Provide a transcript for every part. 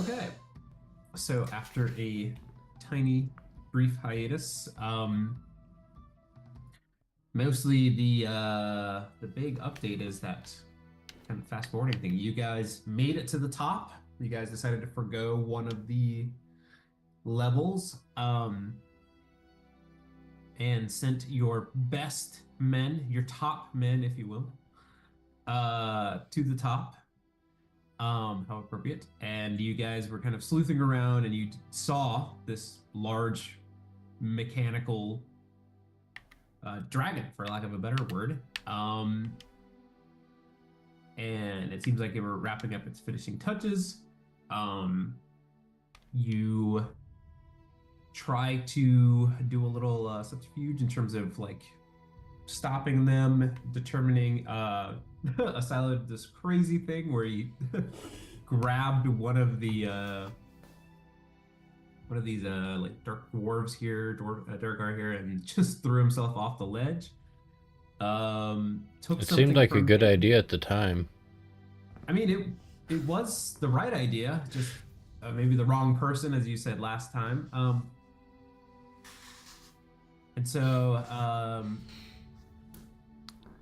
Okay. So after a tiny, brief hiatus, mostly the big update is that kind of fast forwarding thing. You guys made it to the top. You guys decided to forgo one of the levels, and sent your best men, your top men, if you will, to the top. How appropriate. And you guys were kind of sleuthing around and you saw this large mechanical dragon, for lack of a better word. And it seems like they were wrapping up its finishing touches. You try to do a little subterfuge in terms of like stopping them, determining aside of this crazy thing where he grabbed one of these like dark dwarves here, Durgar here, and just threw himself off the ledge. It seemed like a good idea at the time. I mean, it was the right idea, just maybe the wrong person, as you said last time. And so,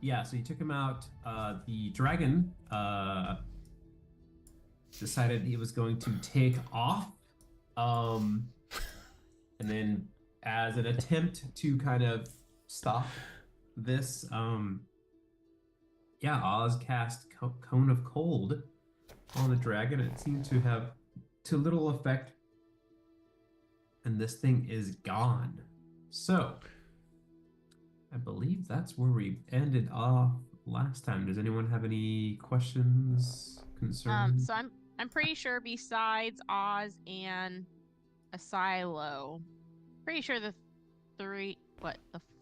yeah, so you took him out. The dragon decided he was going to take off. And then as an attempt to kind of stop this, yeah, Oz cast Cone of Cold on the dragon. It seemed to have to little effect. And this thing is gone. So, I believe that's where we ended off last time. Does anyone have any questions, concerns? So I'm pretty sure besides Oz and Asilo, pretty sure the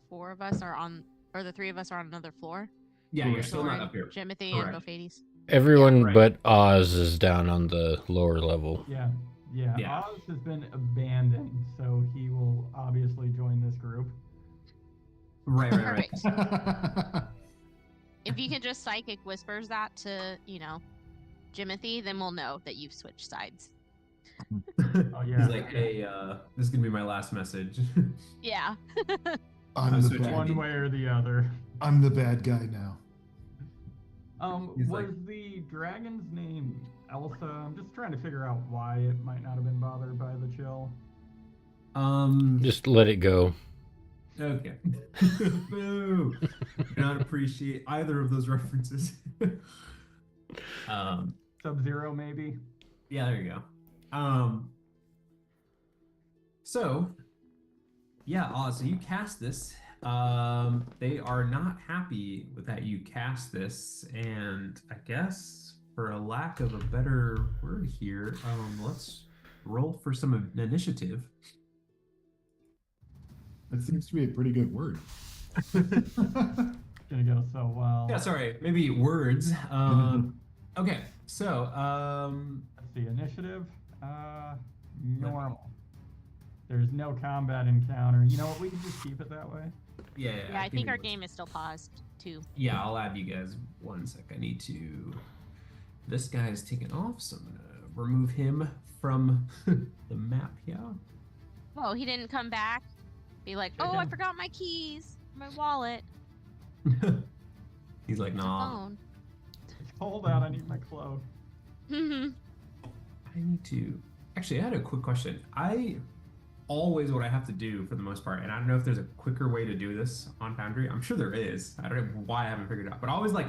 four of us are on, or the three of us are on another floor. Yeah, you're still not up here. Jimothy and Bophades. Everyone right. but Oz is down on the lower level. Yeah. Oz has been abandoned, so he will obviously join this group. Right. Perfect. If you can just psychic whispers that to, Jimothy, then we'll know that you've switched sides. Oh yeah. He's like, hey, this is gonna be my last message. Yeah. I'm the bad. One way or the other. I'm the bad guy now. Was the dragon's name Elsa? I'm just trying to figure out why it might not have been bothered by the chill. Just let it go. Okay. Boo! Do not appreciate either of those references. Sub-Zero, maybe? Yeah, there you go. So, yeah, Oz, so you cast this. They are not happy with that you cast this, and I guess, for a lack of a better word here, let's roll for some initiative. That seems to be a pretty good word. Gonna go so well. Yeah, sorry, maybe words. Okay, so Let's see, initiative. Normal. There's no combat encounter. You know what? We can just keep it that way. Yeah, I think our game is still paused too. Yeah, I'll add you guys 1 sec. I need to. This guy is taken off, so I'm gonna remove him from the map here. Oh, he didn't come back. Be like, oh, I forgot my keys, my wallet. He's like, nah. Phone. Hold on, I need my cloak. I need to. Actually, I had a quick question. Always what I have to do for the most part, and I don't know if there's a quicker way to do this on Foundry. I'm sure there is. I don't know why I haven't figured it out. But I always like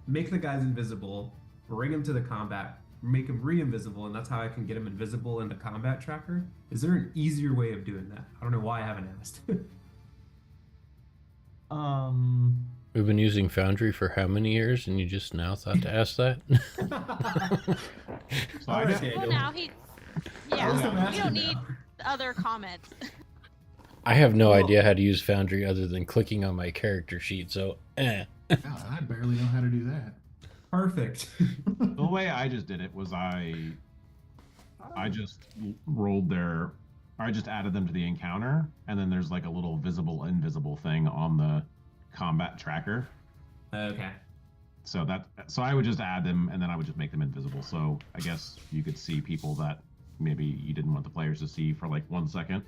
make the guys invisible, bring them to the combat, make them re-invisible, and that's how I can get them invisible in the combat tracker. Is there an easier way of doing that? I don't know why I haven't asked. We've been using Foundry for how many years, and you just now thought to ask that? Well, now he. Yeah, we don't need other comments. I have no idea how to use Foundry other than clicking on my character sheet, so God, I barely know how to do that. Perfect. The way I just did it was I just rolled I just added them to the encounter, and then there's like a little visible, invisible thing on the combat tracker. Okay. So I would just add them, and then I would just make them invisible. So I guess you could see people that maybe you didn't want the players to see for like 1 second.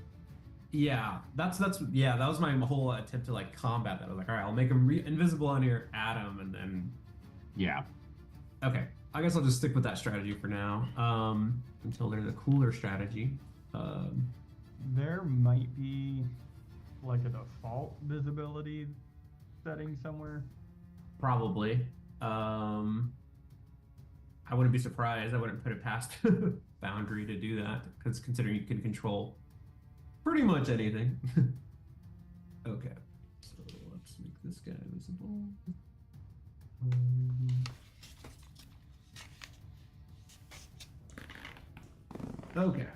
Yeah, that was my whole attempt to like combat that. I was like, all right, I'll make him invisible on here, add him, and then Yeah. okay. I guess I'll just stick with that strategy for now. Until there's a cooler strategy. There might be like a default visibility setting somewhere. Probably. I wouldn't be surprised. I wouldn't put it past Foundry to do that, because considering you can control pretty much anything. Okay, so let's make this guy visible. Okay.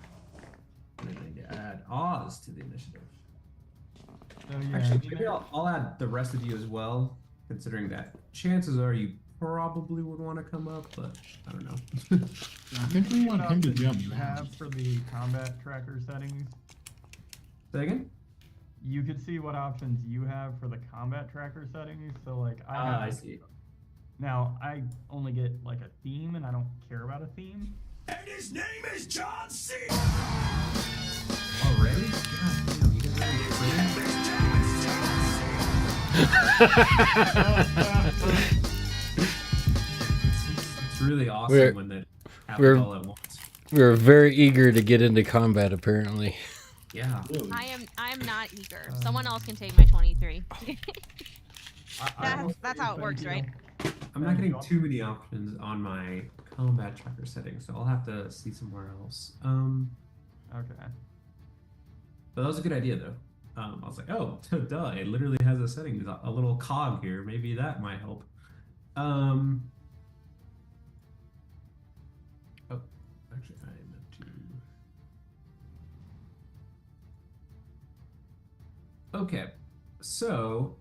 And then I need to add Oz to the initiative. So yeah, Actually, maybe I'll add the rest of you as well, considering that chances are you probably would want to come up, but I don't know. I think we want him to jump you down. have for the combat tracker settings. Say again? You could see what options you have for the combat tracker settings. So like I see. Now I only get like a theme, and I don't care about a theme. And his name is John C. Already? God damn, you guys It's really awesome when they happen all at once. We're very eager to get into combat, apparently. Yeah. Really? I am not eager. Someone else can take my 23. That's how it works, right? I'm not getting too many options on my combat tracker settings, so I'll have to see somewhere else. Okay. But that was a good idea, though. I was like, oh, duh, it literally has a setting, a little cog here. Maybe that might help. Oh, actually, I meant to. Okay, so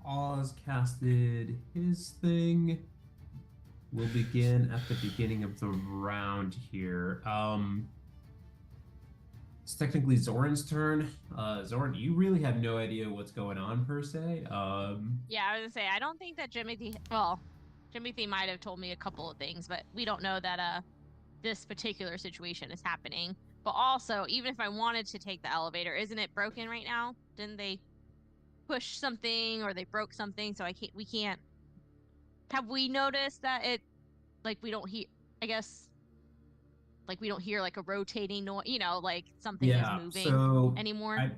Oz casted his thing. We'll begin at the beginning of the round here. It's technically Zoran's turn. Zoran, you really have no idea what's going on per se. Yeah, I was gonna say I don't think that Jimothy might have told me a couple of things, but we don't know that this particular situation is happening. But also, even if I wanted to take the elevator, isn't it broken right now? Didn't they push something or they broke something? So we can't. Have we noticed that it, like, we don't hear? I guess. Like, we don't hear, like, a rotating noise, like, something is moving anymore.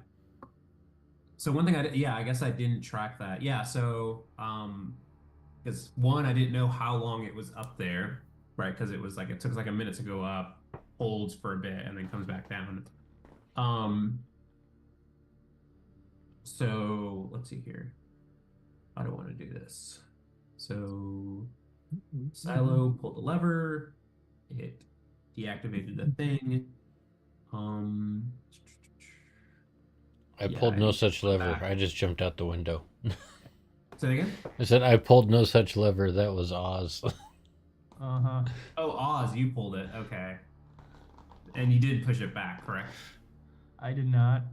So one thing I guess I didn't track that. Yeah, so, because one, I didn't know how long it was up there, right? Because it took like a minute to go up, holds for a bit, and then comes back down. So, let's see here. I don't want to do this. So, Silo pulled the lever, it deactivated the thing. I pulled no such lever. I just jumped out the window. Say again? I said I pulled no such lever. That was Oz. Uh-huh. Oh, Oz, you pulled it. Okay. And you did push it back, correct? I did not.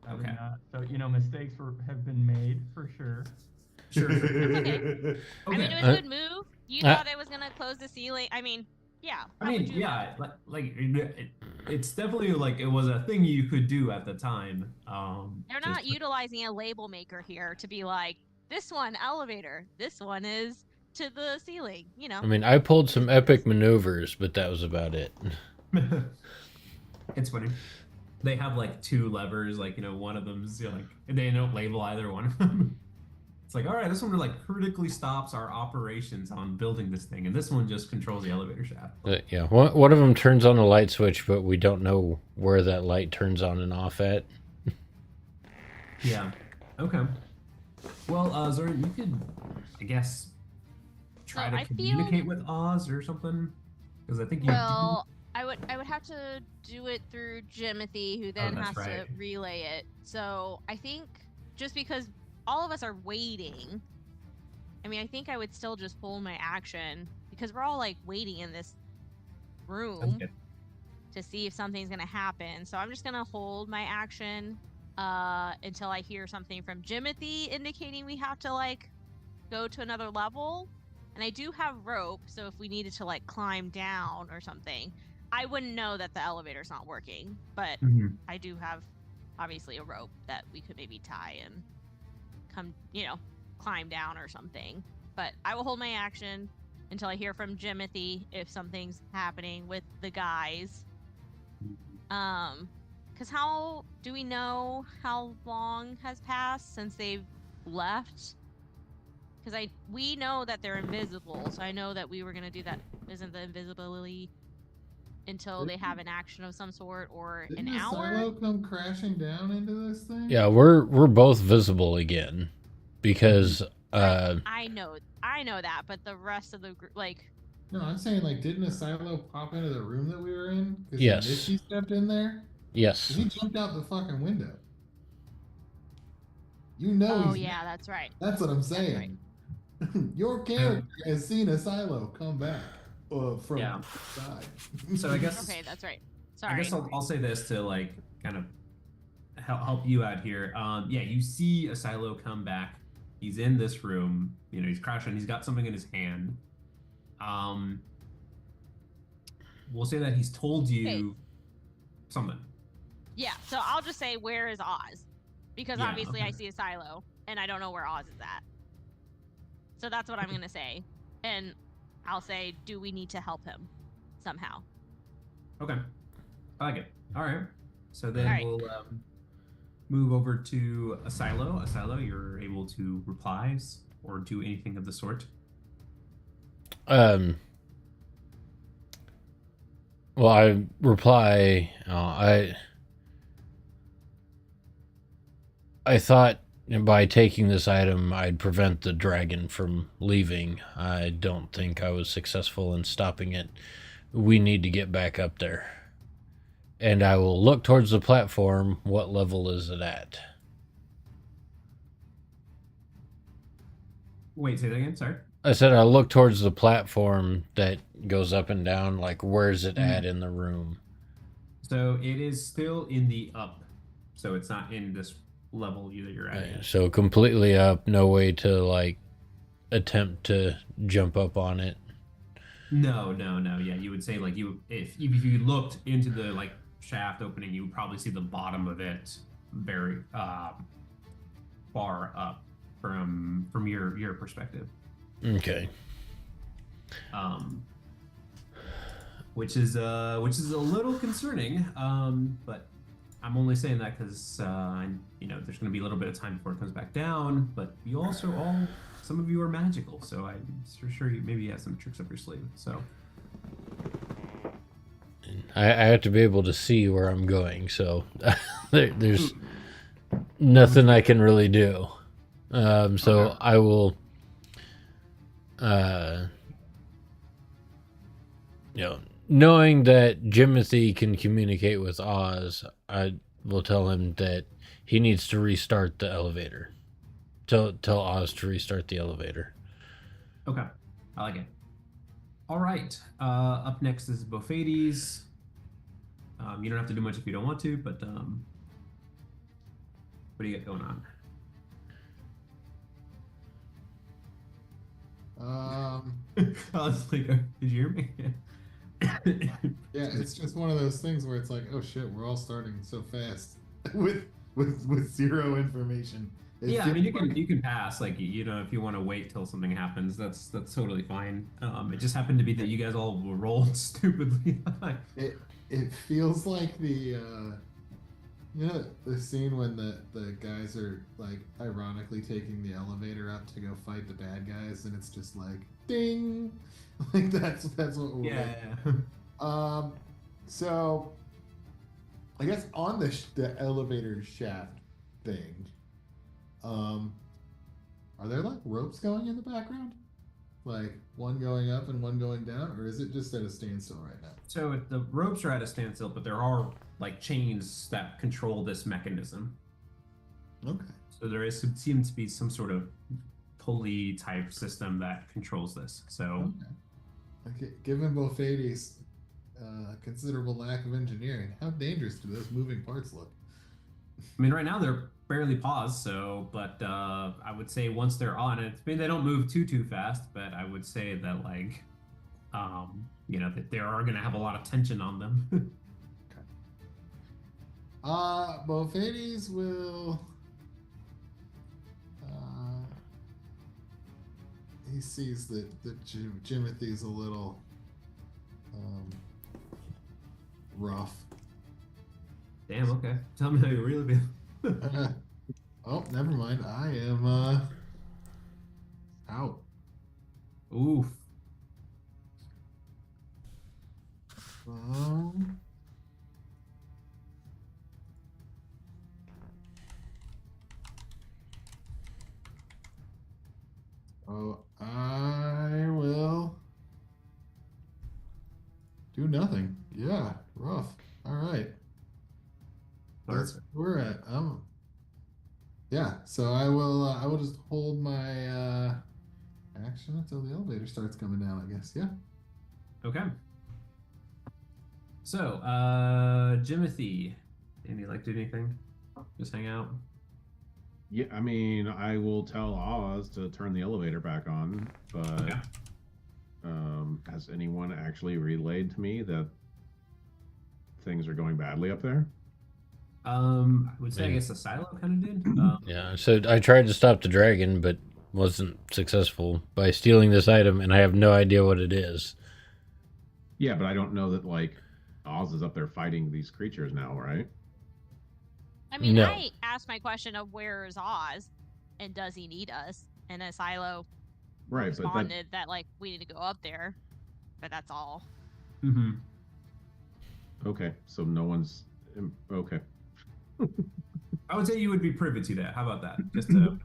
I Okay. did not. So, mistakes have been made for sure. Sure. Okay. I mean, it was a good move. You thought it was gonna close the ceiling. I mean, yeah. It's definitely like it was a thing you could do at the time. They're not utilizing a label maker here to be like, this one elevator, this one is to the ceiling. I mean, I pulled some epic maneuvers, but that was about it. It's funny. They have like two levers, like one of them's like they don't label either one of them. It's like, all right, this one like critically stops our operations on building this thing, and this one just controls the elevator shaft. Yeah, one of them turns on a light switch, but we don't know where that light turns on and off at. Yeah. Okay. Well, Zoran, you could, I guess, try to communicate with Oz or something, because I think you. Well, I would have to do it through Jimothy, who then has to relay it. So I think just because all of us are waiting, I mean, I think I would still just hold my action because we're all like waiting in this room to see if something's gonna happen. So I'm just gonna hold my action until I hear something from Jimothy indicating we have to like go to another level. and I do have rope, so if we needed to like climb down or something, I wouldn't know that the elevator's not working. But I do have obviously a rope that we could maybe tie and come, climb down or something. But I will hold my action until I hear from Jimothy if something's happening with the guys. Because how do we know how long has passed since they've left? Because we know that they're invisible, so I know that we were gonna do that. Isn't the invisibility until they have an action of some sort or Didn't an the hour? silo come crashing down into this thing? Yeah, we're both visible again because I know that, but the rest of the group, like. No, I'm saying like, didn't a silo pop into the room that we were in? Because Yes. Misty stepped in there. Yes. He jumped out the fucking window. You know. Oh yeah, that's right. That's what I'm saying. Your character has seen a silo come back from the side. So I guess. Okay, that's right. Sorry. I guess I'll say this to like kind of help you out here. Yeah, you see a silo come back. He's in this room. He's crashing. He's got something in his hand. We'll say that he's told you something. Yeah, so I'll just say, where is Oz? Because obviously I see a silo, and I don't know where Oz is at. So that's what I'm going to say. And I'll say, do we need to help him somehow? Okay. I like it. All right. So then we'll move over to a silo. A silo, you're able to reply or do anything of the sort. Well, I reply, I thought by taking this item, I'd prevent the dragon from leaving. I don't think I was successful in stopping it. We need to get back up there. And I will look towards the platform. What level is it at? Wait, say that again? Sorry. I said I look towards the platform that goes up and down. Like, where's it at in the room? So it is still in the up. So it's not in this level that you're at. Right, so completely up, no way to like attempt to jump up on it. No. Yeah, you would say like if you looked into the like shaft opening, you would probably see the bottom of it very far up from your perspective. Okay. Which is a little concerning. But I'm only saying that because there's going to be a little bit of time before it comes back down. But you also some of you are magical, so I'm sure you maybe have some tricks up your sleeve. So I have to be able to see where I'm going, so there's nothing I can really do. So I will, knowing that Jimothy can communicate with Oz, I will tell him that he needs to restart the elevator. Tell Oz to restart the elevator. Okay, I like it. All right. Up next is Bofades. You don't have to do much if you don't want to, but what do you got going on? I was like, did you hear me? Yeah, it's just one of those things where it's like, oh shit, we're all starting so fast with zero information. Yeah, I mean, you can pass, like, if you want to wait till something happens, that's totally fine. It just happened to be that you guys all rolled stupidly. It feels like the scene when the guys are like ironically taking the elevator up to go fight the bad guys, and it's just like ding, like that's what we're like. So I guess on the elevator shaft thing, are there like ropes going in the background, like one going up and one going down, or is it just at a standstill right now? So the ropes are at a standstill, but there are like chains that control this mechanism. Okay. So there seems to be some sort of pulley type system that controls this. So, okay. Given Bofades' considerable lack of engineering, how dangerous do those moving parts look? I mean, right now they're barely paused, so, but I would say once they're on it, I mean, they don't move too fast, but I would say that, like, that they are going to have a lot of tension on them. Both Hades will. He sees that Jimothy's a little rough. Damn, okay. Tell me how you really feel. Oh, never mind. I am out. Oof. I will do nothing. Yeah, rough. All right. That's where we're at. Yeah, so I will just hold my action until the elevator starts coming down, I guess. Yeah. Okay. So, Jimothy, Andy, like, do anything? Just hang out? Yeah, I mean, I will tell Oz to turn the elevator back on, but Okay. Has anyone actually relayed to me that things are going badly up there? I would say, I guess the silo kind of did. Yeah, so I tried to stop the dragon, but wasn't successful by stealing this item, and I have no idea what it is. Yeah, but I don't know that, like, Oz is up there fighting these creatures now, right? I mean, No. I asked my question of where is Oz, and does he need us? And Silo Right, responded that like we need to go up there, but that's all. Mm-hmm. Okay, so no one's okay. I would say you would be privy to that. How about that? Just to,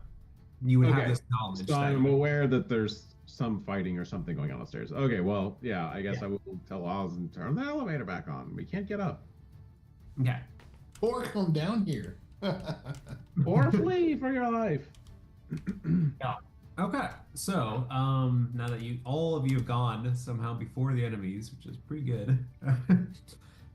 you would have this knowledge. So I'm aware that there's some fighting or something going on upstairs. Okay, well, yeah, I guess I will tell Oz and turn the elevator back on. We can't get up. Okay. Or come down here. Or flee for your life. Yeah. Okay. So, now that all of you have gone somehow before the enemies, which is pretty good,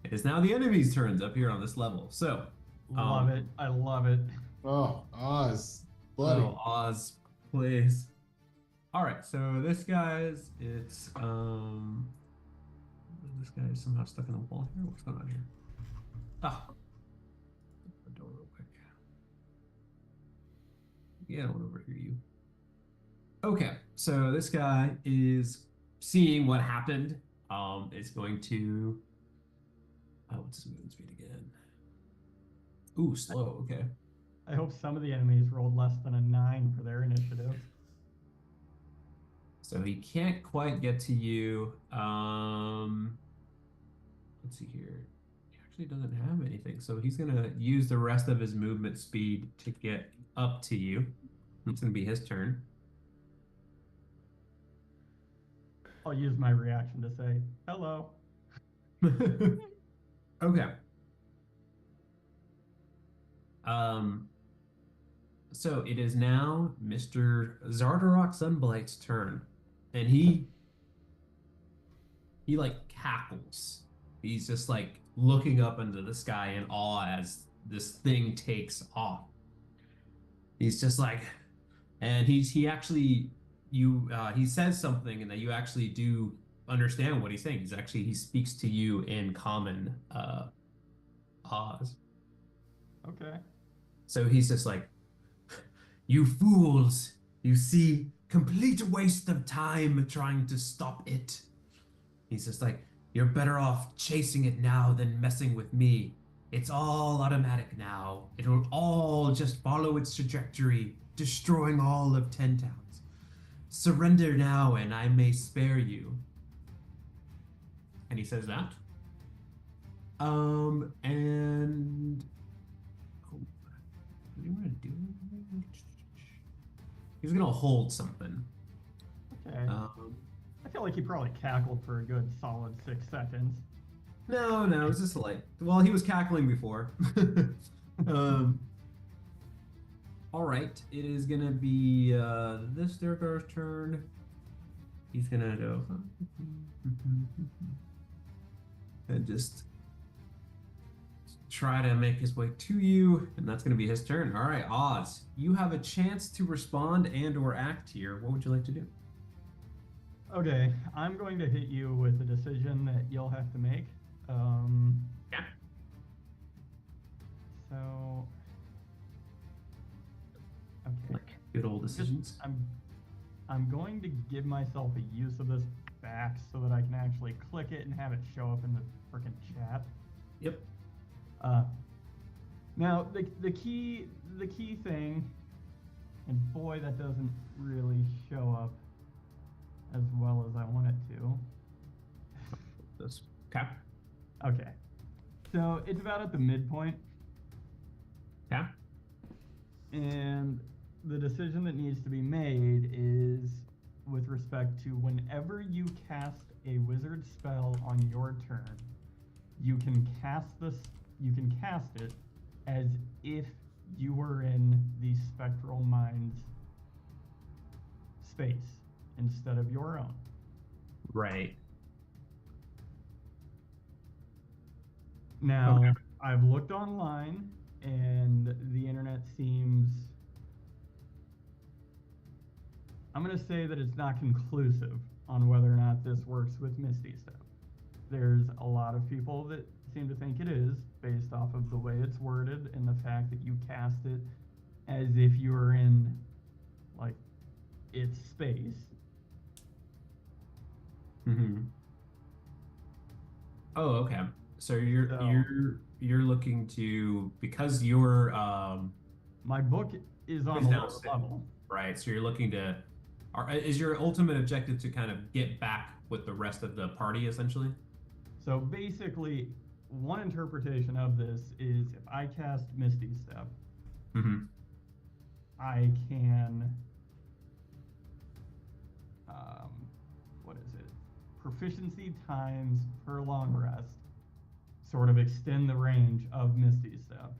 it is now the enemies' turns up here on this level. So, Love it. I love it. Oh, Oz. Bloody. Oh, Oz, please. All right. So this guy's this guy is somehow stuck in the wall here. What's going on here? Ah. The door real quick. Yeah, I don't want to overhear you. Okay, so this guy is seeing what happened. It's going to. What's his movement speed again? Ooh, slow. Okay. I hope some of the enemies rolled less than a 9 for their initiative. So he can't quite get to you. Let's see here. He actually doesn't have anything, so he's gonna use the rest of his movement speed to get up to you. It's gonna be his turn. I'll use my reaction to say, hello. Okay. So it is now Mr. Zardarok Sunblight's turn, and he like cackles. He's just like looking up into the sky in awe as this thing takes off. He's just like, and he actually he says something, and that you actually do understand what he's saying. He speaks to you in common Oz. Okay. So he's just like, you fools, you see, complete waste of time trying to stop it. He's just like, you're better off chasing it now than messing with me. It's all automatic now. It'll all just follow its trajectory, destroying all of 10 towns. Surrender now and I may spare you. And he says that. And what do you want to do? He's gonna hold something. Okay. I feel like he probably cackled for a good solid 6 seconds. No, it's just like, well, he was cackling before. All right, it is gonna be this Durgar's turn. He's gonna go and just try to make his way to you, and that's going to be his turn. All right, Oz, you have a chance to respond and/or act here. What would you like to do? Okay, I'm going to hit you with a decision that you'll have to make. Yeah. So. Okay. Like good old decisions. I'm going to give myself a use of this back so that I can actually click it and have it show up in the freaking chat. Yep. Now the key thing, and boy, that doesn't really show up as well as I want it to. This. Okay. Okay. So it's about at the midpoint. Yeah. And the decision that needs to be made is with respect to whenever you cast a wizard spell on your turn, you can cast it as if you were in the spectral mind's space instead of your own. Right. Now, Okay. I've looked online and the internet seems, I'm going to say that it's not conclusive on whether or not this works with Misty Step. There's a lot of people that seem to think it is, based off of the way it's worded and the fact that you cast it as if you were in, like, its space. Mm-hmm. Oh, okay. So you're looking to, because your my book is on is a lower downstairs, level. right? So you're looking to, is your ultimate objective to kind of get back with the rest of the party, essentially? So basically, one interpretation of this is if I cast Misty Step, Mm-hmm. I can, what is it? Proficiency times per long rest, sort of extend the range of Misty Step,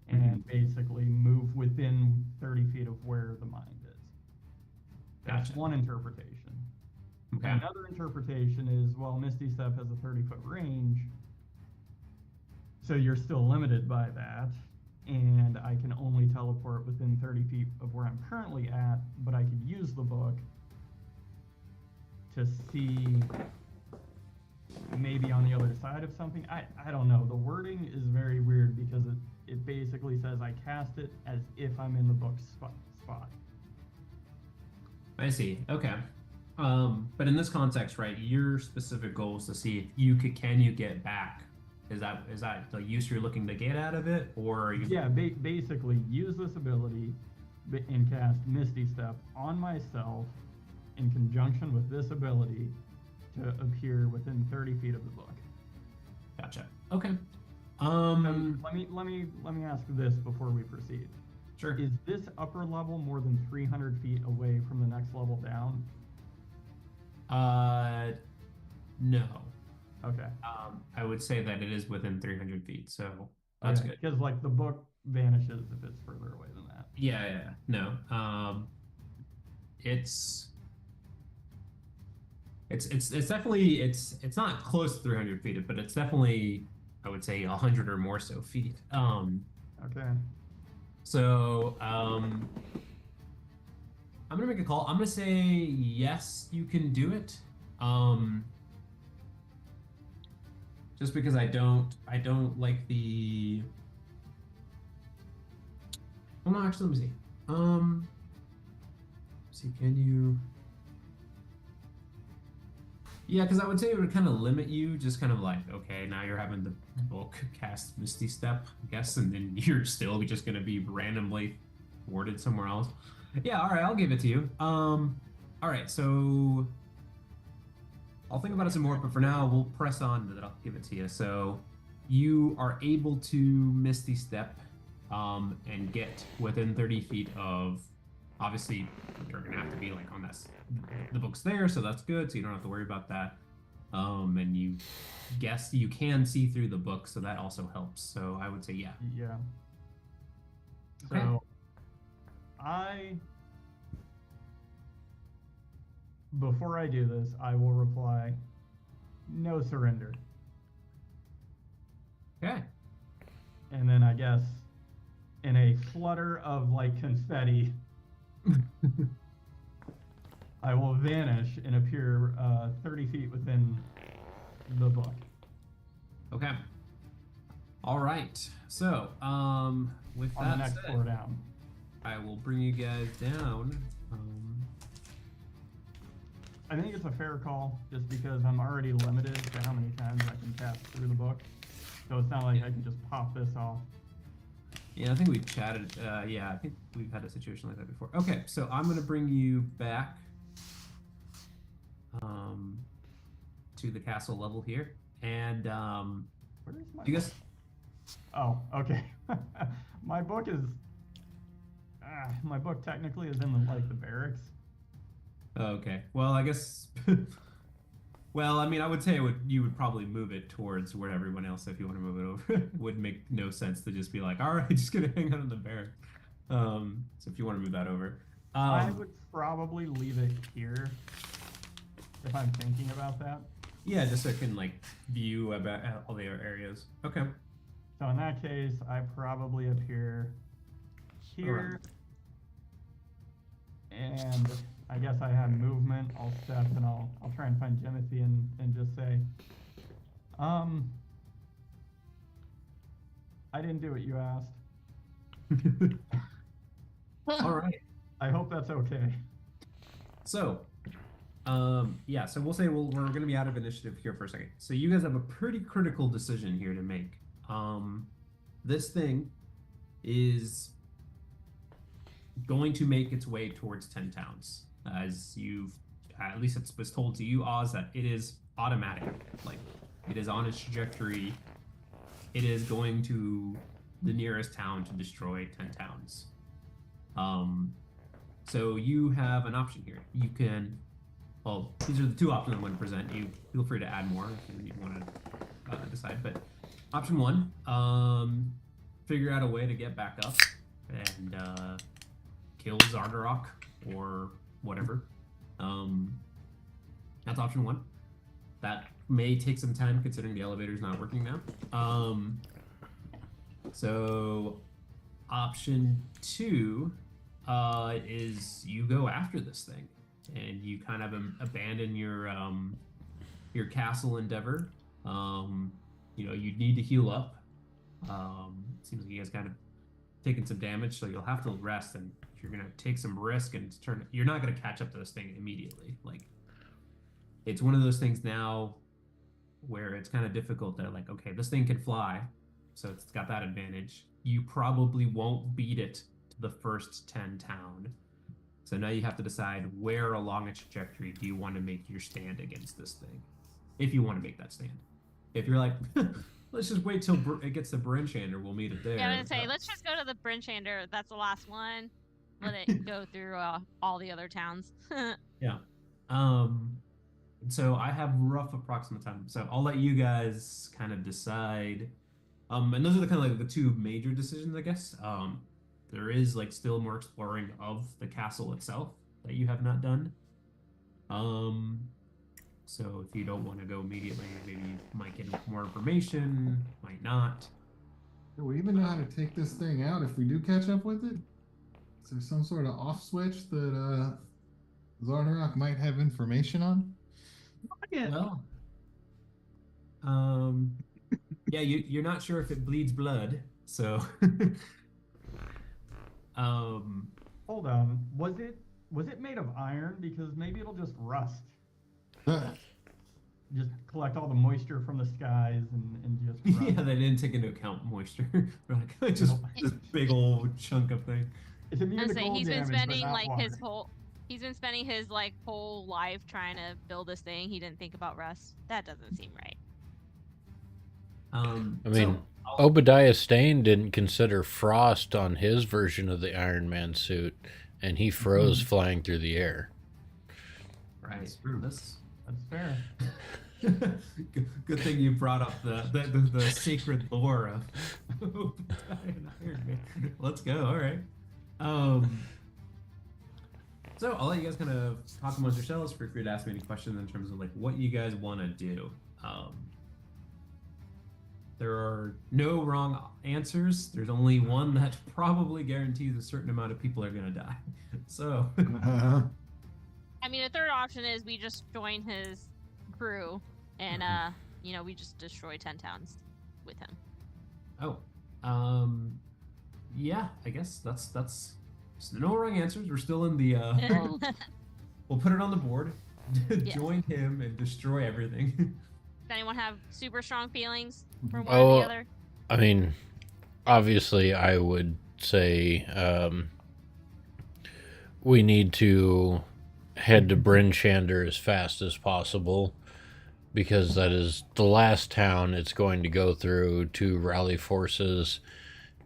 and basically move within 30 feet of where the mind is. That's Gotcha. one interpretation. Okay. Another interpretation is, well, Misty Step has a 30-foot range, so you're still limited by that, and I can only teleport within 30 feet of where I'm currently at, but I could use the book to see maybe on the other side of something. I don't know. The wording is very weird because it basically says I cast it as if I'm in the book spot. I see. Okay. But in this context, right, your specific goal is to see if you can you get back. Is that the use you're looking to get out of it, or are you? Yeah, basically use this ability and cast Misty Step on myself in conjunction with this ability to appear within 30 feet of the book. Gotcha. Okay. Let me ask this before we proceed. Sure. Is this upper level more than 300 feet away from the next level down? No. Okay. I would say that it is within 300 feet, so that's good. Because like the book vanishes if it's further away than that. Yeah. No. It's definitely it's not close to 300 feet, but it's definitely, I would say, 100 or more so feet. Okay. So I'm gonna make a call. I'm gonna say yes, you can do it. Just because I don't like the. Well, no, actually, let me see. Can you? Yeah, because I would say it would kind of limit you, just kind of like, okay, now you're having the book cast Misty Step, I guess, and then you're still just going to be randomly worded somewhere else. Yeah, all right, I'll give it to you. All right, so I'll think about it some more, but for now, we'll press on that I'll give it to you. So you are able to Misty Step and get within 30 feet of, obviously, you're going to have to be like on that. The book's there, so that's good, so you don't have to worry about that. And you guess you can see through the book, so that also helps. So I would say yeah. Yeah. Okay. So before I do this, I will reply, no surrender. Okay. And then I guess in a flutter of like confetti, I will vanish and appear 30 feet within the book. Okay. All right. So, with On the that next said, floor down. I will bring you guys down. I think it's a fair call, just because I'm already limited to how many times I can cast through the book. So it's not like I can just pop this off. Yeah, I think we chatted. Yeah, I think we've had a situation like that before. Okay, so I'm gonna bring you back to the castle level here, and Where is my you guys. book? Oh, okay. My book is. My book technically is in the barracks. Okay. Well, I guess. Well, I mean, I would say you would probably move it towards where everyone else, if you want to move it over. It would make no sense to just be like, all right, just gonna hang out in the barrack. So if you want to move that over, I would probably leave it here if I'm thinking about that. yeah, just so it can like view about all the other areas. Okay. So in that case, I probably appear here. And I guess I have movement. I'll step and I'll try and find Jimothy and just say, I didn't do what you asked. All right. I hope that's okay. So, yeah, so we'll say we're going to be out of initiative here for a second. So you guys have a pretty critical decision here to make. This thing is going to make its way towards 10 towns. As at least it was told to you, Oz, that it is automatic. Like, it is on its trajectory. It is going to the nearest town to destroy 10 towns. So you have an option here. You can, well, these are the two options I'm going to present. You feel free to add more if you want to decide. But option one, figure out a way to get back up and kill Zardarok or whatever. That's option one. That may take some time considering the elevator's not working now. So option two is you go after this thing and you kind of abandon your castle endeavor. You need to heal up. Seems like you guys kind of taken some damage, so you'll have to rest, and you're gonna take some risk and you're not gonna catch up to this thing immediately. Like, it's one of those things now where it's kind of difficult that, like, okay, this thing can fly, so it's got that advantage. You probably won't beat it to the first 10 town. So now you have to decide where along its trajectory do you want to make your stand against this thing, if you want to make that stand. If you're like, let's just wait till it gets to Brinchander, we'll meet it there. Yeah, I was gonna say, let's just go to the Brinchander. That's the last one. Let it go through all the other towns. Yeah. So I have rough approximate time. So I'll let you guys kind of decide. And those are the kind of like the two major decisions, I guess. There is like still more exploring of the castle itself that you have not done. So if you don't want to go immediately, maybe you might get more information, might not. Do we even know how to take this thing out if we do catch up with it? Is there some sort of off switch that Zarnarok might have information on? Well, yeah, you're not sure if it bleeds blood, so. Hold on. Was it made of iron? Because maybe it'll just rust. Just collect all the moisture from the skies and just rust. Yeah, they didn't take into account moisture. They're like, just this big old chunk of thing. It's immune to cold He's been damage, but spending not like water. he's been spending his like whole life trying to build this thing. He didn't think about rust. That doesn't seem right. I mean, Obadiah Stane didn't consider frost on his version of the Iron Man suit, and he froze flying through the air. Right. That's fair. Good thing you brought up the sacred lore of Obadiah and Iron Man. Let's go. All right. So I'll let you guys kind of talk amongst yourselves. Feel free to ask me any questions in terms of like what you guys want to do. there are no wrong answers. There's only one that probably guarantees a certain amount of people are going to die. So, I mean, a third option is we just join his crew and, we just destroy 10 towns with him. Yeah, I guess that's no wrong answers. We're still in the, we'll put it on the board, join him and destroy everything. Does anyone have super strong feelings for one or the other? I mean, obviously, I would say we need to head to Bryn Shander as fast as possible, because that is the last town it's going to go through to rally forces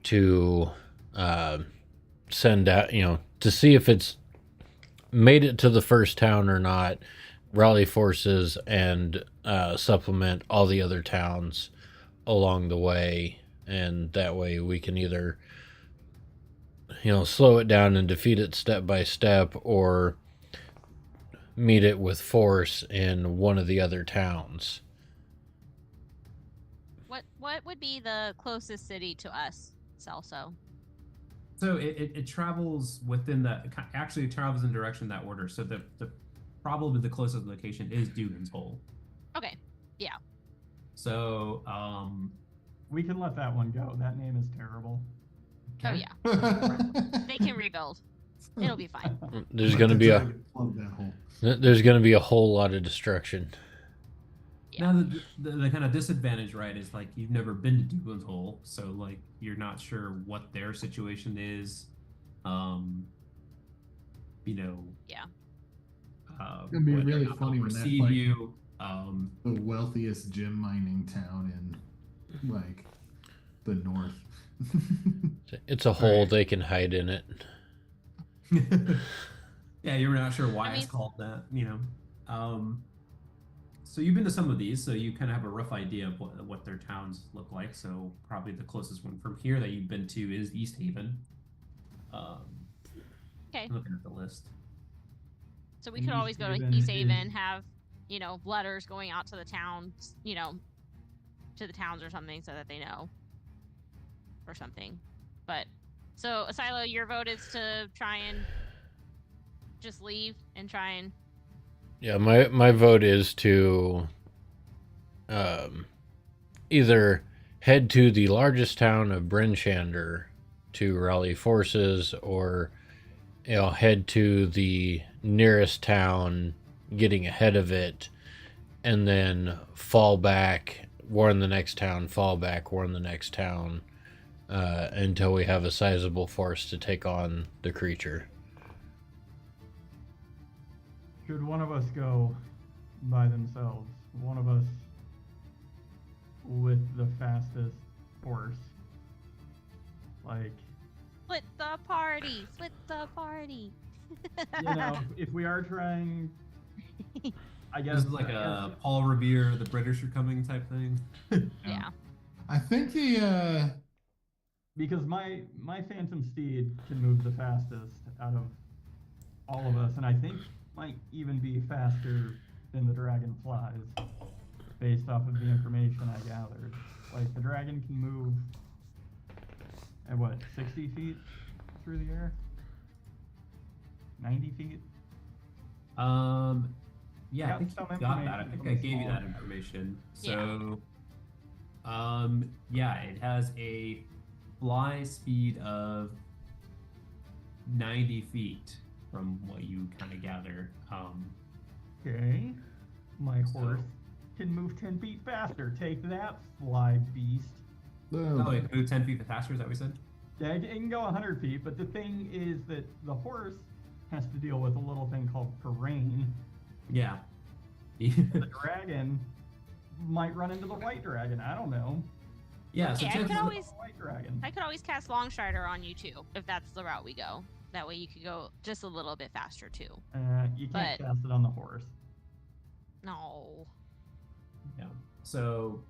to send out, to see if it's made it to the first town or not, rally forces and supplement all the other towns along the way. And that way we can either, slow it down and defeat it step by step, or meet it with force in one of the other towns. What would be the closest city to us, Celso? So it travels within actually it travels in direction that order. So the probably the closest location is Dugan's Hole. Okay. Yeah. So we can let that one go. That name is terrible. Oh yeah. They can rebuild. It'll be fine. There's going to be a whole lot of destruction. Yeah. Now the kind of disadvantage, right, is like you've never been to Dugan's Hole, so like you're not sure what their situation is. Yeah. It's gonna be really funny when that's like you. The wealthiest gem mining town in like the north. It's a hole, they can hide in it. Yeah, you're not sure why it's called that, So you've been to some of these, so you kind of have a rough idea of what their towns look like. So probably the closest one from here that you've been to is East Haven. Okay. Looking at the list. So we could always go to East Haven, have, letters going out to the towns, to the towns or something so that they know. Or something. But, so, Asilo, your vote is to try and just leave and try and... Yeah, my vote is to either head to the largest town of Bryn Shander to rally forces, or head to the nearest town, getting ahead of it, and then fall back, warn the next town, fall back, warn the next town, until we have a sizable force to take on the creature. Should one of us go by themselves? One of us with the fastest horse? Like... Split the party! Split the party! If we are trying... I guess... This is like a Paul Revere, the British are coming type thing. Yeah. I think the... Because my Phantom Steed can move the fastest out of all of us, and I think might even be faster than the dragon flies, based off of the information I gathered. Like, the dragon can move at 60 feet through the air? 90 feet? Yeah, I think you got that. I think I gave you that information. So, it has a fly speed of 90 feet from what you kind of gather. Okay. My horse can move 10 feet faster. Take that, fly beast. Oh, it can move 10 feet faster, is that what we said? Yeah, it can go 100 feet, but the thing is that the horse has to deal with a little thing called terrain. Yeah. The dragon might run into the white dragon. I don't know. Yeah, so Okay, I could always cast Longstrider on you too, if that's the route we go. That way you could go just a little bit faster too. You can't cast it on the horse. No. Yeah. So,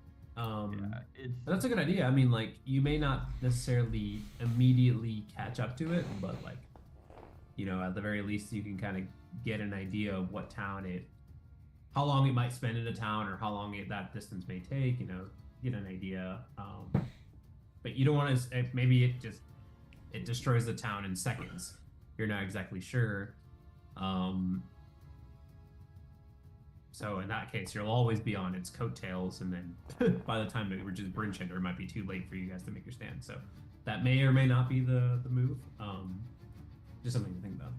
it's... that's a good idea. I mean, like, you may not necessarily immediately catch up to it, but like, at the very least, you can kind of get an idea of what town how long it might spend in a town, or how long that distance may take. get an idea. But you don't want to. Maybe it destroys the town in seconds. You're not exactly sure. So in that case, you'll always be on its coattails, and then by the time it reaches Brinchender, it might be too late for you guys to make your stand. So that may or may not be the move. Just something to think about.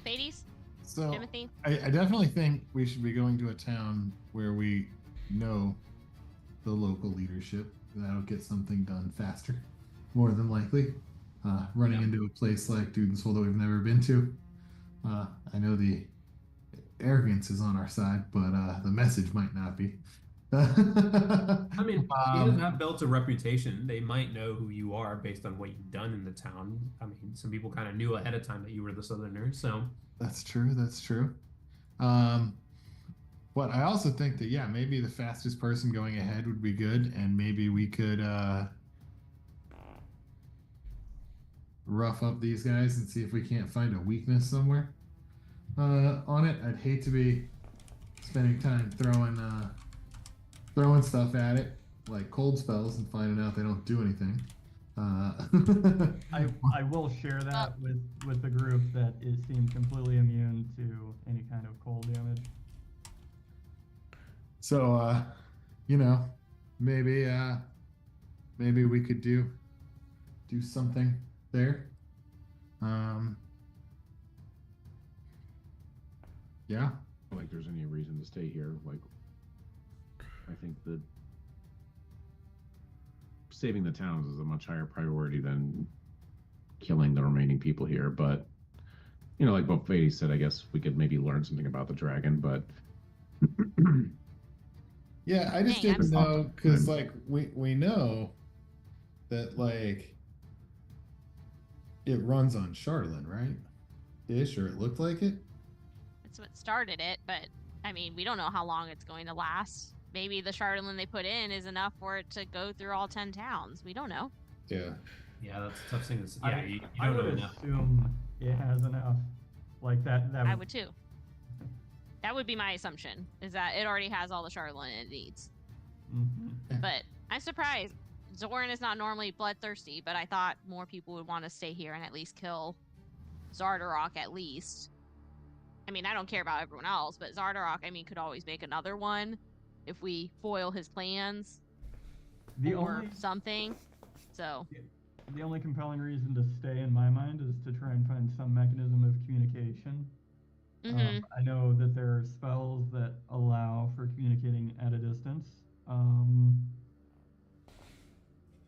Ladies, So Timothy. I definitely think we should be going to a town where we know the local leadership. That'll get something done faster, more than likely. Running into a place like Dudenswell that we've never been to. I know the arrogance is on our side, but the message might not be. I mean, you guys have built a reputation. They might know who you are based on what you've done in the town. I mean, some people kind of knew ahead of time that you were the Southerner, so. That's true. That's true. But I also think that, yeah, maybe the fastest person going ahead would be good, and maybe we could rough up these guys and see if we can't find a weakness somewhere on it. I'd hate to be spending time throwing stuff at it, like cold spells, and finding out they don't do anything. I will share that with the group that is seemed completely immune to any kind of cold damage. So, maybe we could do something there. Yeah. Like there's any reason to stay here. Like, I think that saving the towns is a much higher priority than killing the remaining people here. But, like what Fady said, I guess we could maybe learn something about the dragon, but yeah, I just didn't know, because like we know that like it runs on Charlatan, right? Ish, or it looked like it. That's what started it, but I mean, we don't know how long it's going to last. Maybe the Charlatan they put in is enough for it to go through all 10 towns. We don't know. Yeah. Yeah, that's a tough thing to say. Yeah, you I don't know would enough. assume it has enough. Like that I would too. That would be my assumption, is that it already has all the Charlatan it needs. Mm-hmm. But I'm surprised. Zoran is not normally bloodthirsty, but I thought more people would want to stay here and at least kill Zardarok at least. I mean, I don't care about everyone else, but Zardarok, I mean, could always make another one if we foil his plans or something. So the only compelling reason to stay in my mind is to try and find some mechanism of communication. I know that there are spells that allow for communicating at a distance.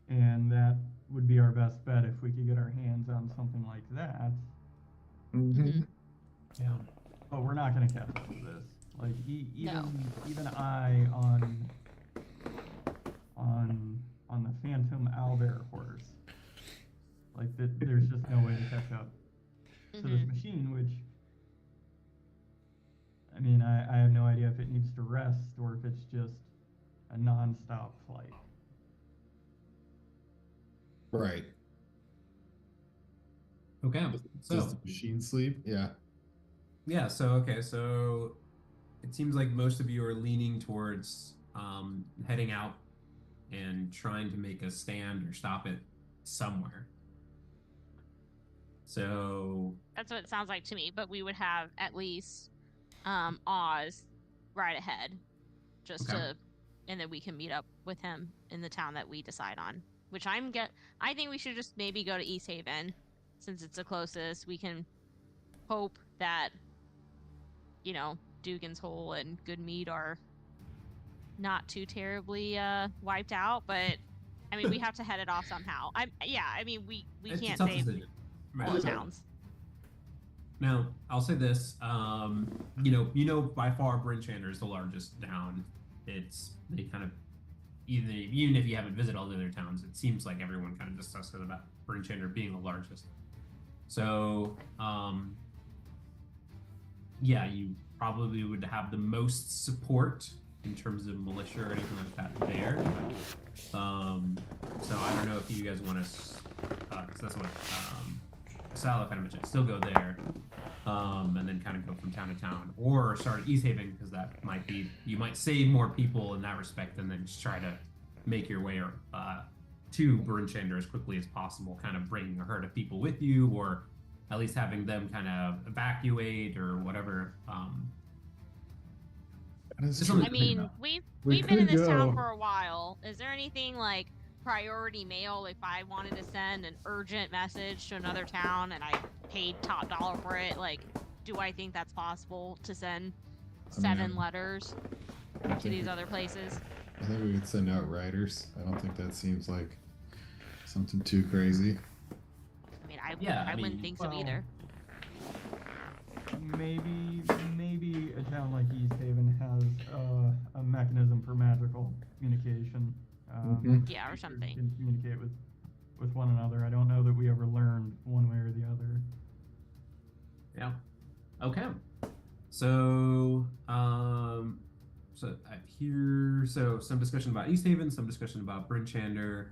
And that would be our best bet if we could get our hands on something like that. Mm-hmm. Yeah. But we're not going to cast all of this. Like even I on the Phantom Owlbear horse, like there's just no way to catch up to this machine. Which, I mean, I have no idea if it needs to rest or if it's just a non-stop flight. Right. Okay. So Does the machine sleep? Yeah. yeah, so it seems like most of you are leaning towards heading out and trying to make a stand or stop it somewhere. So that's what it sounds like to me, but we would have at least Oz right ahead and then we can meet up with him in the town that we decide on, which I think we should just maybe go to East Haven since it's the closest. We can hope that Dugan's Hole and Goodmead are not too terribly wiped out, but I mean we have to head it off somehow. We can't save all the towns. Now, I'll say this, by far Brinchander is the largest town. They kind of, even if you haven't visited all the other towns, it seems like everyone kind of discusses about Brinchander being the largest. So, you probably would have the most support in terms of militia or anything like that there. So I don't know if you guys want to, because that's what Sala kind of mentioned, still go there. and then kind of go from town to town, or start at East Haven because that might be you might save more people in that respect, and then just try to make your way to Brunchander as quickly as possible, kind of bringing a herd of people with you, or at least having them kind of evacuate or whatever. I mean, we've been in this town for a while. Is there anything like priority mail if I wanted to send an urgent message to another town and I paid top dollar for it? Like, do I think that's possible to send 7 letters to these other places? I think we could send out riders. I don't think that seems like something too crazy. I mean, I wouldn't think so either. Maybe a town like East Haven has a mechanism for magical communication. Yeah, or something. Can communicate with one another. I don't know that we ever learned one way or the other. Yeah. Okay. So, so here, so some discussion about East Haven, some discussion about Brunchander.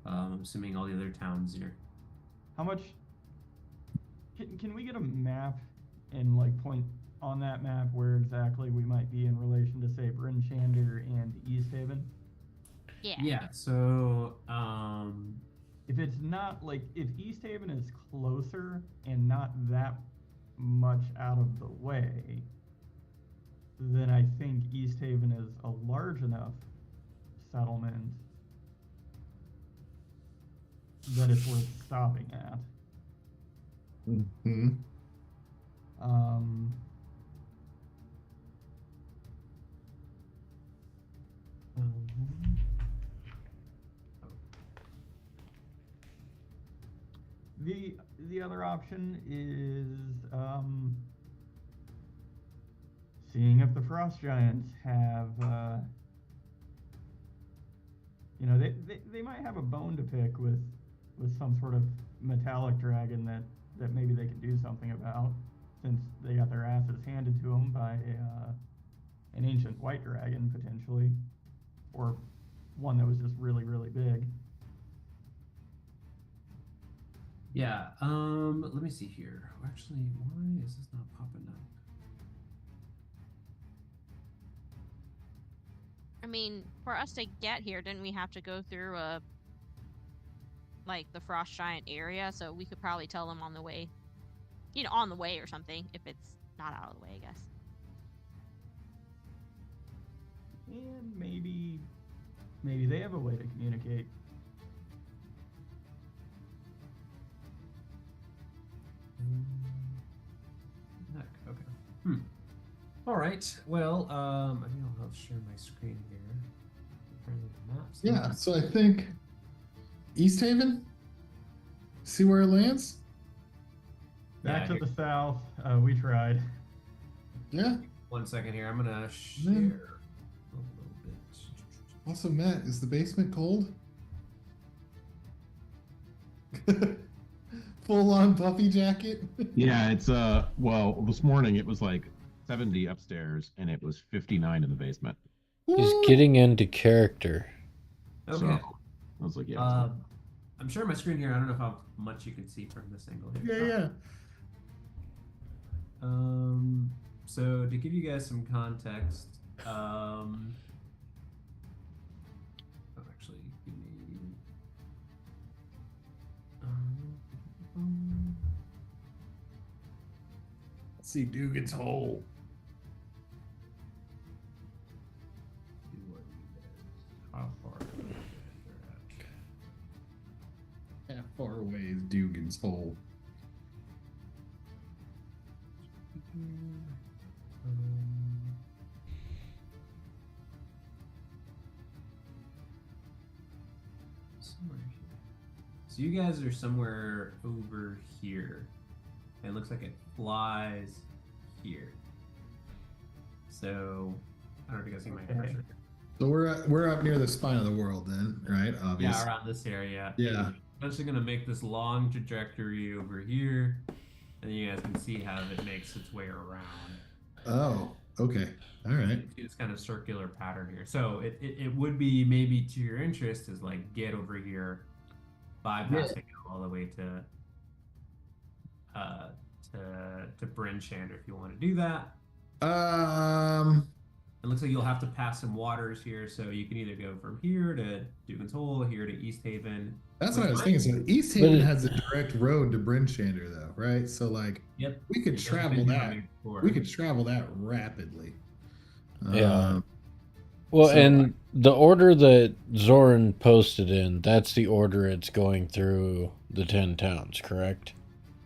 I'm assuming all the other towns here. How much? Can we get a map and like point on that map where exactly we might be in relation to say Brunchander and East Haven? Yeah. Yeah. So, if it's not like if East Haven is closer and not that much out of the way, then I think East Haven is a large enough settlement that it's worth stopping at. Mm-hmm. The other option is seeing if the Frost Giants have they might have a bone to pick with some sort of metallic dragon that maybe they could do something about, since they got their asses handed to them by an ancient white dragon potentially, or one that was just really, really big. yeah. Let me see here. Actually, why is this not popping up? I mean, for us to get here, didn't we have to go through like the Frost Giant area? So we could probably tell them on the way, on the way or something, if it's not out of the way, I guess. And maybe they have a way to communicate. Okay. All right. Well, I think I'll share my screen here. Apparently the maps. Yeah, so I think East Haven. See where it lands? Back to the south. We tried. Yeah. 1 second here. I'm gonna share a little bit. Also, Matt, is the basement cold? Full on puffy jacket? Yeah, it's well, this morning it was like 70 upstairs and it was 59 in the basement. He's getting into character. Okay. So, I was like, yeah. I'm sharing my screen here. I don't know how much you can see from this angle here. Yeah. So to give you guys some context, actually, give me. Let's see Dugan's hole. How far? How far away is Dugan's hole? Somewhere here. So you guys are somewhere over here. It looks like it flies here. So I don't know if you guys see my cursor. So we're up near the spine of the world then, right? Obviously. Yeah, around this area. Yeah. Essentially gonna make this long trajectory over here, and you guys can see how it makes its way around. Oh, okay. All right. It's kind of circular pattern here. So it would be maybe to your interest is like get over here, bypassing all the way to to Bryn Shander if you want to do that. Um, It looks like you'll have to pass some waters here, so you can either go from here to Dugan's Hole, here to East Haven. that's what I was thinking. So East Haven has a direct road to Bryn Shander, though, right? So like, Yep, we could travel that. We could travel that rapidly. Yeah. Well, so, and the order that Zoran posted in, that's the order it's going through the 10 towns, correct?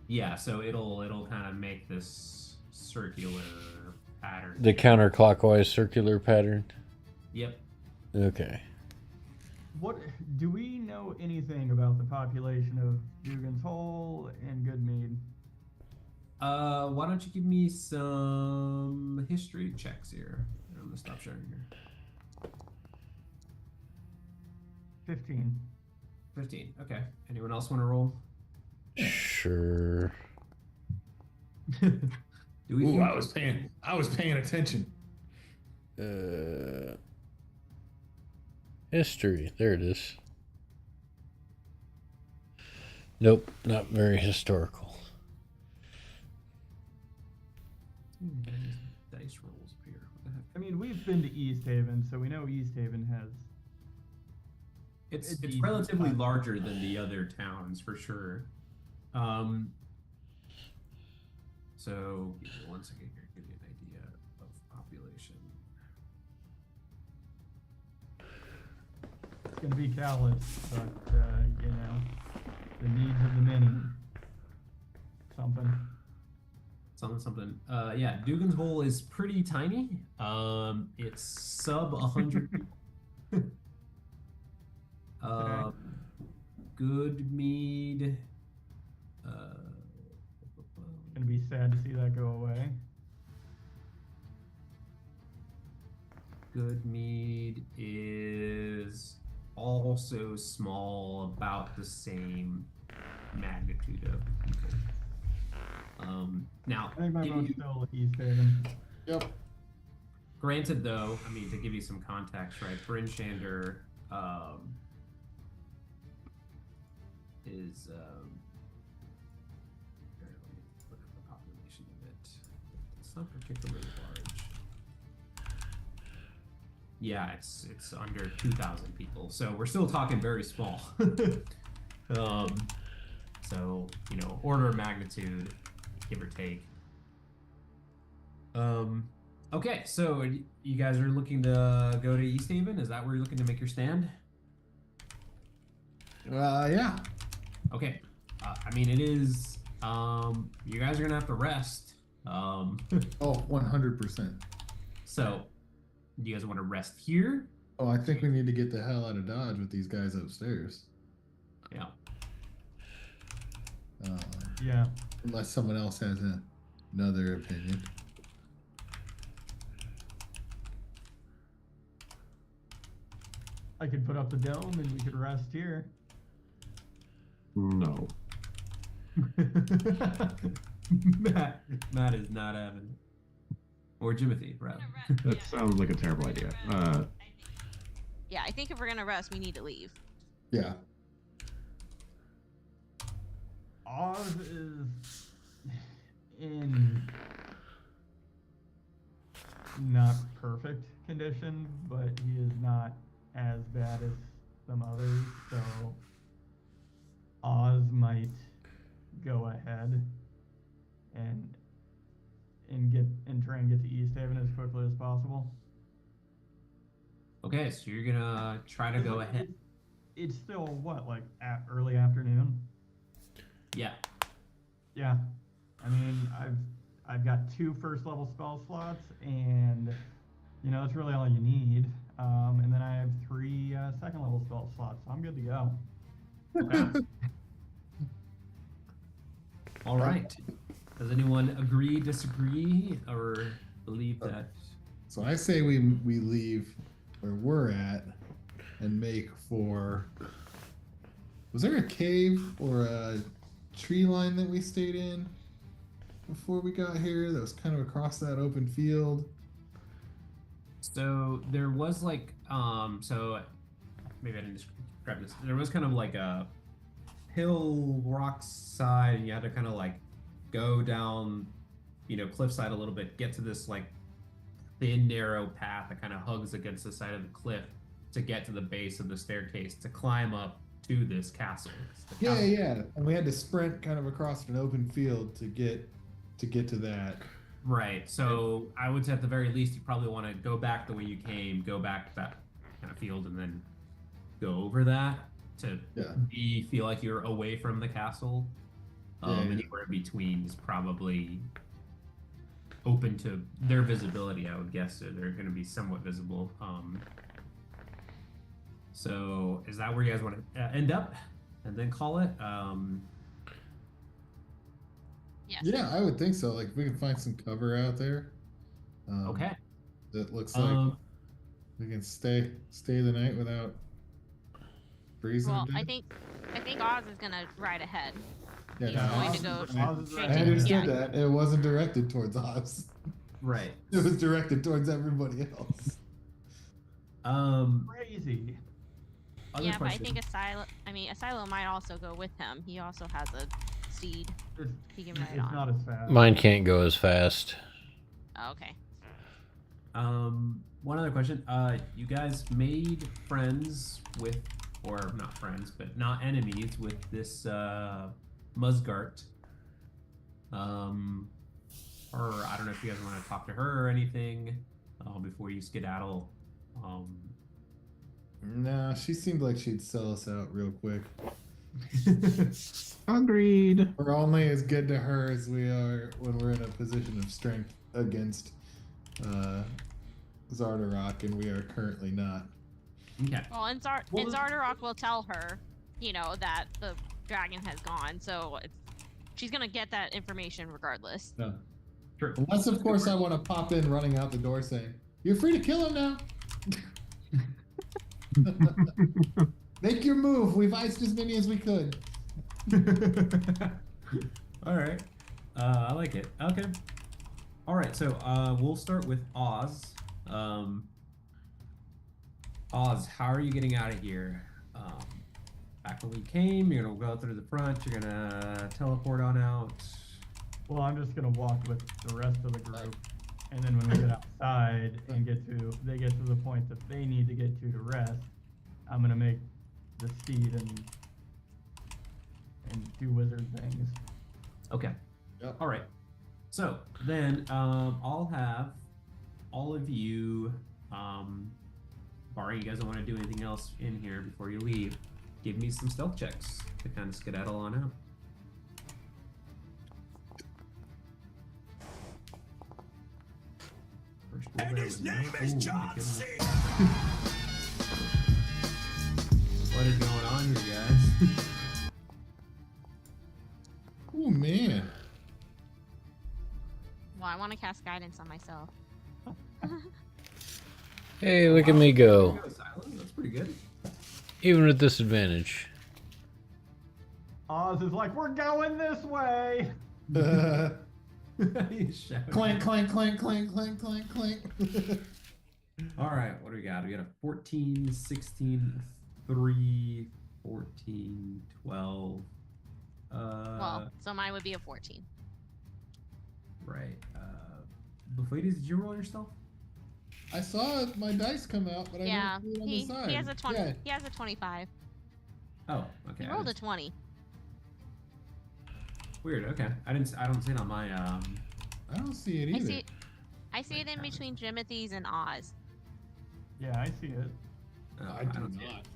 Yeah, so it'll kind of make this circular pattern. The counterclockwise circular pattern? Yep. Okay. What do we know anything about the population of Dugan's Hole and Goodmead? Why don't you give me some history checks here? I'm gonna stop sharing here. 15. 15. Okay. Anyone else want to roll? Sure. Ooh, I was paying attention. History. There it is. Nope, not very historical. Dice rolls up here. What the heck? I mean, we've been to East Haven, so we know East Haven has. It's relatively larger than the other towns for sure. So give me 1 second here, give you an idea of population. It's gonna be callous, but you know, the needs of the many. Something. Yeah, Dugan's Hole is pretty tiny. It's sub 100 people. Goodmead. Gonna be sad to see that go away. Goodmead is also small, about the same magnitude of people. Now, I think my vote's still East Haven. Yep. Granted, though, I mean, to give you some context, right? Bryn Shander is here, let me look at the population of it. It's not particularly large. Yeah, it's under 2,000 people, so we're still talking very small. So you know, order of magnitude, give or take. Okay, so you guys are looking to go to East Haven? Is that where you're looking to make your stand? Yeah. Okay. I mean, it is. You guys are gonna have to rest. Oh, 100%. So, do you guys want to rest here? Oh, I think we need to get the hell out of Dodge with these guys upstairs. Yeah. Yeah. Unless someone else has another opinion. I could put up the dome and we could rest here. No. Matt is not having it. Or Jimothy, rather. That sounds like a terrible idea. Yeah, I think if we're gonna rest, we need to leave. Yeah. Oz is in not perfect condition, but he is not as bad as some others, so Oz might go ahead and try and get to East Haven as quickly as possible. Okay, so you're gonna try to go ahead. It's still what, like early afternoon? Yeah. Yeah. I mean, I've got 2 first level spell slots, and you know that's really all you need. And then I have 3 second level spell slots, so I'm good to go. Okay. All right. Does anyone agree, disagree, or believe that? So I say we leave where we're at and make for. Was there a cave or a tree line that we stayed in before we got here that was kind of across that open field? So there was like so maybe I didn't describe this. There was kind of like a hill rock side, and you had to kind of like go down, cliffside a little bit, get to this like thin, narrow path that kind of hugs against the side of the cliff to get to the base of the staircase to climb up to this castle. Yeah. And we had to sprint kind of across an open field to get to that. Right. So I would say at the very least, you probably want to go back the way you came, go back to that kind of field, and then go over that to feel like you're away from the castle. Anywhere in between is probably open to their visibility, I would guess. So they're going to be somewhat visible. So is that where you guys want to end up and then call it? Yes. Yeah, I would think so. Like if we can find some cover out there. Okay. That looks like we can stay the night without freezing. Well, I think Oz is gonna ride ahead. Yeah, He's no, going to go straight I to understood that. It wasn't directed towards Oz. Right. It was directed towards everybody else. Crazy. Yeah, but I think Asilo might also go with him. He also has a steed he can ride It's on. not as fast. Mine can't go as fast. Oh, okay. One other question. You guys made friends with, or not friends, but not enemies with this Musgart. Or I don't know if you guys want to talk to her or anything before you skedaddle. Nah, she seemed like she'd sell us out real quick. Agreed. We're only as good to her as we are when we're in a position of strength against Zardarok, and we are currently not. Okay. Well, and Zardarok will tell her, that the dragon has gone, so she's gonna get that information regardless. No. True. Unless, of course, I want to pop in running out the door saying, "You're free to kill him now." Make your move. We've iced as many as we could. All right. I like it. Okay. All right. So we'll start with Oz. Oz, how are you getting out of here? Back when we came, you're gonna go through the front. You're gonna teleport on out. Well, I'm just gonna walk with the rest of the group, and then when we get outside and they get to the point that they need to get to rest, I'm gonna make the steed and do wizard things. Okay. Yep. All right. So then I'll have all of you, barring you guys don't want to do anything else in here before you leave, give me some stealth checks to kind of skedaddle on out. And his name is John C. What is going on here, guys? Oh man. Well, I want to cast guidance on myself. Hey, look at me go. That's pretty good. Even with disadvantage. Oz is like, we're going this way. Clank, clank, clank, clank, clank, clank, clank. All right, what do we got? We got a 14, 16, 3, 14, 12. Well, so mine would be a 14. Right. Beflades, did you roll yourself? I saw my dice come out, but Yeah, I don't see it on the side. he has a 20. Yeah. He has a 25. Oh, okay. He rolled a 20. Weird. Okay, I don't see it on my. I don't see it either. I see it in between Jimothy's and Oz. Yeah, I see it. I do don't see it. not.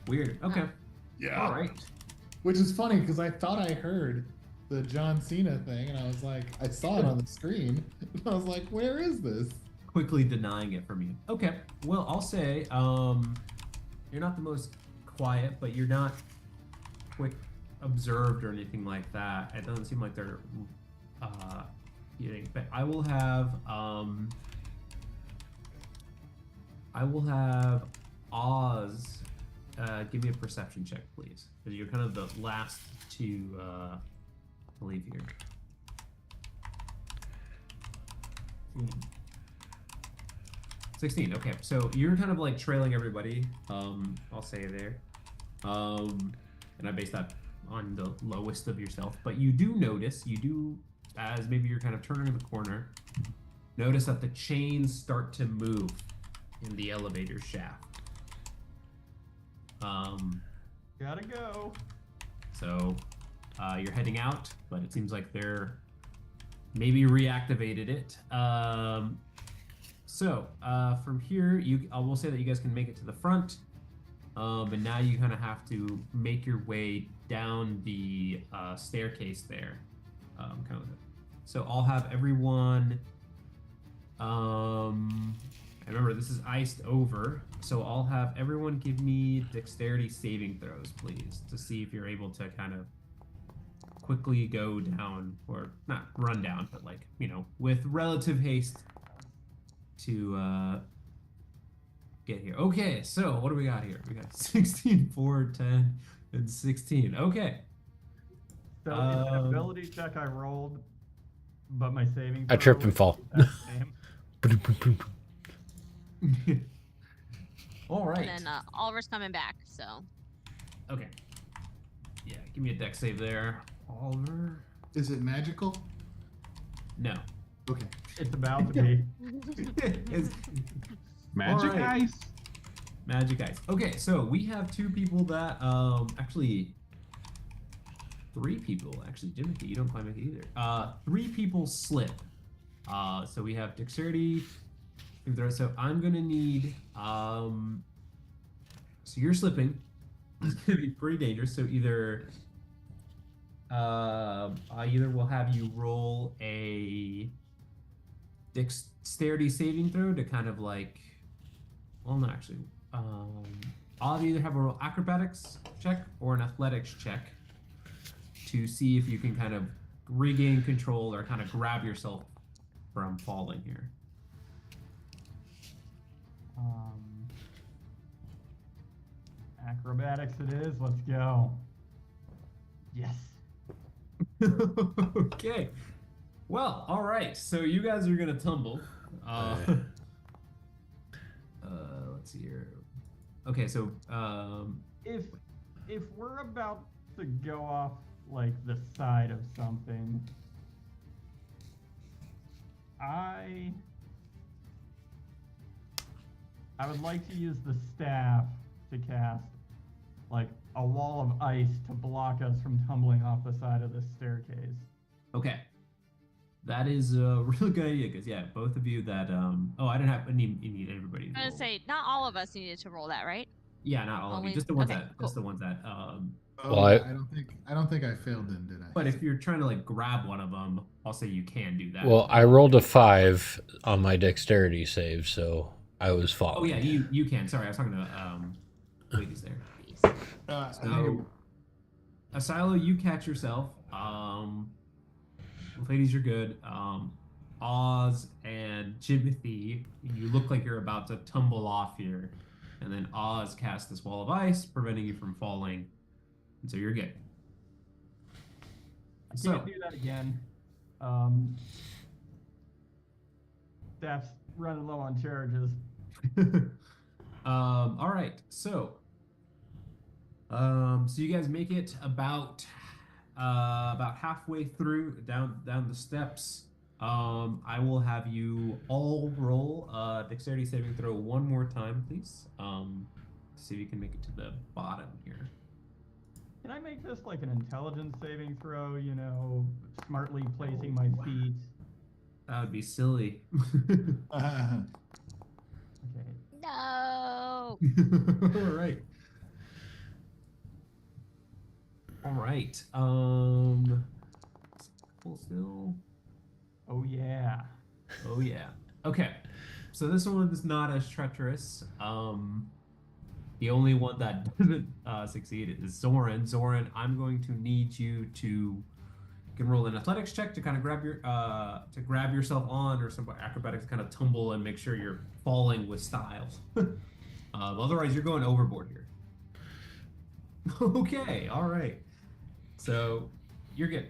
Weird. Okay. Yeah. All right. Which is funny because I thought I heard the John Cena thing, and I was like, I saw it on the screen, and I was like, where is this? Quickly denying it from you. Okay. Well, I'll say you're not the most quiet, but you're not quick observed or anything like that. It doesn't seem like they're eating. But I will have Oz give me a perception check, please, because you're kind of the last to leave here. 16. Okay, so you're kind of like trailing everybody. I'll say there. And I base that on the lowest of yourself, but you do notice, you do as maybe you're kind of turning the corner, notice that the chains start to move in the elevator shaft. Gotta go. So you're heading out, but it seems like they're maybe reactivated it. So from here, I will say that you guys can make it to the front, but now you kind of have to make your way down the staircase there. So I'll have everyone. Remember, this is iced over, so I'll have everyone give me dexterity saving throws, please, to see if you're able to kind of quickly go down, or not run down, but like, with relative haste to get here. Okay, so what do we got here? We got 16, 4, 10, and 16. Okay. So it's an ability check I rolled, but my saving I trip and fall. All right. And then Oliver's coming back, so. Okay. Yeah, give me a dex save there, Oliver. Is it magical? No. Okay. It's about to be. It's Magic all right. ice. Magic ice. Okay, so we have two people that actually 3 people actually. Jimothy, you don't climb it either. 3 people slip. So we have dexterity. So I'm gonna need so you're slipping. It's gonna be pretty dangerous. So either we'll have you roll a dexterity saving throw to kind of like, well, no, actually, I'll either have a roll acrobatics check or an athletics check to see if you can kind of regain control or kind of grab yourself from falling here. Acrobatics it is. Let's go. Yes. Okay. Well, all right. So you guys are gonna tumble. Let's see here. Okay, so If we're about to go off like the side of something, I would like to use the staff to cast like a wall of ice to block us from tumbling off the side of this staircase. okay, that is a really good idea because both of you that I didn't have need everybody. I was gonna say, not all of us needed to roll that, right? Yeah, not all of you, Only- just the ones okay, that, cool. just the ones that. Well, I don't think I failed then, did I? But if you're trying to like grab one of them, I'll say you can do that. Well, I rolled a 5 on my dexterity save, so I was falling. Oh yeah, you can. Sorry, I was talking to ladies there. So, Asilo, you catch yourself. Ladies, you're good. Oz and Jimothy, you look like you're about to tumble off here. And then Oz casts this wall of ice, preventing you from falling. And so you're good. I can't do that again. Staff's running low on charges. All right, so you guys make it about halfway through down the steps. I will have you all roll dexterity saving throw one more time, please. To see if you can make it to the bottom here. Can I make this like an intelligence saving throw? Smartly placing my feet. That would be silly. Okay. No. All right. All right. Still. Oh yeah. Oh yeah. Okay. So this one is not as treacherous. The only one that doesn't succeed is Zoran. Zoran, I'm going to need you to roll an athletics check to kind of grab yourself on, or some acrobatics to kind of tumble and make sure you're falling with style. Otherwise, you're going overboard here. Okay. All right. So you're good.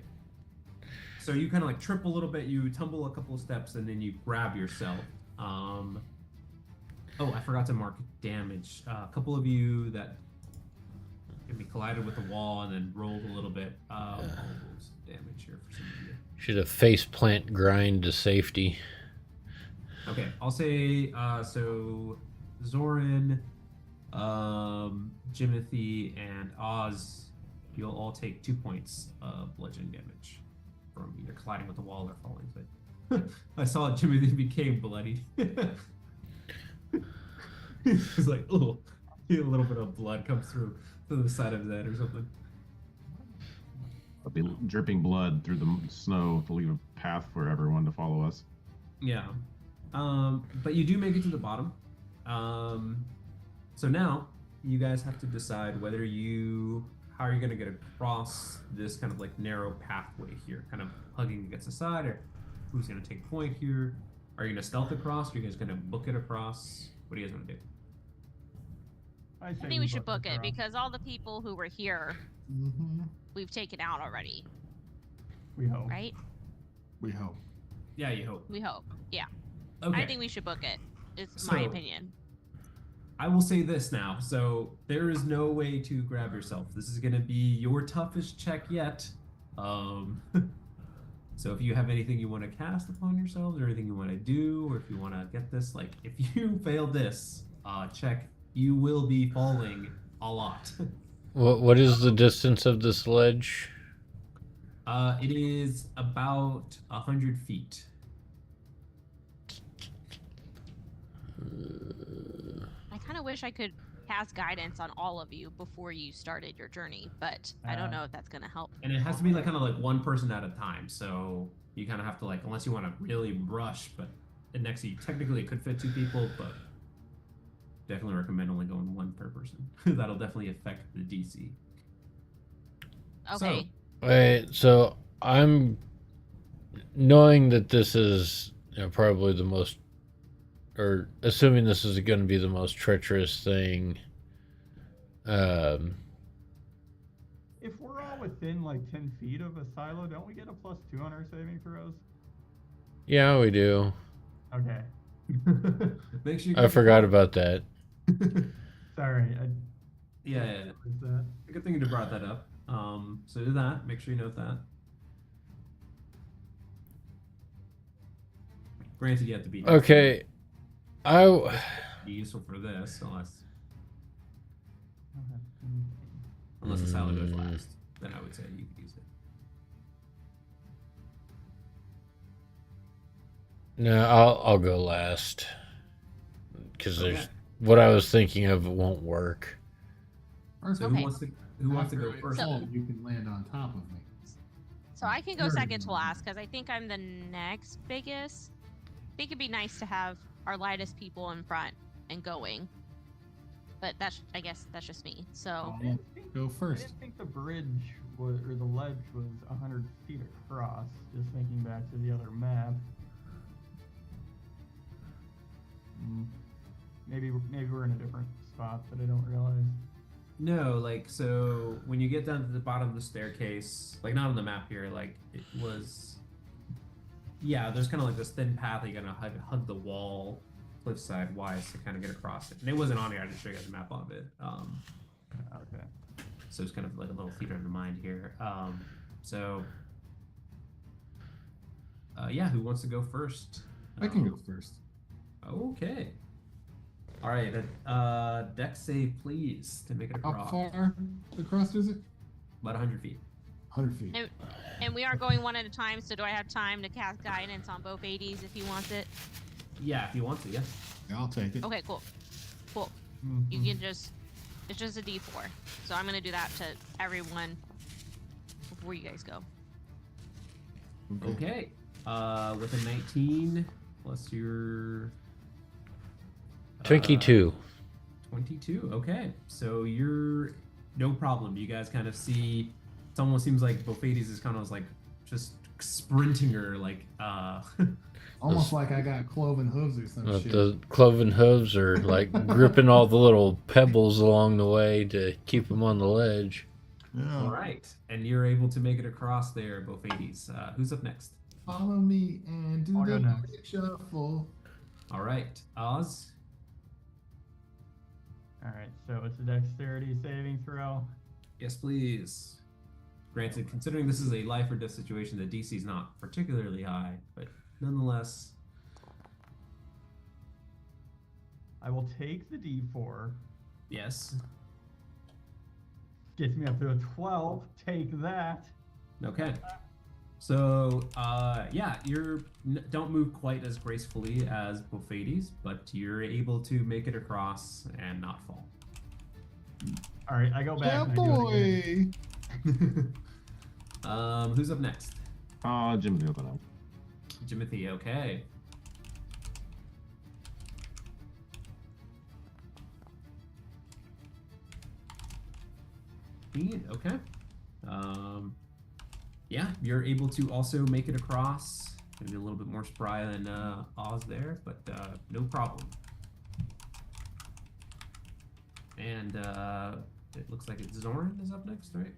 So you kind of like trip a little bit, you tumble a couple of steps, and then you grab yourself. Oh, I forgot to mark damage. A couple of you that maybe collided with the wall and then rolled a little bit. Damage here for some of you. Should have face plant grind to safety. Okay, I'll say so Zoran, Jimothy, and Oz, you'll all take 2 points of bludgeoning damage from either colliding with the wall or falling. But I saw Jimothy became bloodied. He's like, oh, a little bit of blood comes through to the side of his head or something. I'll be dripping blood through the snow to leave a path for everyone to follow us. Yeah. But you do make it to the bottom. So now you guys have to decide how are you going to get across this kind of like narrow pathway here, kind of hugging against the side, or who's going to take point here? Are you going to stealth across? Are you guys going to book it across? What do you guys want to do? I think we should book it because all the people who were here, we've taken out already. We hope. Right? We hope. Yeah, you hope. We hope. Yeah. Okay. I think we should book it. It's my opinion. I will say this now. So there is no way to grab yourself. This is going to be your toughest check yet. So if you have anything you want to cast upon yourselves or anything you want to do, or if you want to get this, like if you fail this check, you will be falling a lot. What is the distance of this ledge? It is about 100 feet. I kind of wish I could cast guidance on all of you before you started your journey, but I don't know if that's going to help. And it has to be like kind of like one person at a time. So you kind of have to like, unless you want to really rush, but next to you, technically it could fit 2 people, but definitely recommend only going 1 per person. That'll definitely affect the DC. Okay. Wait, so I'm knowing that this is probably the most, or assuming this is going to be the most treacherous thing. If we're all within like 10 feet of a silo, don't we get a +2 on our saving throws? Yeah, we do. Okay. Make sure I forgot about that. Sorry. Yeah. Is that? Good thing you brought that up. So do that. Make sure you note that. Granted, you have to be Okay. Be useful for this, unless the silo goes last. Then I would say you could use it. No, I'll go last because there's what I was thinking of won't work. So Okay. who wants to go After I first? fall, you can land on top of me. So I can go second to last because I think I'm the next biggest. I think it'd be nice to have our lightest people in front and going. But I guess that's just me. So Go I first. didn't think the bridge was, or the ledge was 100 feet across. Just thinking back to the other map. Maybe we're in a different spot that I don't realize. No, like, so when you get down to the bottom of the staircase, like not on the map here, like it was, yeah, there's kind of like this thin path that you're gonna hug the wall, cliffside wise, to kind of get across it. And it wasn't on here. I didn't show you guys a map of it. Okay. So it's kind of like a little theater of the mind here. Yeah, who wants to go first? I can go first. Okay. All right. Dex save, please, to make it How across. far across is it? About 100 feet. 100 feet. and we are going one at a time. So do I have time to cast guidance on both 80s if he wants it? Yeah, if you want to, yeah. Yeah, I'll take it. Okay, cool. You can just, it's just a D4. So I'm gonna do that to everyone before you guys go. Okay. With a 19 plus your 22. 22. Okay. So you're no problem. You guys kind of see. It almost seems like Bofades is kind of like just sprinting her, like Almost like I got cloven hooves or some shit. The cloven hooves are like gripping all the little pebbles along the way to keep them on the ledge. Yeah. All right, and you're able to make it across there, Bofades. Who's up next? Follow me and do I'll go the next. quick shuffle. All right, Oz. All right. So it's a dexterity saving throw. Yes, please. Granted, considering this is a life or death situation, the DC is not particularly high, but nonetheless. I will take the D4. Yes. Gets me up to a 12. Take that. Okay. So, yeah, don't move quite as gracefully as Bofades, but you're able to make it across and not fall. All right, I go back. Yeah, and I do it again. boy. Who's up next? Jim the other now. Jimothy, okay. Okay. Yeah, you're able to also make it across. Maybe a little bit more spry than Oz there, but no problem. And it looks like Zorn is up next, right?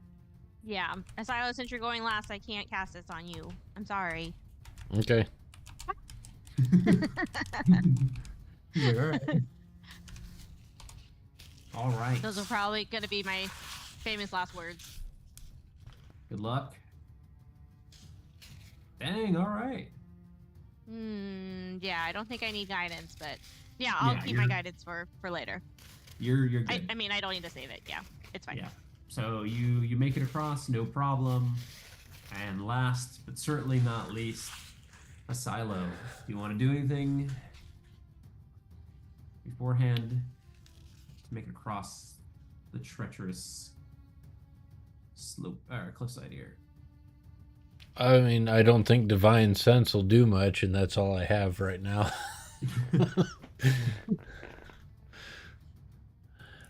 Yeah. Asilo, since you're going last, I can't cast this on you. I'm sorry. Okay. Yeah, all right. Those are probably going to be my famous last words. Good luck. Dang, all right. Yeah, I don't think I need guidance, but yeah, I'll keep my guidance for later. You're good. I mean, I don't need to save it. Yeah, it's fine. Yeah. So you make it across, no problem. And last, but certainly not least, Asilo. Do you want to do anything beforehand to make it across the treacherous slope or cliffside here? I mean, I don't think Divine Sense will do much, and that's all I have right now.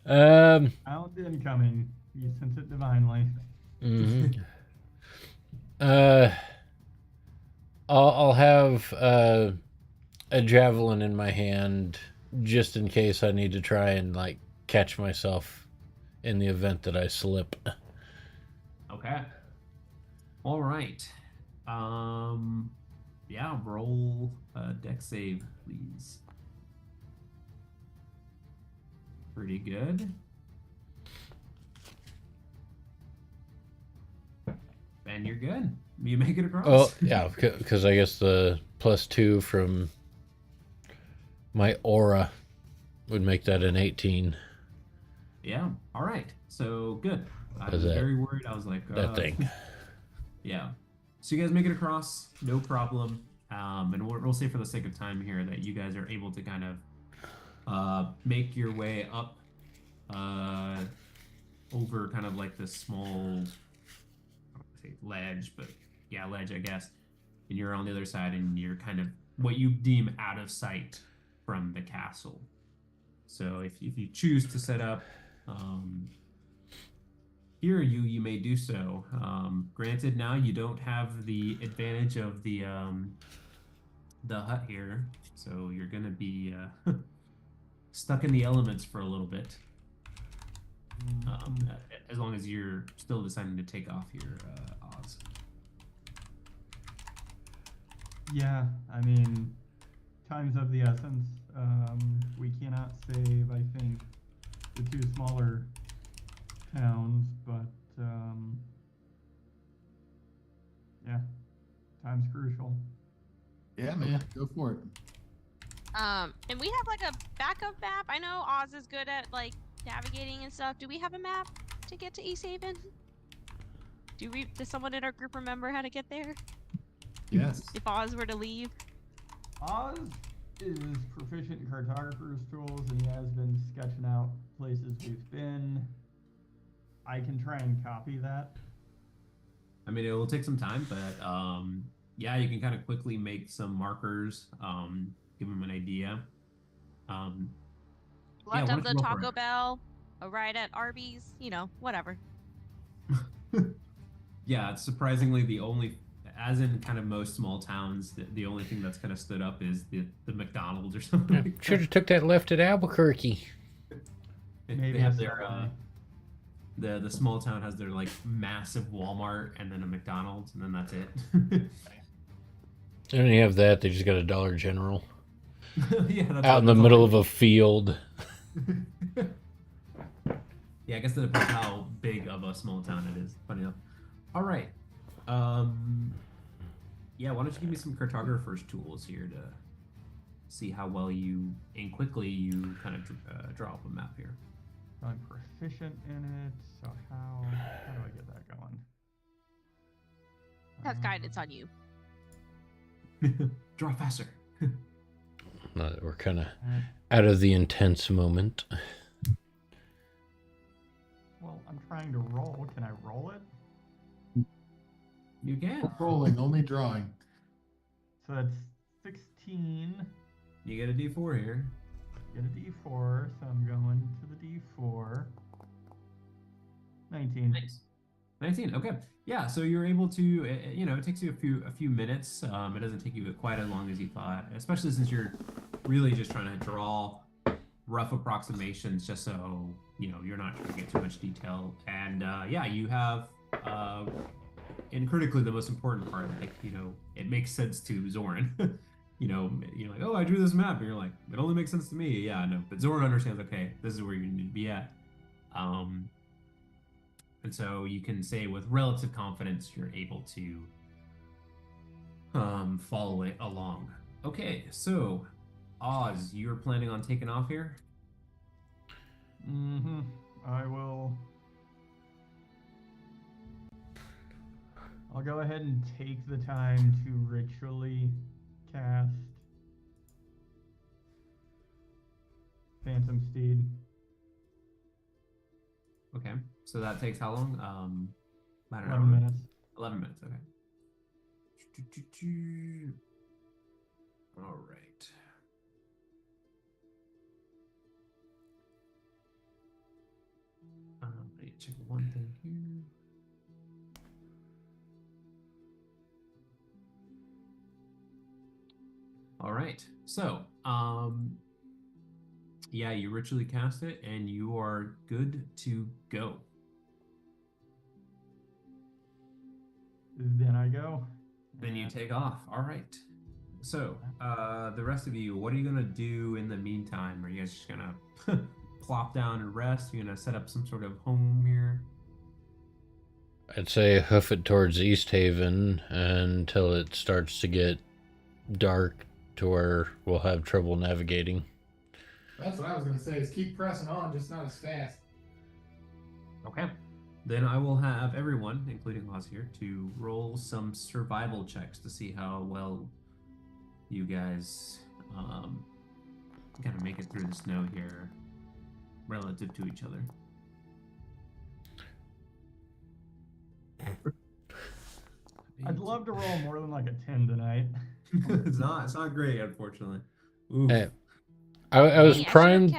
Out incoming. You sense it divinely. Mm-hmm. I'll have a javelin in my hand just in case I need to try and like catch myself in the event that I slip. Okay. All right. Yeah, roll a dex save, please. Pretty good. And you're good. You make it across. Oh, yeah, because I guess the +2 from my aura would make that an 18. Yeah. All right. So good. I Was was that- very worried. I was like, That thing. Yeah. So you guys make it across, no problem. And we'll say for the sake of time here that you guys are able to kind of make your way up over kind of like this small, I don't want to say ledge, but yeah, ledge, I guess. And you're on the other side, and you're kind of what you deem out of sight from the castle. So if you choose to set up here, you may do so. Granted, now you don't have the advantage of the hut here, so you're gonna be stuck in the elements for a little bit. As long as you're still deciding to take off your Oz. Yeah, I mean, time's of the essence. We cannot save, I think, the two smaller towns, but yeah, time's crucial. Yeah, man, go for it. And we have like a backup map. I know Oz is good at like navigating and stuff. Do we have a map to get to East Haven? Does someone in our group remember how to get there? Yes. If Oz were to leave? Oz is proficient in cartographer's tools, and he has been sketching out places we've been. I can try and copy that. I mean, it will take some time, but yeah, you can kind of quickly make some markers, give them an idea. Left why of don't the you go for Taco it? Bell, a ride at Arby's, you know, whatever. Yeah, it's surprisingly the only, as in kind of most small towns, the only thing that's kind of stood up is the McDonald's or something. Like Should have took that left at Albuquerque. that. Maybe They have a their Subway. the small town has their like massive Walmart and then a McDonald's and then that's it. They don't even have that. They just got a Dollar General Yeah, that's out in the that's all middle they- of a field. Yeah, I guess that depends how big of a small town it is. Funny enough. All right. Yeah, why don't you give me some cartographer's tools here to see how well you and quickly you kind of draw up a map here. I'm proficient in it, so how do I get that going? That's guidance on you. Draw faster. We're kind of out of the intense moment. Well, I'm trying to roll. Can I roll it? You can. Not rolling, only drawing. So that's 16. You get a D4 here. Get a D4, so I'm going to the D4. 19. Nice. 19. Okay. Yeah. So you're able to. It takes you a few minutes. It doesn't take you quite as long as you thought, especially since you're really just trying to draw rough approximations, just so you're not trying to get too much detail. And you have. And critically, the most important part, it makes sense to Zoran. You're like, oh, I drew this map, and you're like, it only makes sense to me. Yeah, no, but Zoran understands. Okay, this is where you need to be at. And so you can say with relative confidence you're able to follow it along. Okay, so Oz, you're planning on taking off here? Mm-hmm. I will. I'll go ahead and take the time to ritually cast Phantom Steed. Okay, so that takes how long? About an 11 hour? minutes. 11 minutes, okay. All right. I need to check one thing here. All right. So, yeah, you ritually cast it, and you are good to go. Then I go. Then you take off. All right. So, the rest of you, what are you gonna do in the meantime? Are you guys just gonna plop down and rest? You're gonna set up some sort of home here? I'd say hoof it towards East Haven until it starts to get dark to where we'll have trouble navigating. That's what I was going to say, is keep pressing on, just not as fast. Okay. Then I will have everyone, including Oz here, to roll some survival checks to see how well you guys kind of make it through the snow here relative to each other. I'd love to roll more than like a 10 tonight. It's not great, unfortunately. Oof. Hey, I was primed.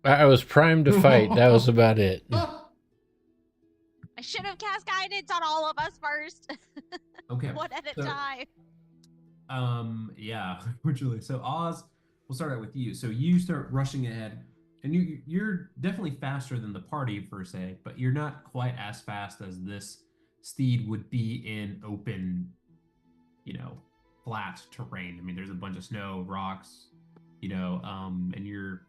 I was primed to fight. That was about it. I should have cast guidance on all of us first. Okay. One at a time. Yeah, unfortunately. So Oz, we'll start out with you. So you start rushing ahead, and you're definitely faster than the party per se, but you're not quite as fast as this steed would be in open, flat terrain. I mean, there's a bunch of snow, rocks, and you're,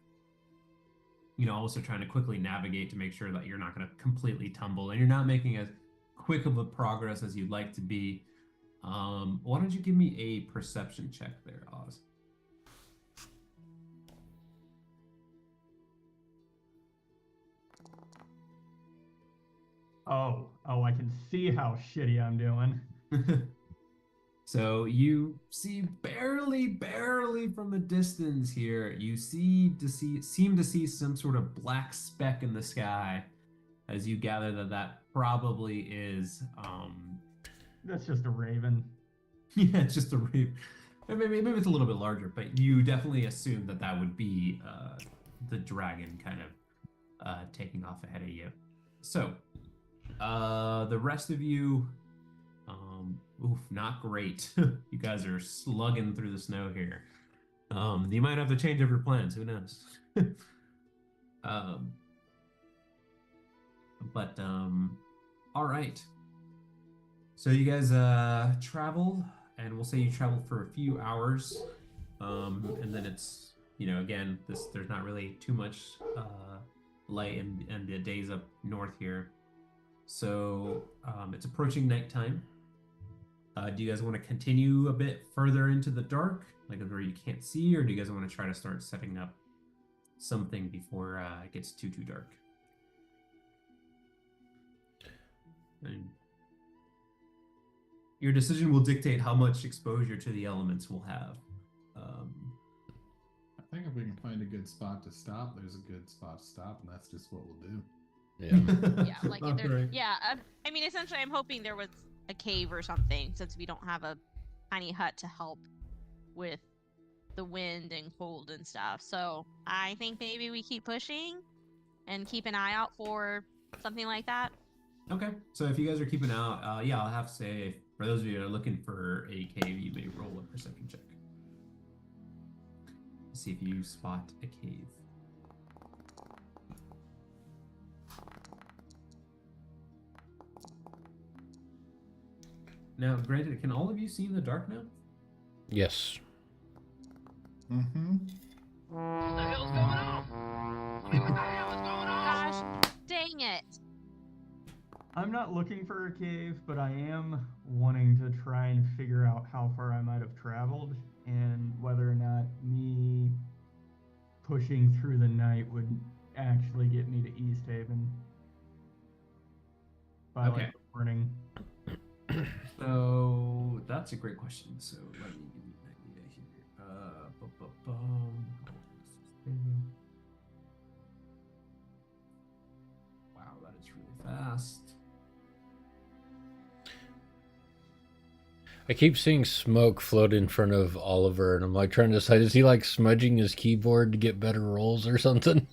also trying to quickly navigate to make sure that you're not going to completely tumble, and you're not making as quick of a progress as you'd like to be. Why don't you give me a perception check there, Oz? Oh, I can see how shitty I'm doing. So you see barely from the distance here, you seem to see some sort of black speck in the sky as you gather that probably is That's just a raven. yeah, it's just a raven. Maybe it's a little bit larger, but you definitely assume that would be the dragon kind of taking off ahead of you. So the rest of you, not great. You guys are slugging through the snow here. You might have to change up your plans. Who knows? All right. So you guys travel, and we'll say you travel for a few hours, and then it's again there's not really too much light in the days up north here. So it's approaching nighttime. Do you guys want to continue a bit further into the dark, like where you can't see, or do you guys want to try to start setting up something before it gets too dark? And your decision will dictate how much exposure to the elements we'll have. I think if we can find a good spot to stop, there's a good spot to stop, and that's just what we'll do. Yeah. Yeah, like if there, Okay. yeah. I mean, essentially, I'm hoping there was a cave or something, since we don't have a tiny hut to help with the wind and cold and stuff. So I think maybe we keep pushing and keep an eye out for something like that. Okay, so if you guys are keeping out, yeah, I'll have to say, for those of you that are looking for a cave, you may roll a perception check. See if you spot a cave. Now, granted, can all of you see in the dark now? Yes. Mm-hmm. What the hell's going on? What the hell is going on? Gosh, dang it! I'm not looking for a cave, but I am wanting to try and figure out how far I might have traveled and whether or not me pushing through the night would actually get me to East Haven by Okay. like the morning. So that's a great question. So let me give you an idea here. Wow, that is really fast. I keep seeing smoke float in front of Oliver, and I'm like trying to decide, is he like smudging his keyboard to get better rolls or something?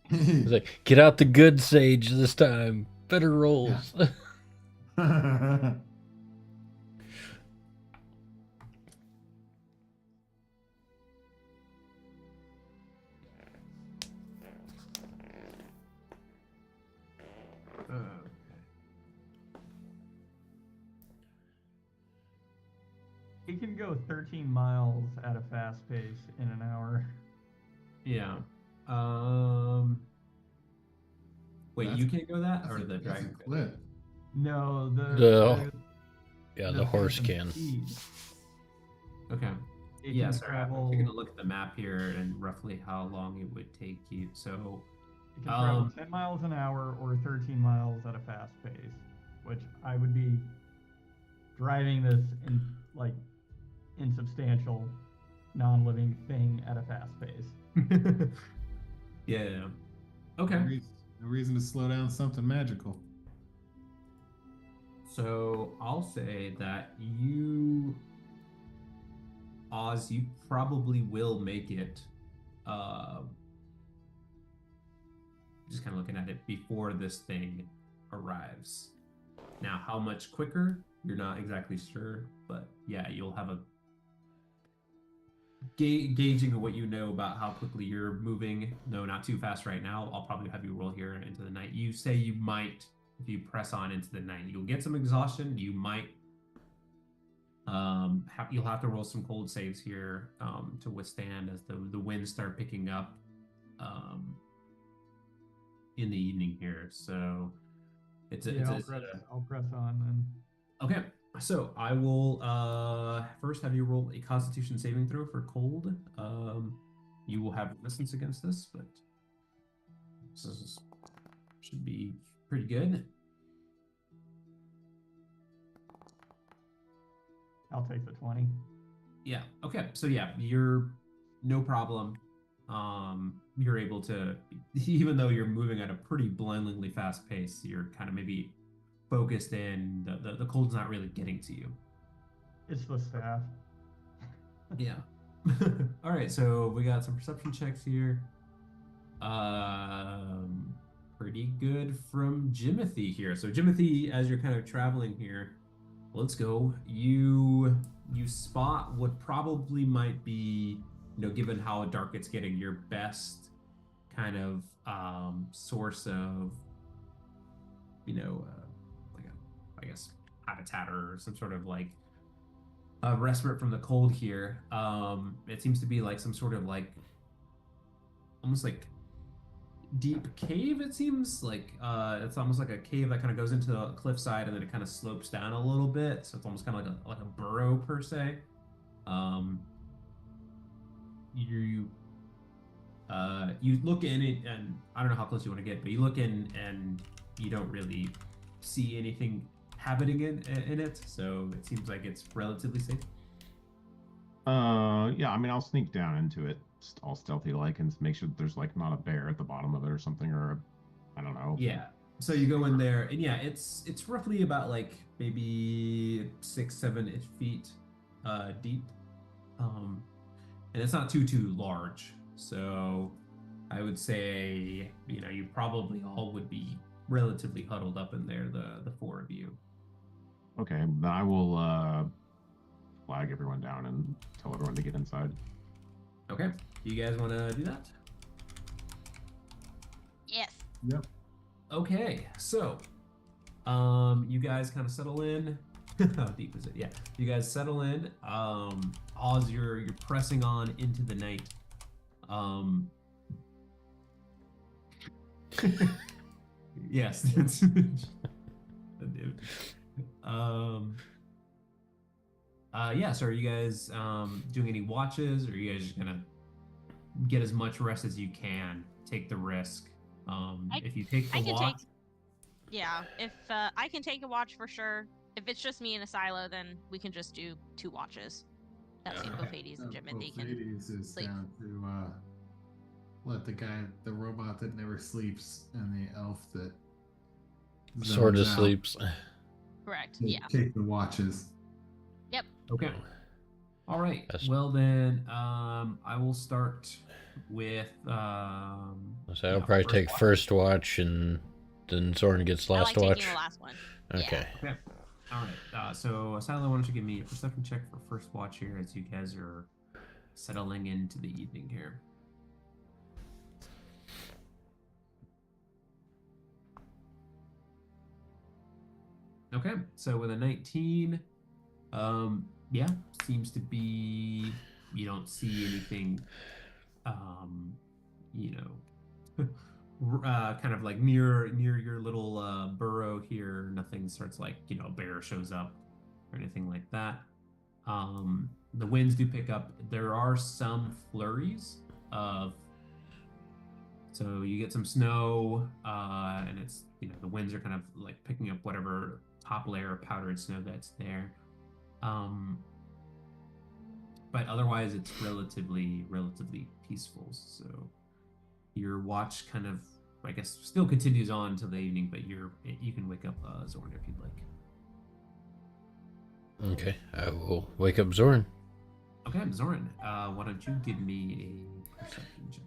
He's like, get out the good sage this time. Better rolls. He can go 13 miles at a fast pace in an hour. Yeah. Wait, That's- you can't go that, or That's the a dragon? clip. No, The horse can. Speed. Okay. It Yeah, can sorry. I'm travel. taking a look at the map here and roughly how long it would take you. So, It can travel 10 miles an hour or 13 miles at a fast pace, which I would be driving this in like insubstantial, non-living thing at a fast pace. yeah. Okay. No reason to slow down something magical. So I'll say that you, Oz, you probably will make it. Just kind of looking at it before this thing arrives. Now, how much quicker? You're not exactly sure, but yeah, you'll have a gauging of what you know about how quickly you're moving. No, not too fast right now. I'll probably have you roll here into the night. You say you might, if you press on into the night, you'll get some exhaustion. You might, you'll have to roll some cold saves here to withstand as the winds start picking up in the evening here. So I'll press on then. Okay, so I will first have you roll a Constitution saving throw for cold. You will have resistance against this, but this should be pretty good. I'll take the 20. Yeah. Okay. So yeah, you're no problem. You're able to, even though you're moving at a pretty blindingly fast pace, you're kind of maybe focused in. The cold's not really getting to you. It's the staff. Yeah. All right. So we got some perception checks here. Pretty good from Jimothy here. So Jimothy, as you're kind of traveling here, let's go. You spot what probably might be, given how dark it's getting, your best kind of source of, like I guess habitat or some sort of like respite from the cold here. It seems to be like some sort of like almost like deep cave. It seems like it's almost like a cave that kind of goes into a cliffside and then it kind of slopes down a little bit. So it's almost kind of like a burrow per se. Um, you you look in it, and I don't know how close you want to get, but you look in and you don't really see anything happening in it. So it seems like it's relatively safe. Yeah, I mean, I'll sneak down into it, all stealthy like, and make sure that there's like not a bear at the bottom of it or something, or I don't know. Yeah. So you go in there, and yeah, it's roughly about like maybe 6-7 feet deep, and it's not too large. So I would say you probably all would be relatively huddled up in there, the four of you. Okay, then I will flag everyone down and tell everyone to get inside. Okay. Do you guys want to do that? Yes. Yep. Okay, so you guys kind of settle in. How deep is it? Yeah, you guys settle in. As you're pressing on into the night. Yes, that's dude. Yeah. So are you guys doing any watches, or are you guys just gonna get as much rest as you can? Take the risk. If you take the watch. Yeah, if I can take a watch for sure. If it's just me in a silo, then we can just do 2 watches. That's Okay. both Hades and Jimothy can Hades is sleep. down to let the robot that never sleeps, and the elf that Sort of zones out sleeps. Correct. to Yeah. take the watches. Yep. Okay. All right. That's- Well then, I will start with. So I'll yeah, probably take watch. first watch, and then Zoran gets I last like watch. taking the last one. Okay. Okay. All right. So Silo, why don't you give me a perception check for first watch here, as you guys are settling into the evening here. Okay. So with a 19, yeah, seems to be you don't see anything, you know. Kind of like near your little burrow here, nothing starts like a bear shows up or anything like that. The winds do pick up. There are some flurries of, so you get some snow, and it's the winds are kind of like picking up whatever top layer of powdered snow that's there. But otherwise it's relatively peaceful. So your watch kind of, I guess, still continues on until the evening, but you can wake up Zorn if you'd like. Okay, I will wake up Zoran. Okay, Zorn, why don't you give me a perception check?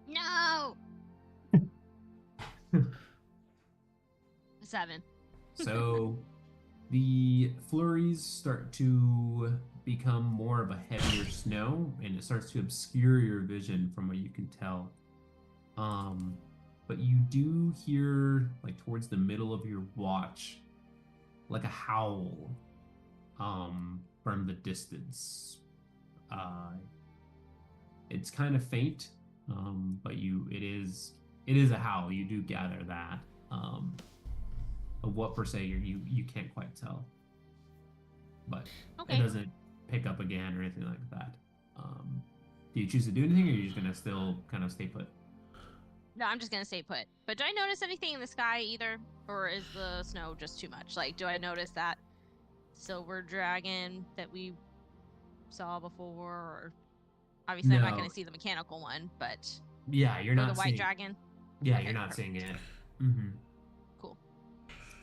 No. 7. So the flurries start to become more of a heavier snow, and it starts to obscure your vision from what you can tell. But you do hear, like towards the middle of your watch, like a howl from the distance. It's kind of faint, but it is a howl. You do gather that. Of what per se you can't quite tell, but Okay. it doesn't pick up again or anything like that. Do you choose to do anything, or are you just gonna still kind of stay put? No, I'm just gonna stay put. But do I notice anything in the sky either, or is the snow just too much? Like, do I notice that silver dragon that we saw before? Or obviously, I'm not No. gonna see the mechanical one, but Yeah, you're or not the white seeing. dragon. Yeah, Okay, you're not perfect. seeing it. Mm-hmm. Cool.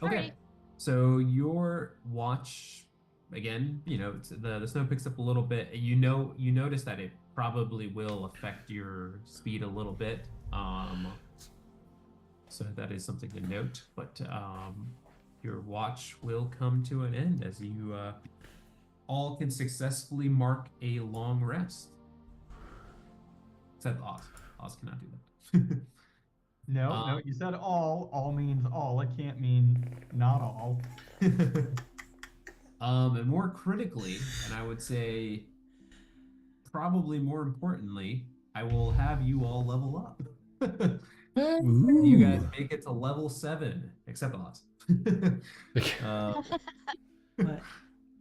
Okay, Alright. so your watch, again, the snow picks up a little bit. You notice that it probably will affect your speed a little bit. So that is something to note. But your watch will come to an end as you all can successfully mark a long rest. Except Oz. Oz cannot do that. No, you said all. All means all. It can't mean not all. And more critically, and I would say probably more importantly, I will have you all level up. Ooh. You guys make it to level 7, except Oz. But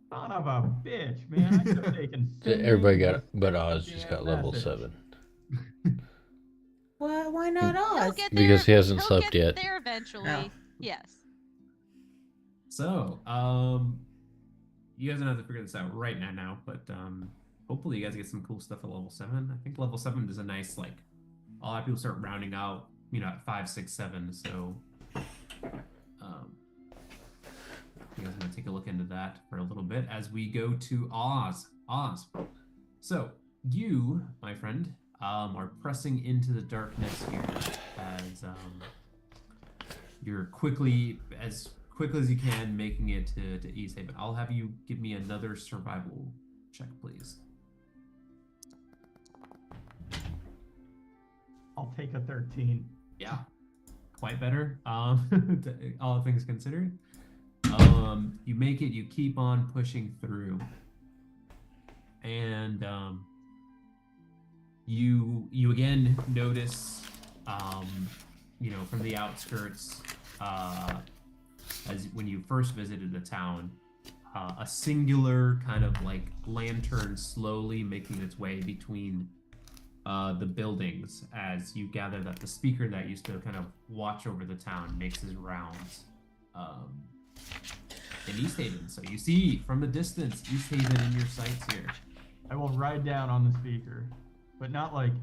son of a bitch, man! I should have taken. Everybody got, this but Oz just damn got level message. 7 Why not He'll Oz? get because he there- hasn't he'll slept get yet. there eventually. Oh. Yes. So, you guys don't have to figure this out right now, but hopefully you guys get some cool stuff at level 7. I think level 7 is a nice, like, a lot of people start rounding out, at 5, 6, 7. So, you guys are gonna take a look into that for a little bit as we go to Oz. So, you, my friend, are pressing into the darkness here as you're as quickly as you can making it to East Haven. I'll have you give me another survival check, please. I'll take a 13. Yeah, quite better. All things considered. You make it. You keep on pushing through, and you again notice, from the outskirts, as when you first visited the town, a singular kind of like lantern slowly making its way between the buildings as you gather that the speaker that used to kind of watch over the town makes his rounds in East Haven. So you see from a distance East Haven in your sights here. I will ride down on the speaker, but not like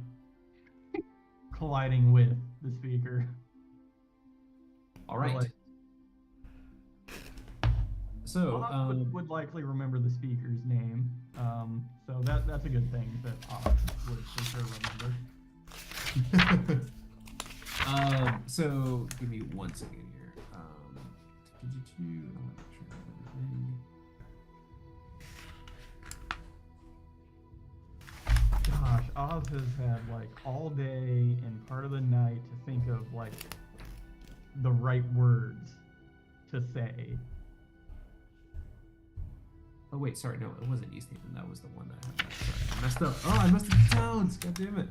colliding with the speaker. All right. Like, So Oz would likely remember the speaker's name, so that's a good thing that Oz would for sure remember. So give me 1 second here. Gosh, Oz has had like all day and part of the night to think of like the right words to say. Oh wait, sorry, no, it wasn't East Haven. That was the one that I had. Sorry, I messed up. Oh, I messed up the towns. God damn it.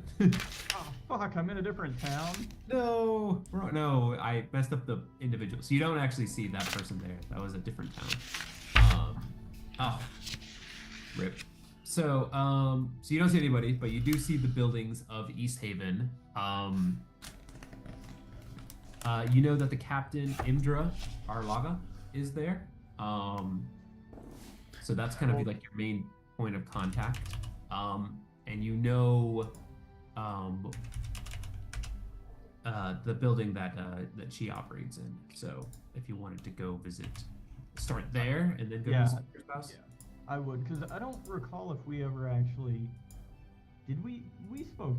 Oh fuck, I'm in a different town. No, I messed up the individual. So you don't actually see that person there. That was a different town. Rip. So, so you don't see anybody, but you do see the buildings of East Haven. You know that the captain, Imdra Arlaga, is there. So that's kind of like your main point of contact. And you know, the building that she operates in. So if you wanted to go start there and then go to the speaker's house. Yeah, I would, because I don't recall if we ever actually did. We spoke.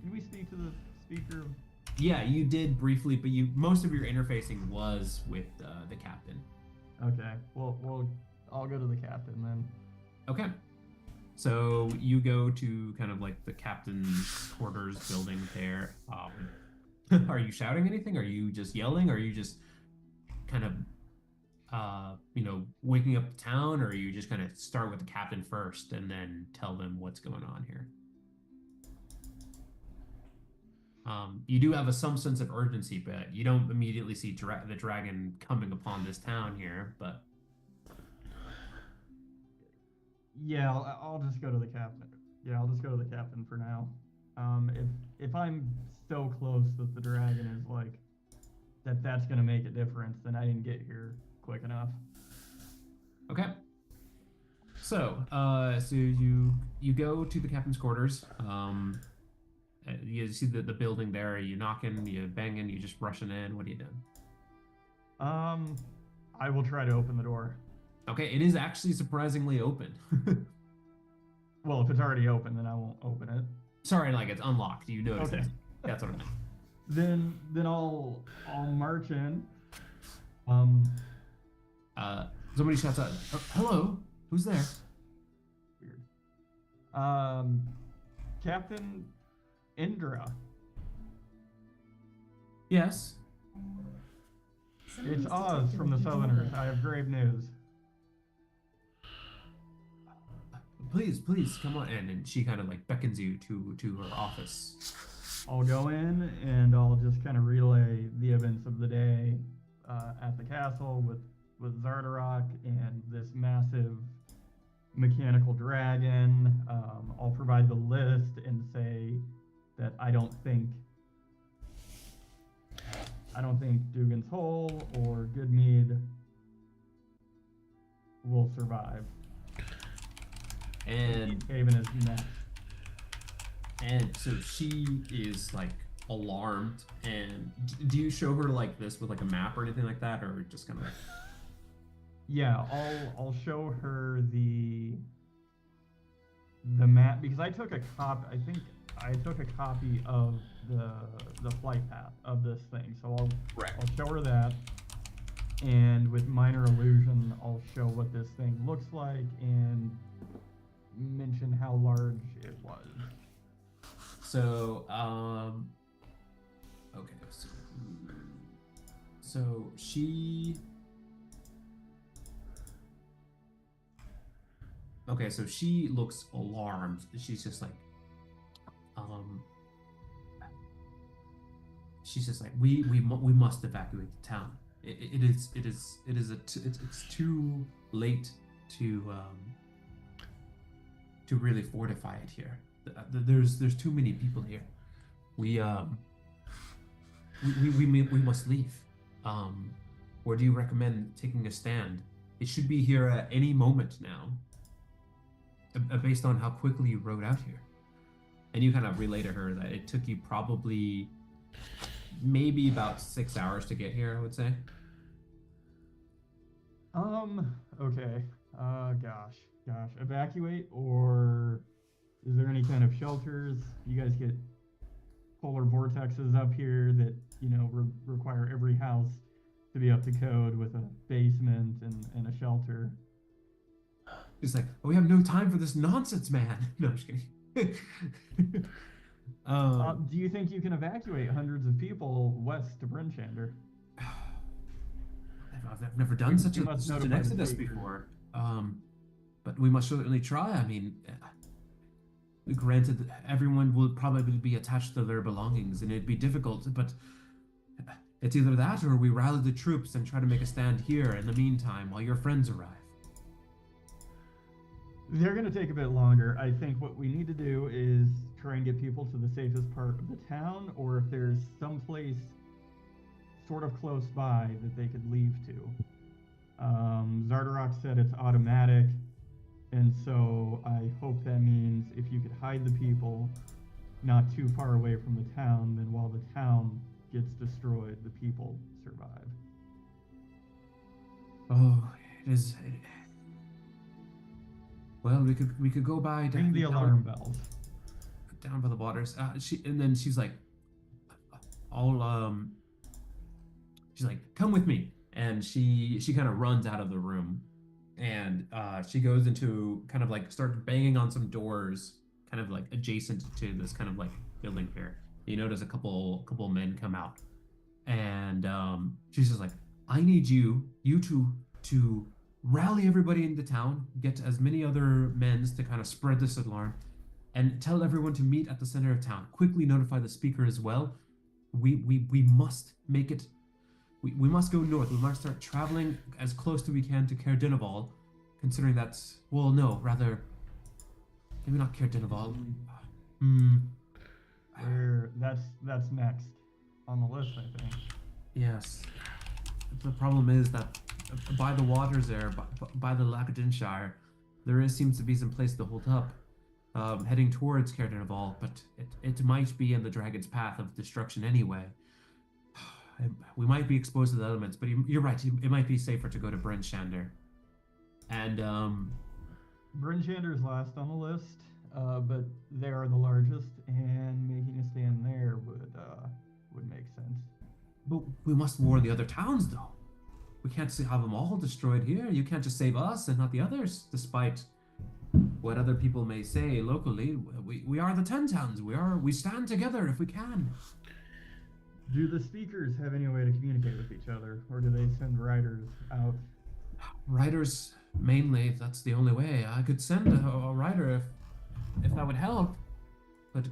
Did we speak to the speaker? Yeah, you did briefly, but most of your interfacing was with the captain. Okay. Well, I'll go to the captain then. Okay. So you go to kind of like the captain's quarters building there. Are you shouting anything? Are you just yelling? Are you just kind of, waking up the town? Or are you just kind of start with the captain first and then tell them what's going on here? You do have some sense of urgency, but you don't immediately see the dragon coming upon this town here, but... Yeah, I'll just go to the captain. Yeah, I'll just go to the captain for now. If I'm so close that the dragon is like that's gonna make a difference, then I didn't get here quick enough. Okay. So, so you go to the captain's quarters. You see the building there. Are you knocking? You banging? You just rushing in? What are you doing? I will try to open the door. Okay, it is actually surprisingly open. Well, if it's already open, then I won't open it. Sorry, like it's unlocked. You notice Okay. it. That's what I meant. Then I'll march in. Somebody shouts out, "Hello, who's there?" Weird. Captain Indra. Yes. It's Oz from the Southerners. I have grave news. please come on in. And she kind of like beckons you to her office. I'll go in and I'll just kind of relay the events of the day at the castle with Zardarok and this massive mechanical dragon. I'll provide the list and say that I don't think Dugan's Hole or Goodmead will survive. And Haven is next. And so she is like alarmed. And do you show her like this with like a map or anything like that, or just kind of like? Yeah, I'll show her the map because I took a copy. I think I took a copy of the flight path of this thing. So I'll show her that, and with minor illusion, I'll show what this thing looks like and mention how large it was. So, okay, so she, okay, so she looks alarmed. She's just like, we must evacuate the town. It's too late to really fortify it here. There's too many people here. We must leave. Or do you recommend taking a stand? It should be here at any moment now, based on how quickly you rode out here. And you kind of relay to her that it took you probably maybe about 6 hours to get here, I would say. Okay. Gosh. Evacuate, or is there any kind of shelters? You guys get polar vortexes up here that, require every house to be up to code with a basement and a shelter. He's like, we have no time for this nonsense, man. No, I'm just kidding. Do you think you can evacuate hundreds of people west to Brinchander? I've never done such an exodus before. But we must certainly try. I mean, granted, everyone will probably be attached to their belongings, and it'd be difficult, but it's either that or we rally the troops and try to make a stand here in the meantime while your friends arrive. They're going to take a bit longer. I think what we need to do is try and get people to the safest part of the town, or if there's some place sort of close by that they could leave to. Zardarok said it's automatic, and so I hope that means if you could hide the people not too far away from the town, then while the town gets destroyed, the people survive. Oh, it is. Well, we could go by. Ring the alarm bells. Down by the waters. She's like, she's like, come with me, and she kind of runs out of the room, and she goes into kind of like starts banging on some doors, kind of like adjacent to this kind of like building here. You notice a couple men come out, and she's just like, I need you to rally everybody in the town, get as many other men to kind of spread this alarm, and tell everyone to meet at the center of town. Quickly notify the speaker as well. We must make it. We must go north. We must start traveling as close as we can to Caer Dineval, considering that's, well, no, rather, maybe not Caer Dineval. That's next on the list, I think. Yes. The problem is that by the waters there, by the Lagadinshire, there seems to be some place to hold up, heading towards Caer Dineval, but it might be in the dragon's path of destruction anyway. We might be exposed to the elements, but you're right. It might be safer to go to Brinchander. And Brinchander's last on the list, but they are the largest, and making a stand there would make sense. But we must warn the other towns, though. We can't have them all destroyed here. You can't just save us and not the others, despite what other people may say locally. We are the 10 towns. We stand together if we can. Do the speakers have any way to communicate with each other, or do they send riders out? Riders Mainly, if that's the only way. I could send a rider if that would help, but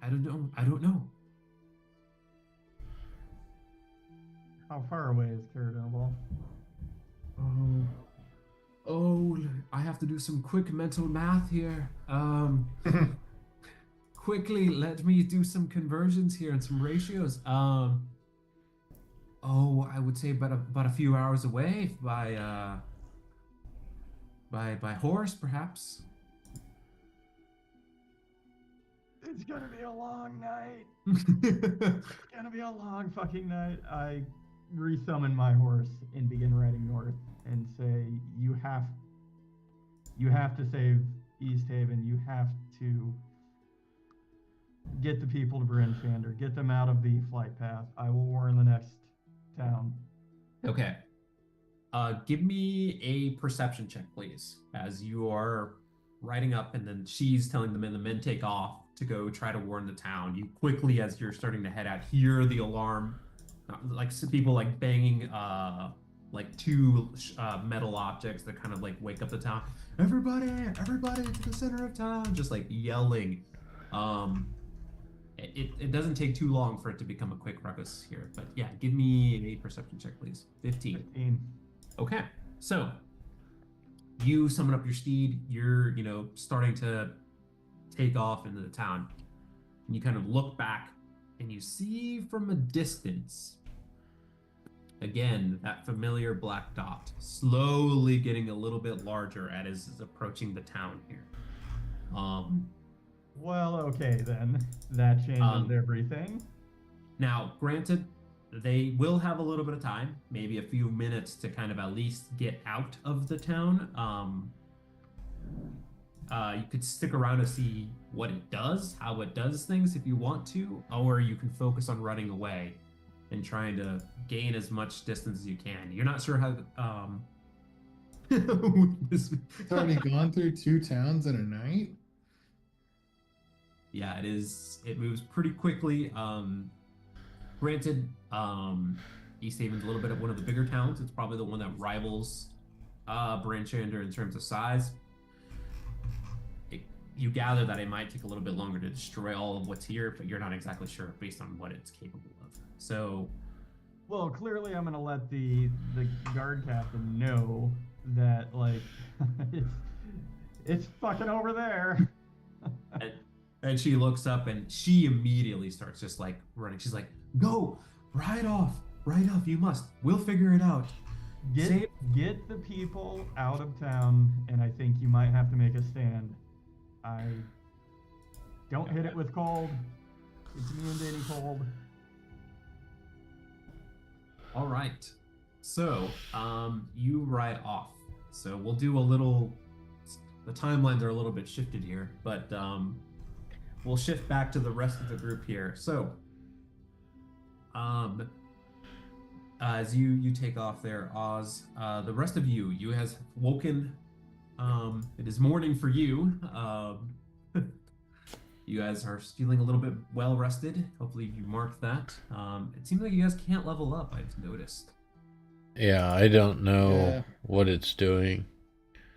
I don't know. I don't know. How far away is Caradobo? Oh, oh, I have to do some quick mental math here. Quickly, let me do some conversions here and some ratios. Oh, I would say about a few hours away by horse, perhaps. It's gonna be a long night. It's gonna be a long fucking night. I resummon my horse and begin riding north and say, you have to save East Haven. You have to get the people to Bryn Shander. Get them out of the flight path. I will warn the next town. Okay. Give me a perception check, please, as you are riding up, and then she's telling the men take off to go try to warn the town. You quickly, as you're starting to head out, hear the alarm, like some people like banging, like two metal objects that kind of like wake up the town. Everybody to the center of town, just like yelling. It doesn't take too long for it to become a quick ruckus here, but yeah, give me a perception check, please. 15. 15. Okay, so you summon up your steed. You're, starting to take off into the town. And you kind of look back, and you see from a distance, again, that familiar black dot, slowly getting a little bit larger as is approaching the town here. Well, okay then. That changes everything. Now, granted, they will have a little bit of time, maybe a few minutes to kind of at least get out of the town. You could stick around to see what it does, how it does things if you want to, or you can focus on running away and trying to gain as much distance as you can. You're not sure how. It's already gone through 2 towns in a night. Yeah, it is. It moves pretty quickly. Granted, East Haven's a little bit of one of the bigger towns. It's probably the one that rivals Branchander in terms of size. You gather that it might take a little bit longer to destroy all of what's here, but you're not exactly sure based on what it's capable of. So, well, clearly I'm gonna let the guard captain know that like it's fucking over there. and she looks up and she immediately starts just like running. She's like, "Go, ride off, you must. We'll figure it out. Get the people out of town, and I think you might have to make a stand. I don't hit it with cold. It's immune to any cold." All right. So, you ride off. So we'll do a little. The timelines are a little bit shifted here, but we'll shift back to the rest of the group here. So, as you take off there, Oz, the rest of you has woken. It is morning for you. You guys are feeling a little bit well rested. Hopefully you marked that. It seems like you guys can't level up, I've noticed. Yeah, I don't know what it's doing.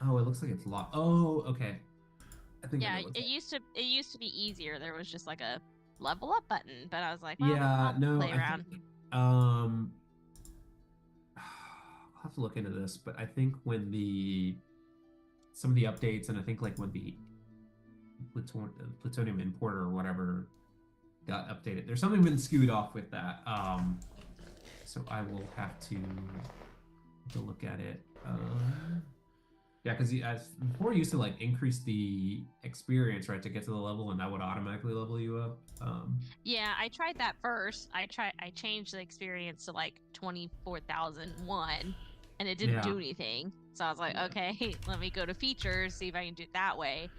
Oh, it looks like it's locked. Oh, okay. I think Yeah, I know it used to be easier. There was just like a level up button, but I was like, well, yeah, I'll no, play around. I'll have to look into this, but I think when some of the updates, and I think like when the plutonium importer or whatever got updated, there's something been skewed off with that. So I will have to look at it. Yeah, because before you used to like increase the experience, right, to get to the level, and that would automatically level you up. Yeah, I tried that first. I changed the experience to like 24,001, and it didn't do anything. So I was like, okay, let me go to features, see if I can do it that way.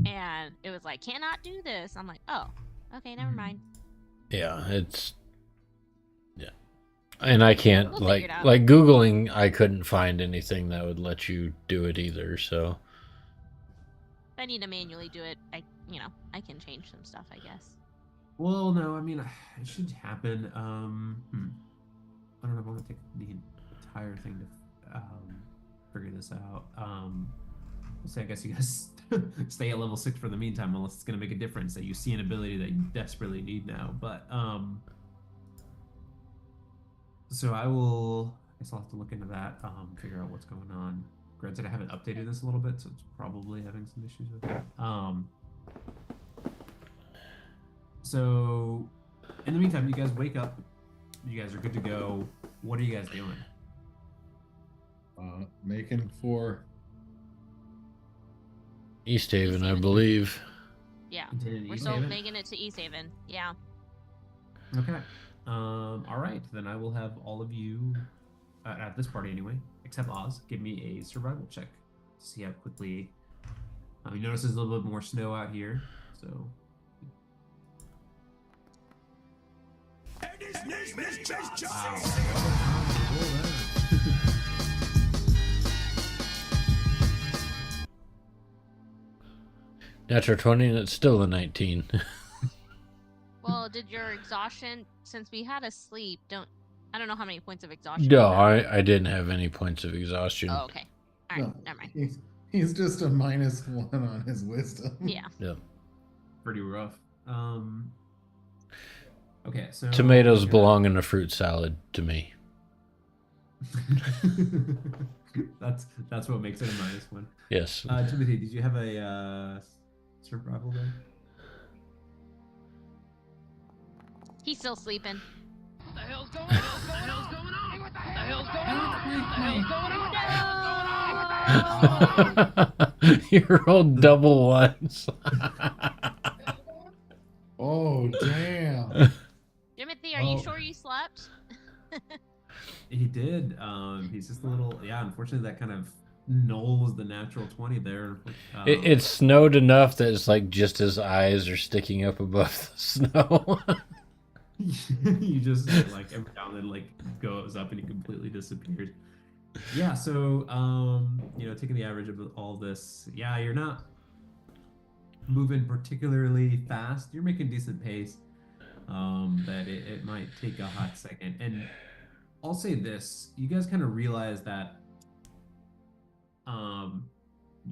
And it was like, cannot do this. I'm like, oh, okay, never mind. Yeah, and I can't We'll like figure it out. Googling. I couldn't find anything that would let you do it either. So If I need to manually do it, I can change some stuff, I guess. Well, no, I mean, it should happen. I don't know if I want to take the entire thing to. figure this out. So I guess you guys stay at level 6 for the meantime, unless it's going to make a difference that you see an ability that you desperately need now. But so I guess I'll have to look into that, figure out what's going on. Granted, I haven't updated this a little bit, so it's probably having some issues with it. So in the meantime, you guys wake up. You guys are good to go. What are you guys doing? Making for East Haven, I believe. Yeah. Did We're East still Haven? making it to East Haven. Yeah. Okay. All right. Then I will have all of you at this party anyway, except Oz, give me a survival check to see how quickly. You notice there's a little bit more snow out here, so. And his name is Just Wow. Natural 20, and it's still a 19. Well, did your exhaustion, since we had a sleep, I don't know how many points of exhaustion. No, you have. I didn't have any points of exhaustion. Oh, okay. All right. no, Never mind. he's just a -1 on his wisdom. Yeah. Yep. Pretty rough. Okay, so Tomatoes belong in a fruit salad to me. that's what makes it a -1. Yes. Timothy, did you have a survival then? He's still sleeping. What the hell's going on? What the hell's going on? What the hell's going on? What the hell's going on? You rolled double ones. Oh damn! Timothy, are you sure you slept? He did. He's just a little. Yeah, unfortunately, that kind of nulls the natural 20 there. It snowed enough that it's like just his eyes are sticking up above the snow. You just like every now and then like goes up and he completely disappears. Yeah, so taking the average of all this, yeah, you're not moving particularly fast. You're making decent pace. But it might take a hot second. And I'll say this: you guys kind of realize that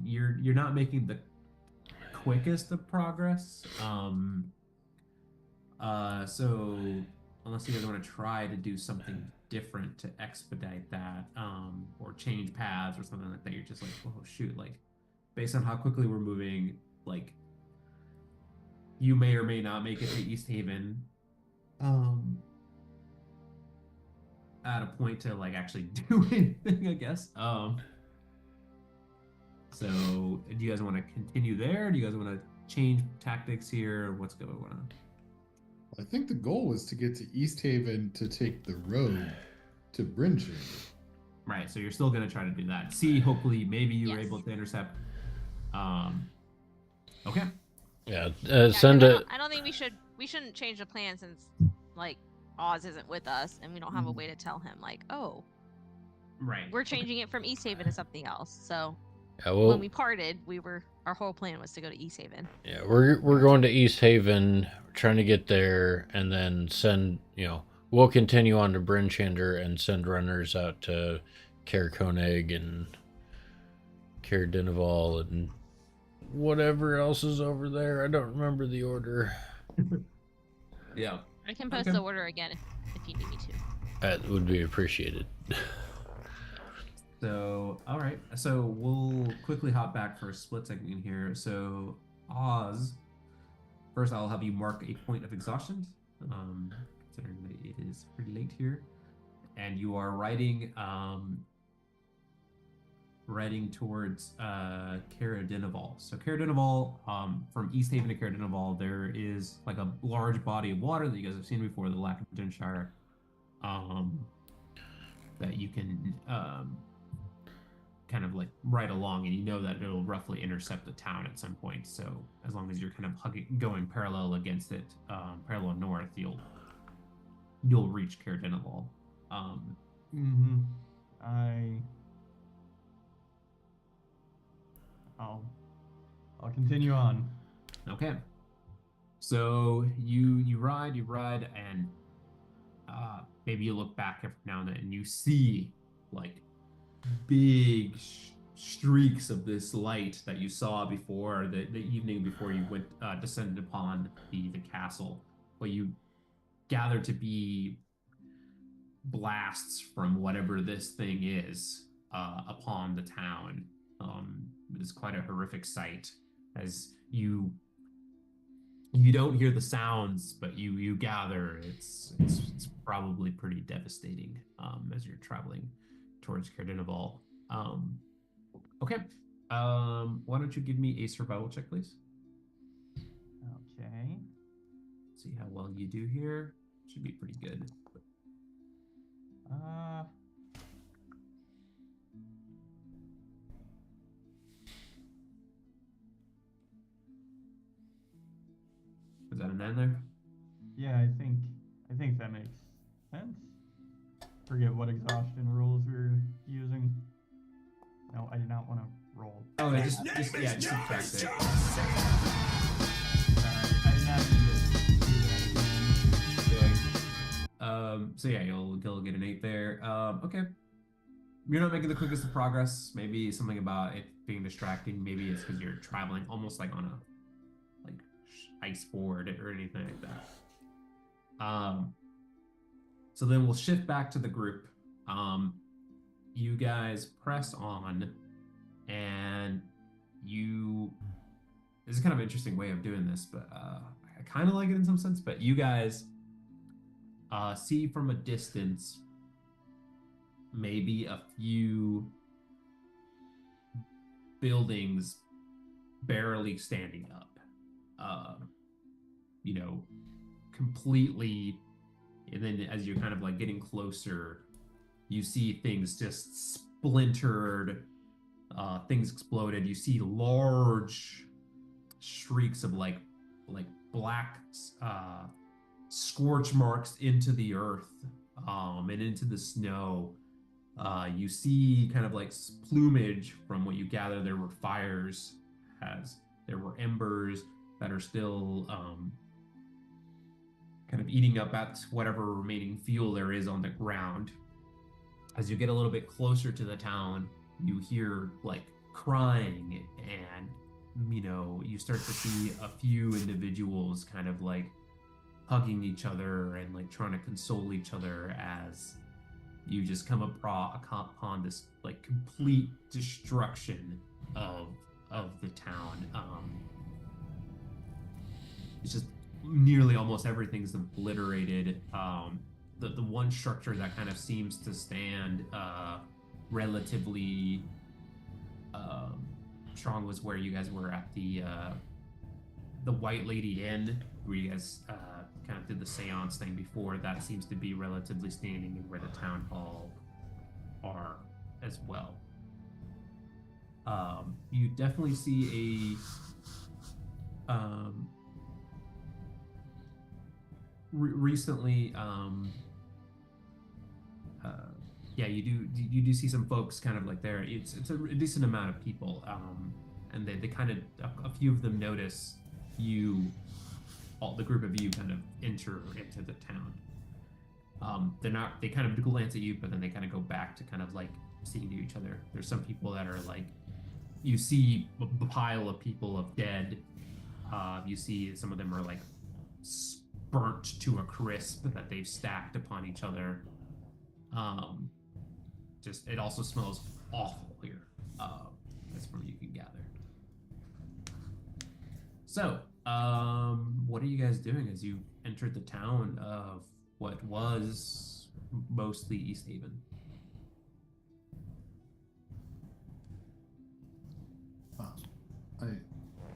you're not making the quickest of progress. So unless you guys want to try to do something different to expedite that, or change paths or something like that, you're just like, oh shoot, like based on how quickly we're moving, like you may or may not make it to East Haven at a point to like actually do anything, I guess. So do you guys want to continue there? Do you guys want to change tactics here? What's going on? I think the goal was to get to East Haven to take the road to Brinching. Right, so you're still gonna try to do that. See, hopefully, maybe you were Yes. able to intercept. Okay. Yeah, Yeah, send 'cause it. I don't think we shouldn't change the plan since like Oz isn't with us and we don't have a way to tell him like, oh, Right. we're changing it from East Haven to something else. So Yeah, well, when we parted, our whole plan was to go to East Haven. yeah, we're going to East Haven, trying to get there, and then we'll continue on to Brinchander and send runners out to Caer Koenig and Caer Dineval and whatever else is over there. I don't remember the order. Yeah. I can post Okay. the order again if you need me to. That would be appreciated. So, all right. So we'll quickly hop back for a split second here. So, Oz, first I'll have you mark a point of exhaustion, considering that it is pretty late here, and you are riding towards Caer Dineval. So Caer Dineval, from East Haven to Caer Dineval, there is like a large body of water that you guys have seen before, the Lackingtonshire, that you can kind of like ride along, and you know that it'll roughly intercept the town at some point. So as long as you're kind of going parallel against it, parallel north, you'll reach Caer Dineval. I'll continue on. Okay. So you ride, and maybe you look back every now and then, and you see like big streaks of this light that you saw before the evening before you went descended upon the castle. What you gather to be blasts from whatever this thing is upon the town. It is quite a horrific sight as you don't hear the sounds, but you gather it's probably pretty devastating as you're traveling towards Cardinal. Okay. Why don't you give me a survival check, please? Okay. See how well you do here. Should be pretty good. Is that an end there? Yeah, I think that makes sense. Forget what exhaustion rules we're using. No, I did not want to roll. Oh, yeah, just subtract it. I did not mean to do that. So yeah, you'll get an 8 there. Okay. You're not making the quickest of progress. Maybe something about it being distracting. Maybe it's because you're traveling almost like on a ice board or anything like that. So then we'll shift back to the group. You guys press on, and this is kind of an interesting way of doing this, but I kind of like it in some sense. But you guys see from a distance maybe a few buildings barely standing up. Completely, and then as you're kind of like getting closer, you see things just splintered, things exploded. You see large shrieks of like black scorch marks into the earth and into the snow. You see kind of like plumage from what you gather. There were fires, as there were embers that are still kind of eating up at whatever remaining fuel there is on the ground. As you get a little bit closer to the town, you hear like crying, and you start to see a few individuals kind of like hugging each other and like trying to console each other as you just come upon this like complete destruction of the town. It's just nearly almost everything's obliterated. The one structure that kind of seems to stand relatively strong was where you guys were at the White Lady Inn, where you guys kind of did the seance thing before. That seems to be relatively standing, and where the town hall are as well. You definitely see a recently you do see some folks kind of like there. It's a decent amount of people, and they kind of a few of them notice you, the group of you kind of enter into the town. They kind of glance at you, but then they kind of go back to kind of like seeing to each other. There's some people that are like, you see a pile of people of dead. You see some of them are like burnt to a crisp that they've stacked upon each other. It also smells awful here. That's from what you can gather. So, what are you guys doing as you entered the town of what was mostly East Haven? I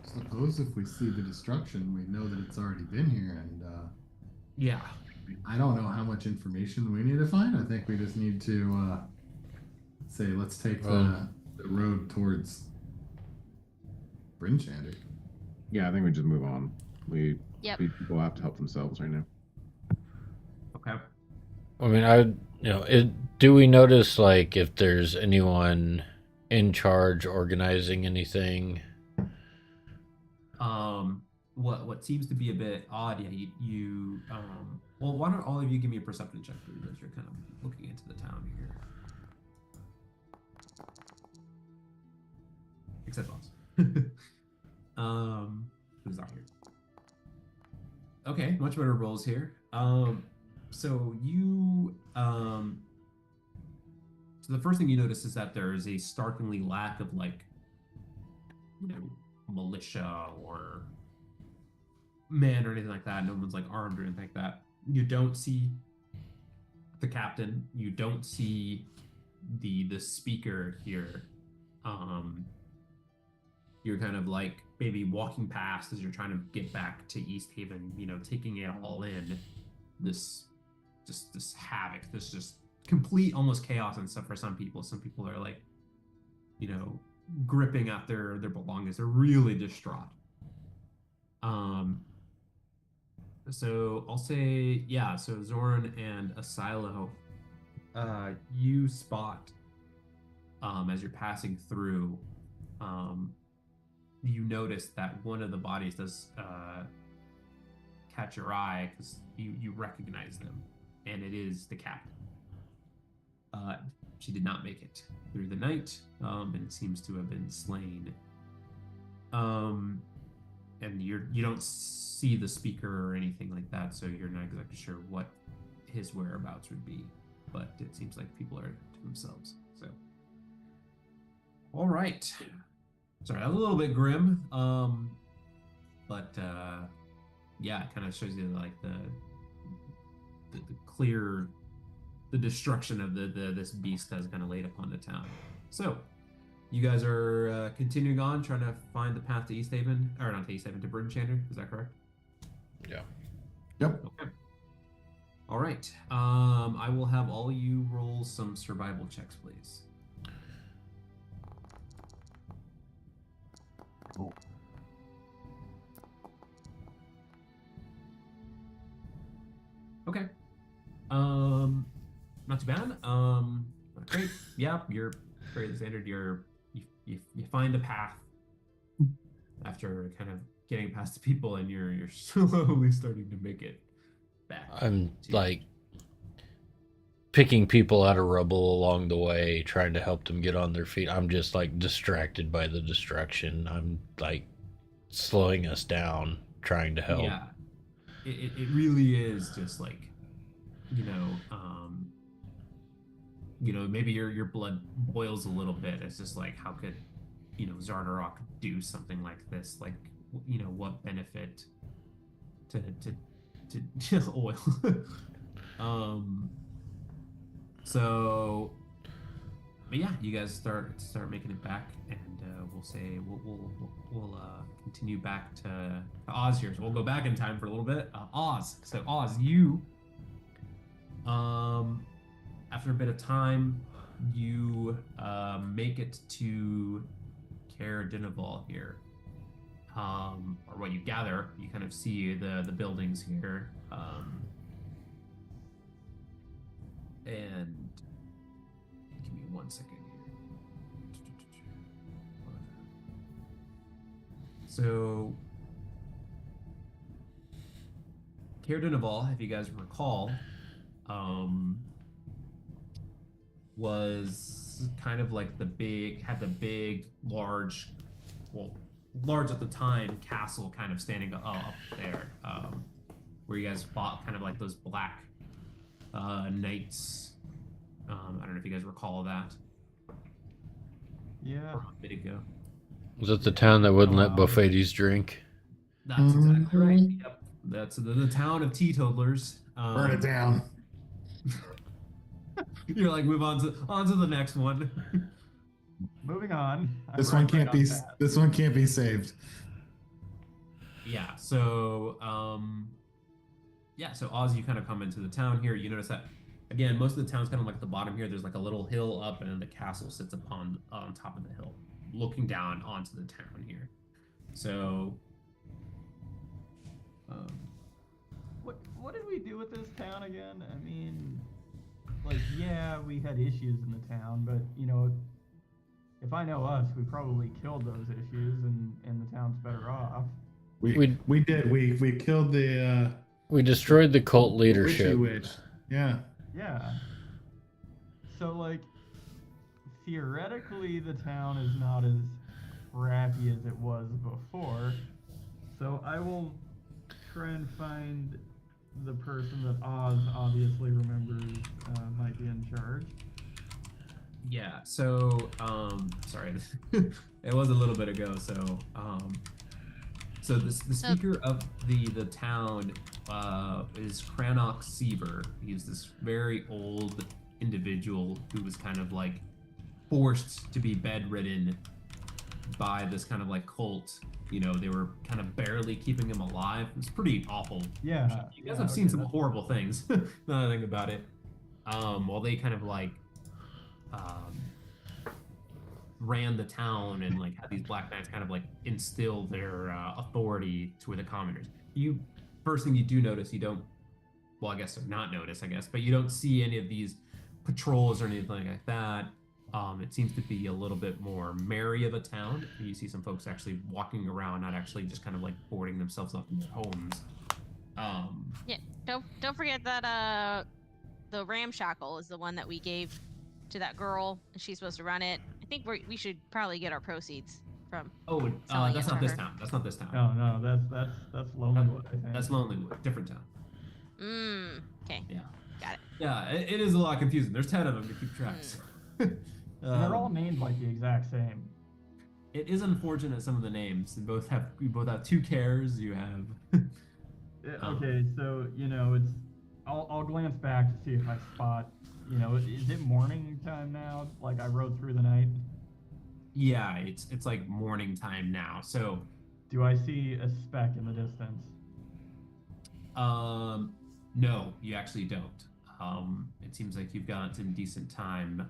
suppose if we see the destruction, we know that it's already been here, and yeah. I don't know how much information we need to find. I think we just need to say, let's take the road towards Brinchanter. Yeah, I think we just move on. People have to help themselves right now. Okay. I mean, do we notice like if there's anyone in charge organizing anything? What seems to be a bit odd, you well, why don't all of you give me a perception check, please, as you're kind of looking into the town here. except Oz. Who's not here? Okay, much better rolls here. So you so the first thing you notice is that there is a startlingly lack of like, you know, militia or men or anything like that. No one's like armed or anything like that. You don't see the captain. You don't see the speaker here. You're kind of like maybe walking past as you're trying to get back to East Haven, you know, taking it all in. This havoc, this just complete almost chaos and stuff for some people. Some people are like, you know, gripping at their belongings. They're really distraught. So I'll say, yeah, so Zoran and Asilo, you spot as you're passing through, you notice that one of the bodies does catch your eye because you recognize them, and it is the captain. She did not make it through the night, and it seems to have been slain. And you don't see the speaker or anything like that, so you're not exactly sure what his whereabouts would be. But it seems like people are to themselves. So, all right. Sorry, that was a little bit grim. But yeah, it kind of shows you like the clear, the destruction of this beast has kind of laid upon the town. So, you guys are continuing on, trying to find the path to East Haven, or not to East Haven, to Burdenchanter. Is that correct? Yeah. Yep. Okay. All right. I will have all you roll some survival checks, please. Cool. Okay. Not too bad. Not great. Yeah, you're fairly standard. You find a path after kind of getting past the people, and you're slowly starting to make it back. I'm like picking people out of rubble along the way, trying to help them get on their feet. I'm just like distracted by the destruction. I'm like slowing us down, trying to help. Yeah, it really is just like, you know, maybe your blood boils a little bit. It's just like, how could, you know, Zardarok do something like this? Like, you know, what benefit to oil? So, but yeah, you guys start making it back, and we'll say we'll continue back to Oz here. So we'll go back in time for a little bit. Oz. So Oz, you after a bit of time, you make it to Caer Dineval here. Or what you gather, you kind of see the buildings here. And give me 1 second here. So Caer Dineval, if you guys recall, was kind of like the big, large, well, large at the time, castle kind of standing up there, where you guys fought kind of like those black knights. I don't know if you guys recall that. Yeah. From a bit ago. Was it the town that wouldn't let Buffettes drink? That's exactly right. Yep. That's the town of teetotalers. Burn it down. You're like, move on to the next one. Moving on. This one can't be saved. Yeah. So so Oz, you kind of come into the town here. You notice that again, most of the town's kind of like at the bottom here. There's like a little hill up, and then the castle sits on top of the hill, looking down onto the town here. So, what did we do with this town again? I mean, like, yeah, we had issues in the town, but you know, if I know us, we probably killed those issues, and the town's better off. We did. We killed the. We destroyed the cult leadership. Witch. Yeah. Yeah. So, like, theoretically, the town is not as crappy as it was before. So I will try and find the person that Oz obviously remembers might be in charge. Yeah, so sorry. It was a little bit ago, so the speaker of the town is Crannock Seaver. He's this very old individual who was kind of like forced to be bedridden by this kind of like cult. You know, they were kind of barely keeping him alive. It was pretty awful. Yeah. You guys have seen some horrible things. Now that I think about it. While they kind of like ran the town and like had these Black Knights kind of like instill their authority to the commoners. First thing you do notice, you don't, well, I guess not notice, I guess, but you don't see any of these patrols or anything like that. It seems to be a little bit more merry of a town. You see some folks actually walking around, not actually just kind of like boarding themselves up in their homes. Yeah, don't forget that the ramshackle is the one that we gave to that girl, and she's supposed to run it. I think we should probably get our proceeds from. That's not this town. That's not this town. No, that's Lonelywood. I think. That's Lonelywood, different town. Okay. Yeah. Got it. Yeah, it is a lot confusing. There's 10 of them to keep track. And they're all named like the exact same. It is unfortunate some of the names. You both have 2 cares. You have. Okay, so it's. I'll glance back to see if I spot. Is it morning time now? Like I rode through the night. Yeah, it's like morning time now. So. Do I see a speck in the distance? No, you actually don't. It seems like you've gotten some decent time.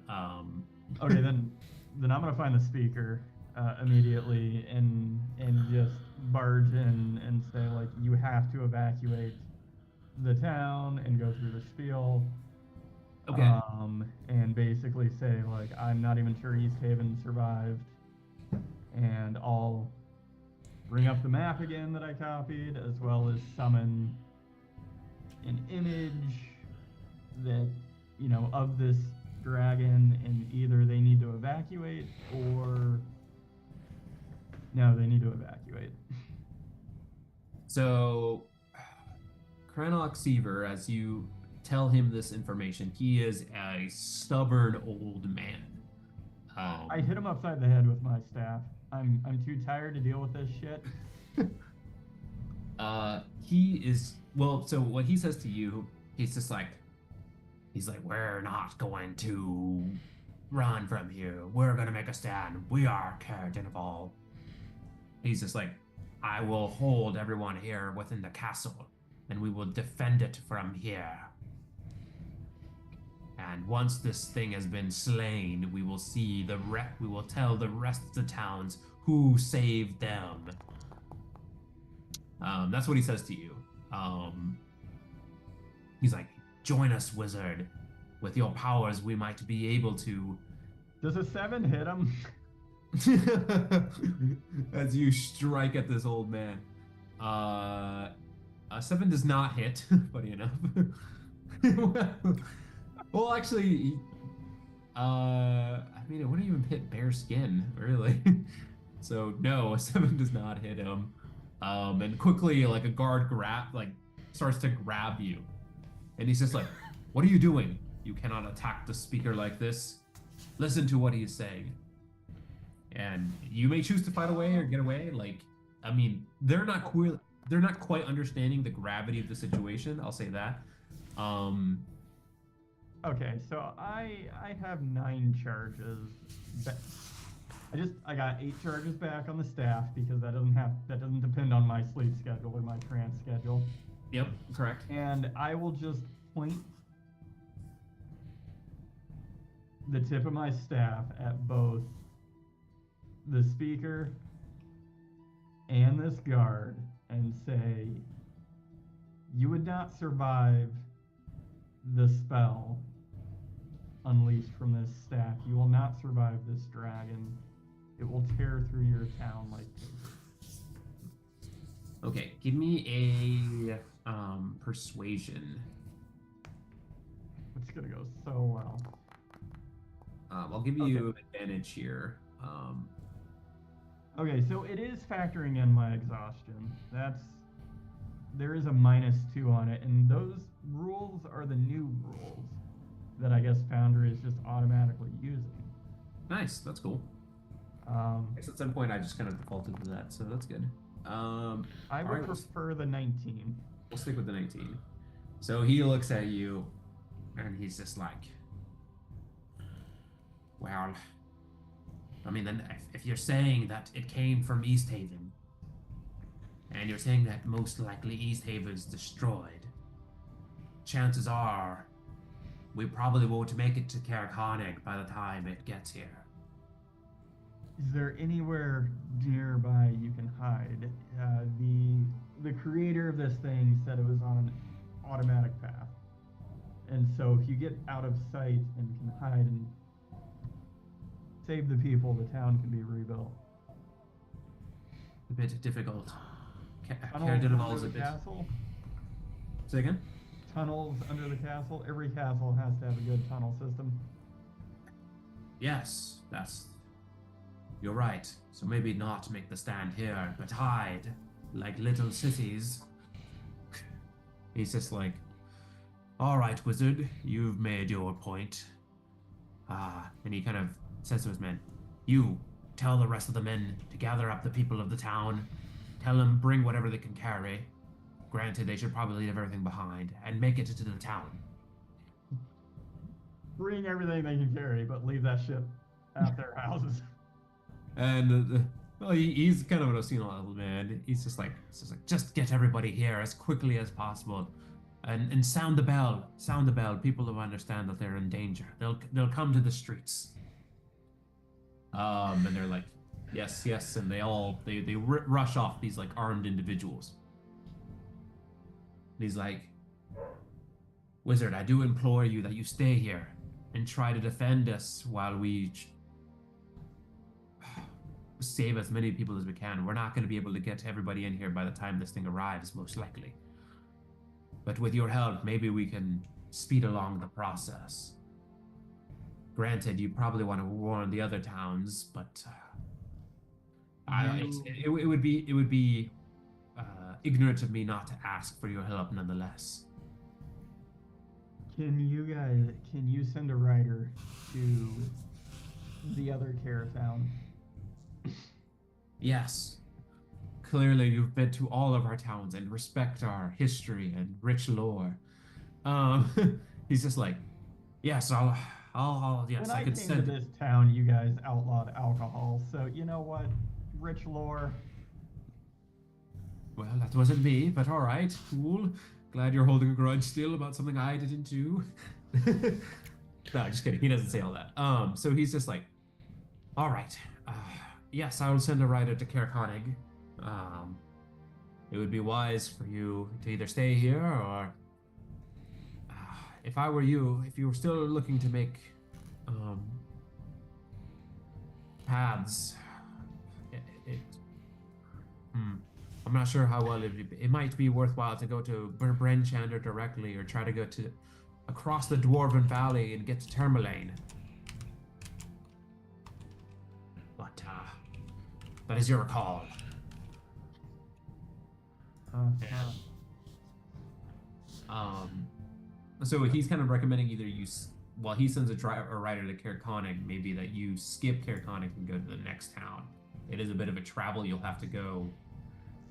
Okay, then I'm gonna find the speaker immediately and just barge in and say like, you have to evacuate the town and go through the spiel. Okay. And basically say like, I'm not even sure East Haven survived, and I'll bring up the map again that I copied, as well as summon an image that of this dragon, and either they need to evacuate or no, they need to evacuate. So, Crannock Seaver, as you tell him this information, he is a stubborn old man. I hit him upside the head with my staff. I'm too tired to deal with this shit. He is, well, so what he says to you, he's like, we're not going to run from here. We're going to make a stand. We are Cardenval. He's just like, I will hold everyone here within the castle, and we will defend it from here. And once this thing has been slain, we will see we will tell the rest of the towns who saved them. That's what he says to you. He's like, join us, wizard. With your powers, we might be able to... Does a 7 hit him? As you strike at this old man. A 7 does not hit, funny enough. Well, actually, I mean, it wouldn't even hit bare skin, really. So, no, a 7 does not hit him. And quickly, like, a guard starts to grab you. And he's just like, what are you doing? You cannot attack the speaker like this. Listen to what he is saying. And you may choose to fight away or get away. Like, I mean, they're not quite understanding the gravity of the situation. I'll say that. Okay, so I have 9 charges. I got 8 charges back on the staff because that doesn't depend on my sleep schedule or my trance schedule. Yep, correct. And I will just point the tip of my staff at both the speaker and this guard and say, you would not survive the spell unleashed from this staff. You will not survive this dragon. It will tear through your town like this. Okay, give me a persuasion. It's gonna go so well. I'll give you advantage here. Okay, so it is factoring in my exhaustion. There is a -2 on it, and those rules are the new rules that I guess Foundry is just automatically using. Nice, that's cool. I guess at some point I just kind of defaulted to that, so that's good. I would prefer the 19. We'll stick with the 19. So he looks at you, and he's just like, well, I mean, then if you're saying that it came from East Haven, and you're saying that most likely East Haven's destroyed, chances are we probably won't make it to Carrickhonig by the time it gets here. Is there anywhere nearby you can hide? The creator of this thing said it was on an automatic path. And so if you get out of sight and can hide and save the people, the town can be rebuilt. A bit difficult. Tunnels under the castle? Say again? Tunnels under the castle? Every castle has to have a good tunnel system. Yes, you're right. So maybe not make the stand here, but hide like little cities. He's just like, all right, wizard, you've made your point. And he kind of says to his men, you tell the rest of the men to gather up the people of the town. Tell them bring whatever they can carry. Granted, they should probably leave everything behind and make it into the town. Bring everything they can carry, but leave that shit at their houses. And well, he's kind of an obscene little man. He's just like, just get everybody here as quickly as possible, and sound the bell. Sound the bell. People who understand that they're in danger, they'll come to the streets. And they're like, yes, and they rush off, these like armed individuals. And he's like, wizard, I do implore you that you stay here and try to defend us while we save as many people as we can. We're not going to be able to get everybody in here by the time this thing arrives, most likely. But with your help, maybe we can speed along the process. Granted, you probably want to warn the other towns, but it would be ignorant of me not to ask for your help nonetheless. Can you send a rider to the other care town? Yes. Clearly, you've been to all of our towns and respect our history and rich lore. He's just like, yes, I'll yes, when I could came send to this town, you guys outlawed alcohol, so you know what? Rich lore. Well, that wasn't me, but all right, cool. Glad you're holding a grudge still about something I didn't do. No, just kidding. He doesn't say all that. So he's just like, all right. Yes, I will send a rider to Carrickhonig. It would be wise for you to either stay here or, if I were you, if you were still looking to make paths, I'm not sure how well it might be worthwhile to go to Brenchander directly or try to go to across the Dwarven Valley and get to Termalaine. But that is your call. So he's kind of recommending either he sends a rider to Carrickhonig, maybe that you skip Carrickhonig and go to the next town. It is a bit of a travel. You'll have to go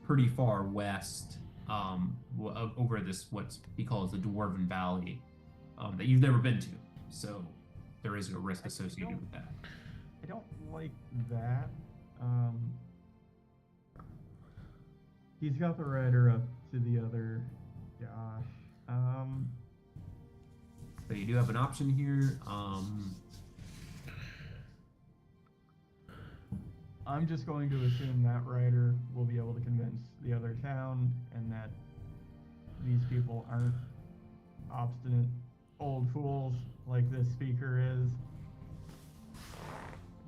pretty far west, over this, what he calls the Dwarven Valley, that you've never been to. So there is a risk associated with that. I don't like that. He's got the rider up to the other. Gosh. So you do have an option here. I'm just going to assume that rider will be able to convince the other town, and that these people aren't obstinate old fools like this speaker is.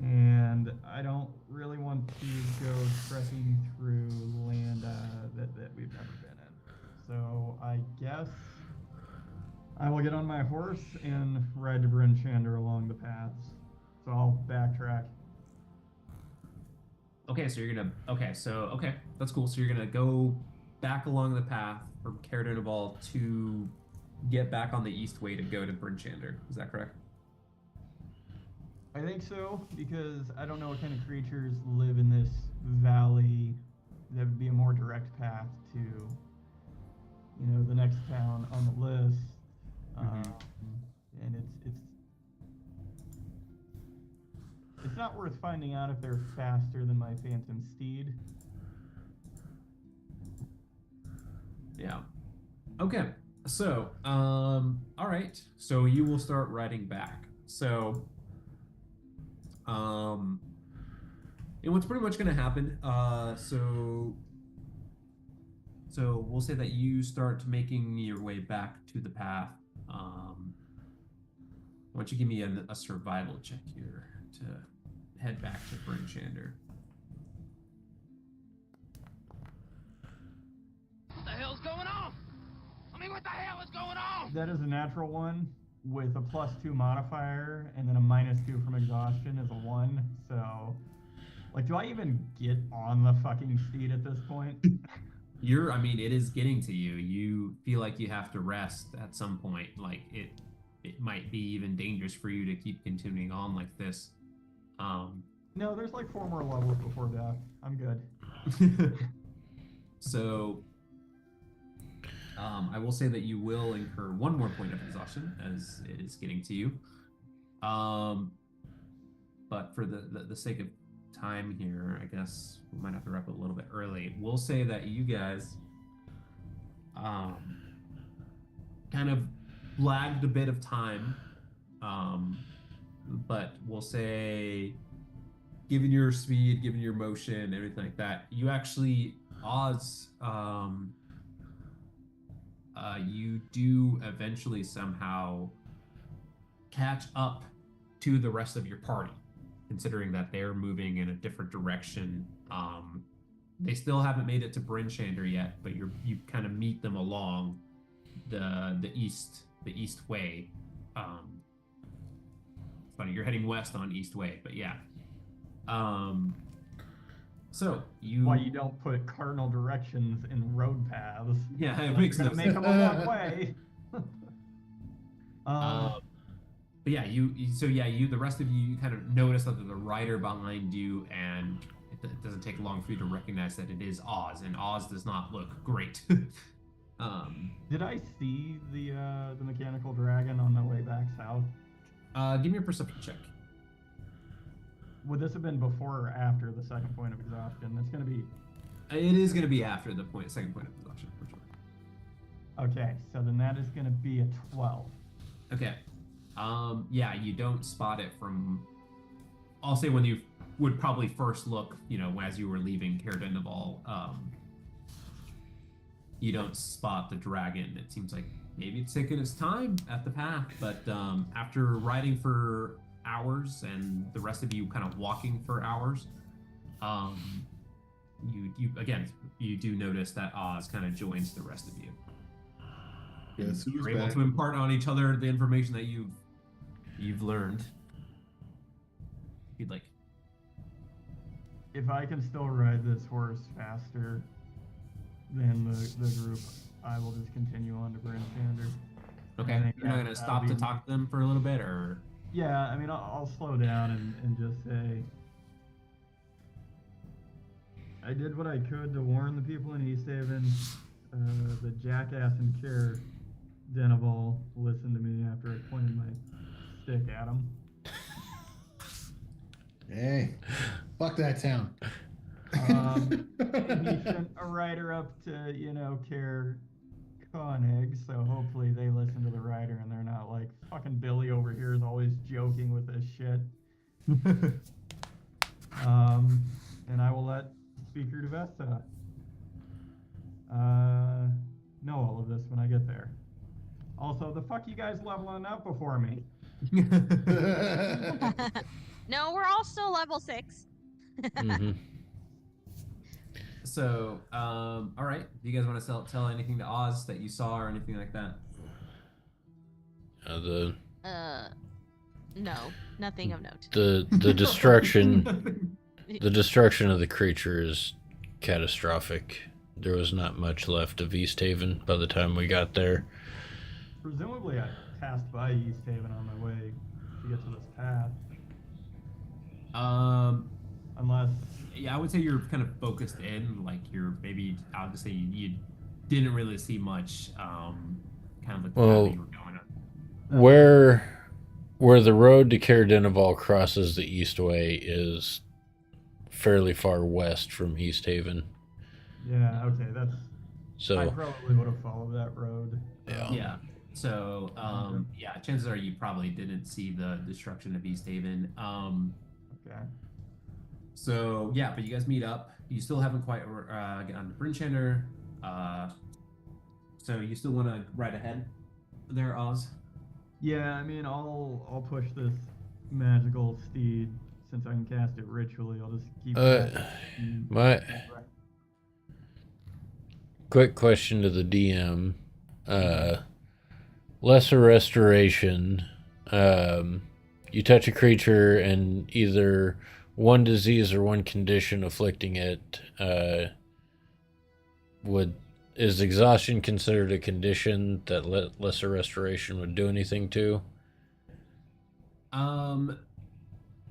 And I don't really want to go trekking through land that we've never been in. So I guess I will get on my horse and ride to Brenchander along the paths. So I'll backtrack. Okay, so you're gonna. Okay, that's cool. So you're gonna go back along the path from Caradonival to get back on the east way to go to Brinchander. Is that correct? I think so, because I don't know what kind of creatures live in this valley. That would be a more direct path to, the next town on the list. And it's not worth finding out if they're faster than my Phantom Steed. Yeah. Okay. So, all right. So you will start riding back. So, and what's pretty much going to happen? So we'll say that you start making your way back to the path. Why don't you give me a survival check here to head back to Brinchander? What the hell's going on? I mean, what the hell is going on? That is a natural one with a +2 modifier, and then a -2 from exhaustion is a 1. So, do I even get on the fucking steed at this point? I mean, it is getting to you. You feel like you have to rest at some point. Like it might be even dangerous for you to keep continuing on like this. No, there's 4 more levels before death. I'm good. So, I will say that you will incur 1 more point of exhaustion as it is getting to you. But for the sake of time here, I guess we might have to wrap up a little bit early. We'll say that you guys kind of lagged a bit of time, but we'll say, given your speed, given your motion, everything like that, you actually, Oz, you do eventually somehow catch up to the rest of your party, considering that they're moving in a different direction. They still haven't made it to Brinchander yet, but you kind of meet them along the east way. It's funny, you're heading west on East Way, but yeah. So Why you don't put cardinal directions in road paths? Yeah, it makes no sense. Make them a one way. But yeah, the rest of you kind of notice that there's a rider behind you, and it doesn't take long for you to recognize that it is Oz, and Oz does not look great. Did I see the mechanical dragon on the way back south? Give me a perception check. Would this have been before or after the second point of exhaustion? It's going to be... It is going to be after the second point of exhaustion, for sure. Okay, so then that is going to be a 12. Okay. Yeah, you don't spot it from... I'll say when you would probably first look, as you were leaving Caradonival, you don't spot the dragon. It seems like maybe it's taken its time at the path, but after riding for hours and the rest of you kind of walking for hours, you do notice that Oz kind of joins the rest of you. Yes, You're able to impart on each other the information that you've learned. If you'd like. If I can still ride this horse faster than the group, I will just continue on to Brinchander. Okay, you're not gonna stop to talk to them for a little bit, or? Yeah, I mean, I'll slow down and just say, I did what I could to warn the people in East Haven. The jackass in Caradonival listened to me after I pointed my stick at him. Hey, fuck that town. And he sent a rider up to, Care Koenig, so hopefully they listen to the rider and they're not like, fucking Billy over here is always joking with this shit. And I will let Speaker DeVesta know all of this when I get there. Also, the fuck you guys leveling up before me? No, we're all still level 6. Mm-hmm. So, all right. Do you guys want to tell anything to Oz that you saw or anything like that? No, nothing of note. The destruction The destruction of the creature is catastrophic. There was not much left of East Haven by the time we got there. Presumably, I passed by East Haven on my way to get to this path. Unless, Yeah, I would say you're kind of focused in, like you're maybe, I would say you didn't really see much, kind of like the path that you were going on. Where the road to Caradenival crosses the Eastway is fairly far west from East Haven. yeah, okay, that's. I So probably would have followed that road. Yeah. Yeah. So, yeah, chances are you probably didn't see the destruction of East Haven. Okay. So yeah, but you guys meet up. You still haven't quite gotten to Brinchander. So you still want to ride ahead there, Oz? Yeah, I mean, I'll push this magical steed since I can cast it ritually. I'll just keep. My quick question to the DM: Lesser Restoration. You touch a creature and either one disease or one condition afflicting it. Is exhaustion considered a condition that Lesser Restoration would do anything to? I'm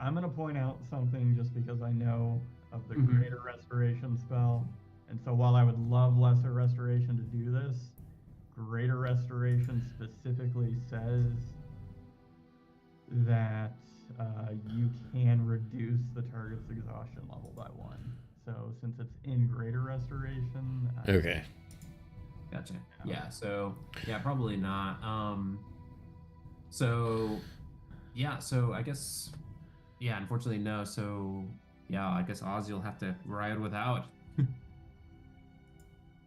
gonna point out something just because I know of the Greater Restoration spell, and so while I would love Lesser Restoration to do this, Greater Restoration specifically says that you can reduce the target's exhaustion level by 1. So since it's in Greater Restoration, Okay. Gotcha. Yeah. So yeah, probably not. So yeah. So I guess yeah. Unfortunately, no. So yeah, I guess Oz, you'll have to ride without.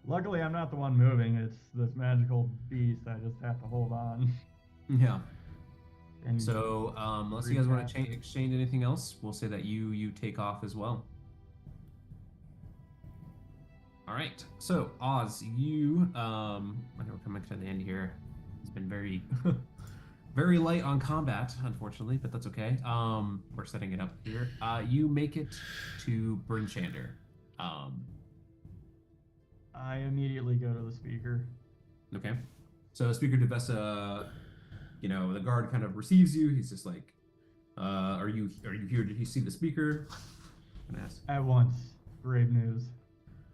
luckily I'm not the one moving. It's this magical beast. I just have to hold on. Yeah. And So unless you guys want to exchange anything else, we'll say that you take off as well. All right. So Oz, you I know we're coming to the end here. It's been very very light on combat, unfortunately, but that's okay. We're setting it up here. You make it to Brinchander. I immediately go to the speaker. Okay. So Speaker Devessa, you know, the guard kind of receives you. He's just like, are you here? Did you see the speaker? I'm gonna ask. At once. Grave news.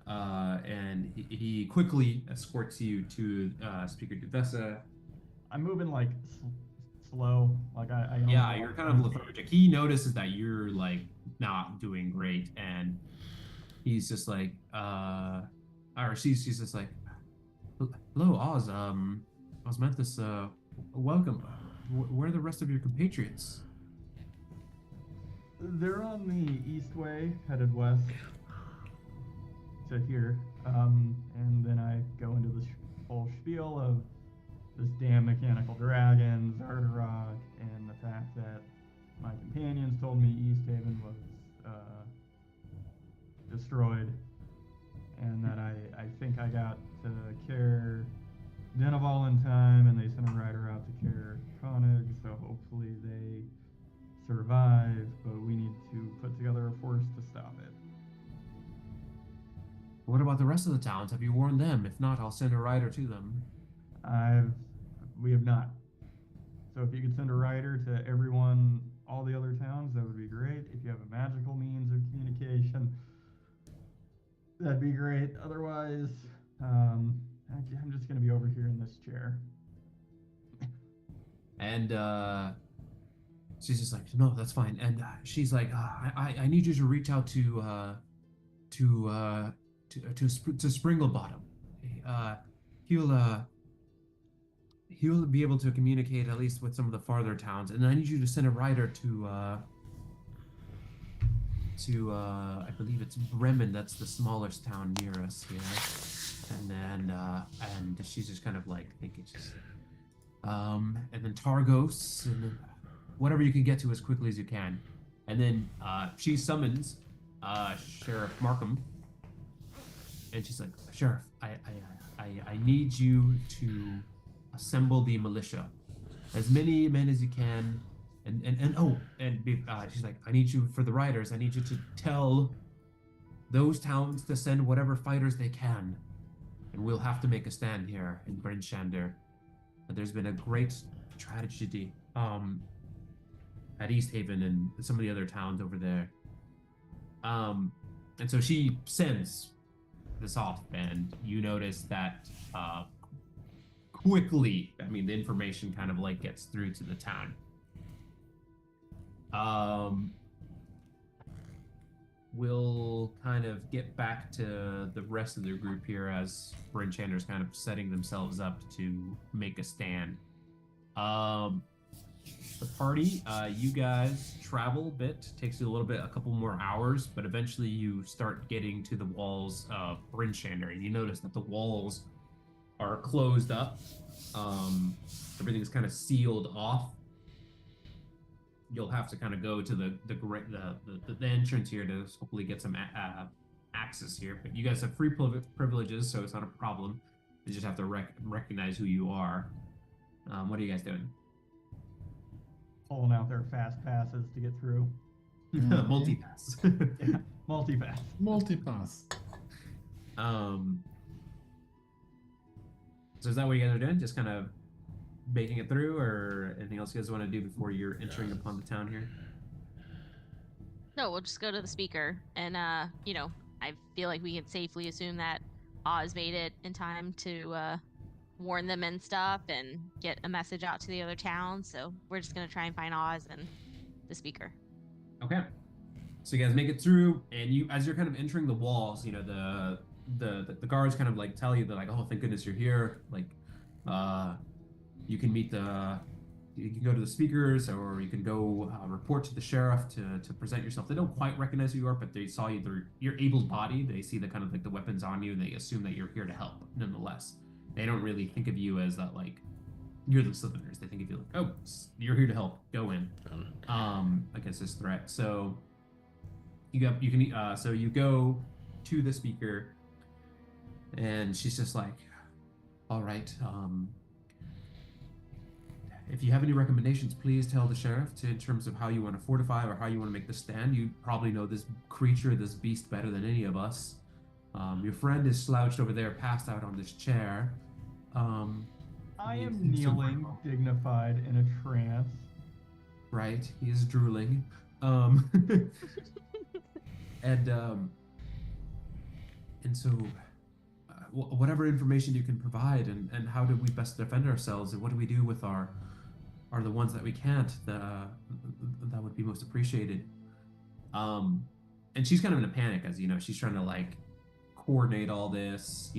And he quickly escorts you to Speaker Devessa. I'm moving like slow. Like I Yeah, you're kind of lethargic. He notices that you're like not doing great, and he's just like, or she's just like, hello, Oz. Osmanthus, welcome. Where are the rest of your compatriots? They're on the Eastway, headed west to here. And then I go into the whole spiel of this damn mechanical dragon, Zardarok, and the fact that my companions told me East Haven was destroyed, and that I think I got to Care Denival in time, and they sent a rider out to Care Koenig, so hopefully they survive, but we need to put together a force to stop it. What about the rest of the towns? Have you warned them? If not, I'll send a rider to them. We have not. So if you could send a rider to everyone, all the other towns, that would be great. If you have a magical means of communication, that'd be great. Otherwise, I'm just gonna be over here in this chair. And she's just like, no, that's fine. And she's like, I need you to reach out to Springlebottom. He'll be able to communicate at least with some of the farther towns, and I need you to send a rider to I believe it's Bremen. That's the smallest town near us here. And then and she's just kind of like thinking, just and then Targos, and then whatever you can get to as quickly as you can. And then she summons Sheriff Markham, and she's like, Sheriff, I need you to assemble the militia, as many men as you can, she's like, I need you for the riders. I need you to tell those towns to send whatever fighters they can, and we'll have to make a stand here in Bryn Shander. There's been a great tragedy at East Haven and some of the other towns over there. And so she sends this off, and you notice that quickly, I mean, the information kind of like gets through to the town. We'll kind of get back to the rest of the group here as Bryn Shander's kind of setting themselves up to make a stand. The party, you guys travel a bit, takes you a couple more hours, but eventually you start getting to the walls of Bryn Shander, and you notice that the walls are closed up. Everything's kind of sealed off. You'll have to kind of go to the entrance here to hopefully get some access here. But you guys have free privileges, so it's not a problem. You just have to recognize who you are. What are you guys doing? Pulling out their fast passes to get through. Multi-pass. Yeah, multi-pass. Multi-pass. So is that what you guys are doing? Just kind of making it through, or anything else you guys want to do before you're entering upon the town here? No, we'll just go to the speaker, and I feel like we can safely assume that Oz made it in time to warn them and stuff, and get a message out to the other towns. So we're just gonna try and find Oz and the speaker. Okay. So you guys make it through, and as you're kind of entering the walls, the guards kind of like tell you, they're like, oh, thank goodness you're here. Like, you can go to the speakers, or you can go report to the sheriff to present yourself. They don't quite recognize who you are, but they saw you. You're able-bodied. They see the kind of like the weapons on you, and they assume that you're here to help. Nonetheless, they don't really think of you as that like you're the Southerners. They think of you like, oh, you're here to help. Go in against this threat. So you go to the speaker, and she's just like, all right. If you have any recommendations, please tell the sheriff in terms of how you want to fortify or how you want to make the stand. You probably know this creature, this beast, better than any of us. Your friend is slouched over there, passed out on this chair. I am kneeling, dignified, in a trance. Right, he is drooling. And so, whatever information you can provide, and how do we best defend ourselves, and what do we do with are the ones that we can't, that would be most appreciated. And she's kind of in a panic, as she's trying to like coordinate all this,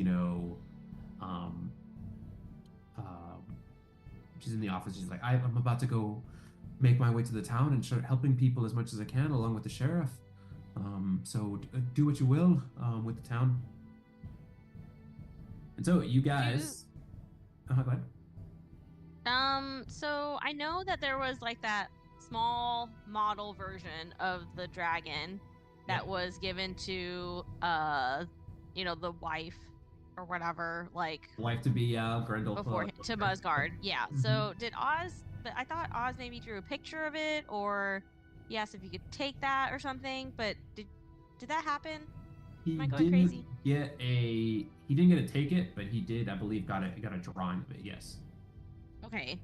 she's in the office. She's like, I'm about to go make my way to the town and start helping people as much as I can along with the sheriff. So do what you will with the town. And so you guys, go ahead. So I know that there was like that small model version of the dragon that was given to the wife or whatever, like wife to be Grendel before to Musgard. Yeah. So did Oz? But I thought Oz maybe drew a picture of it, or he asked if you could take that or something. But did that happen? Am I going crazy? He didn't get to take it, but he did, I believe, got a drawing of it. Yes. Okay.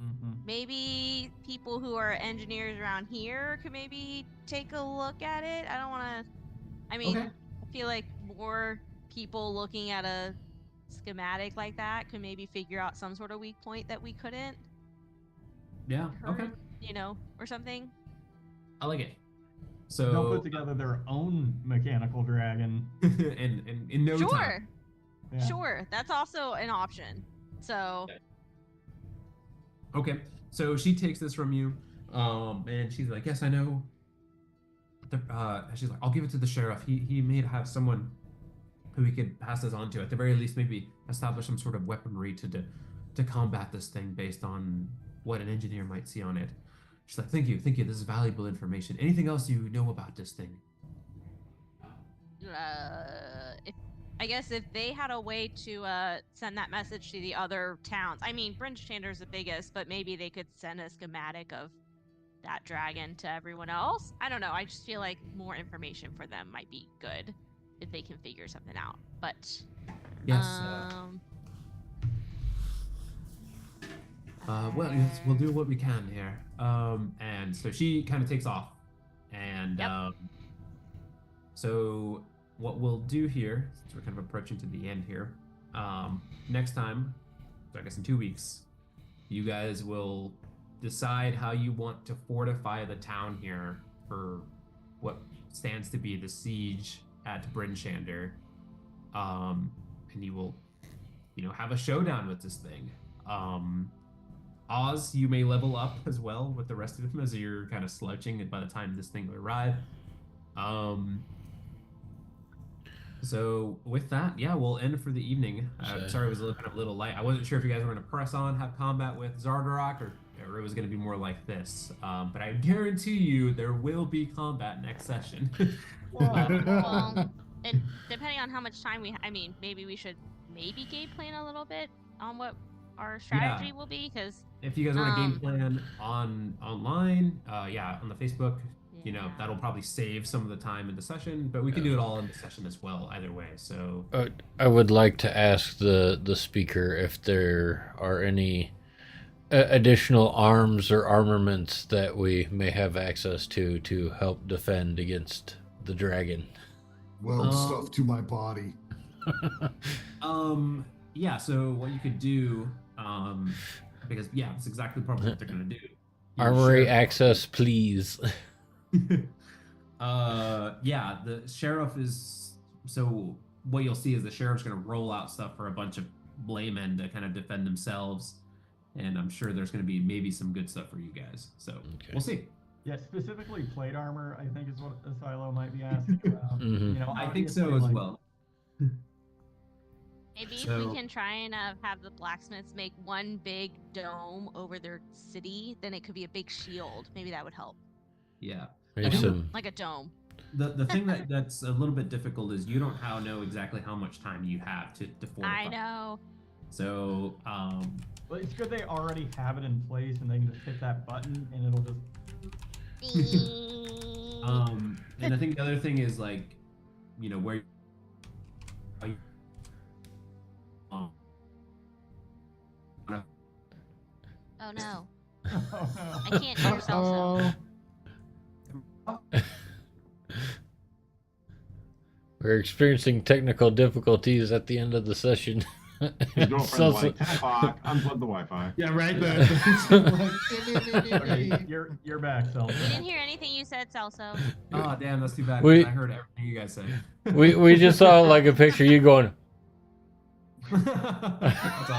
Mm-hmm. Maybe people who are engineers around here could maybe take a look at it. I don't want to. I mean, Okay. I feel like more people looking at a schematic like that could maybe figure out some sort of weak point that we couldn't. Yeah. Okay. Or something. I like it. So They'll put together their own mechanical dragon. and in no time. Yeah. Sure. That's also an option. So. Okay. So she takes this from you, and she's like, "Yes, I know." She's like, "I'll give it to the sheriff. He may have someone who we could pass this on to. At the very least, maybe establish some sort of weaponry to combat this thing based on what an engineer might see on it." She's like, thank you. This is valuable information. Anything else you know about this thing? I guess if they had a way to send that message to the other towns. I mean, Bryn Shander is the biggest, but maybe they could send a schematic of that dragon to everyone else. I don't know. I just feel like more information for them might be good if they can figure something out. But Yes. Well, yes, we'll do what we can here. And so she kind of takes off, and Yep. So what we'll do here, since we're kind of approaching to the end here, next time, so I guess in 2 weeks, you guys will decide how you want to fortify the town here for what stands to be the siege at Bryn Shander. And you will, have a showdown with this thing. Oz, you may level up as well with the rest of them as you're kind of slouching by the time this thing will arrive. So with that, yeah, we'll end for the evening. Sorry, it was kind of a little light. I wasn't sure if you guys were going to press on, have combat with Zardarok, or it was going to be more like this. But I guarantee you there will be combat next session. Well, and depending on how much time maybe we should game plan a little bit on what our strategy will be, because if you guys want a game plan online, on the Facebook, that'll probably save some of the time in the session, but we can do it all in the session as well, either way. So I would like to ask the speaker if there are any additional arms or armaments that we may have access to help defend against the dragon. Weld stuff to my body. Yeah, so what you could do, because that's exactly probably what they're gonna do. Armory access, please. The sheriff is, so what you'll see is the sheriff's gonna roll out stuff for a bunch of laymen to kind of defend themselves, and I'm sure there's gonna be maybe some good stuff for you guys. So we'll see. Yeah, specifically plate armor, I think is what Asilo might be asking about. Mm-hmm. I think so as well. Maybe if we can try and have the blacksmiths make one big dome over their city, then it could be a big shield. Maybe that would help. Yeah. Like a dome. The thing that's a little bit difficult is you don't know exactly how much time you have to fortify. I know. So, well, it's good they already have it in place and they can just hit that button and it'll just... and I think the other thing is where Oh no. Oh, no. I can't hear Celso. We're experiencing technical difficulties at the end of the session. His girlfriend's like, 10 o'clock, unplug the Wi-Fi. Yeah, right there. Okay, you're back, Celso. We didn't hear anything you said, Celso. Oh, damn, that's too bad. I heard everything you guys said. We just saw like a picture of you going. That's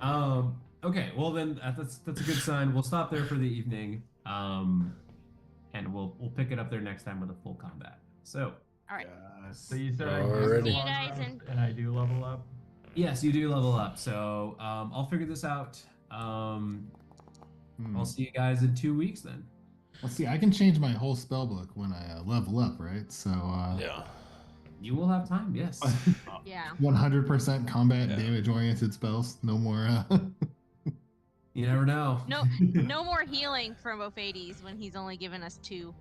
awesome. Okay, well then that's a good sign. We'll stop there for the evening. And we'll pick it up there next time with a full combat. So. All right. So you said Alrighty. See you guys and I do level up? Yes, you do level up. So I'll figure this out. I'll see you guys in 2 weeks then. Well, see, I can change my whole spell book when I level up, right? So Yeah. You will have time, yes. Yeah. 100% combat damage-oriented spells. No more... You never know. No more healing from Ophades when he's only given us two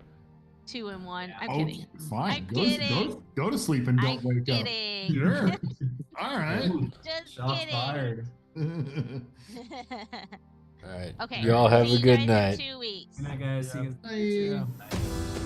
and one. I'm kidding. Fine. I'm kidding. Go to sleep and don't I'm wake kidding. up. Sure. All right. Just Shots kidding. fired. All right. Okay. Y'all have See a you good guys night. In 2 weeks. Good night, guys. See you. Bye. Bye.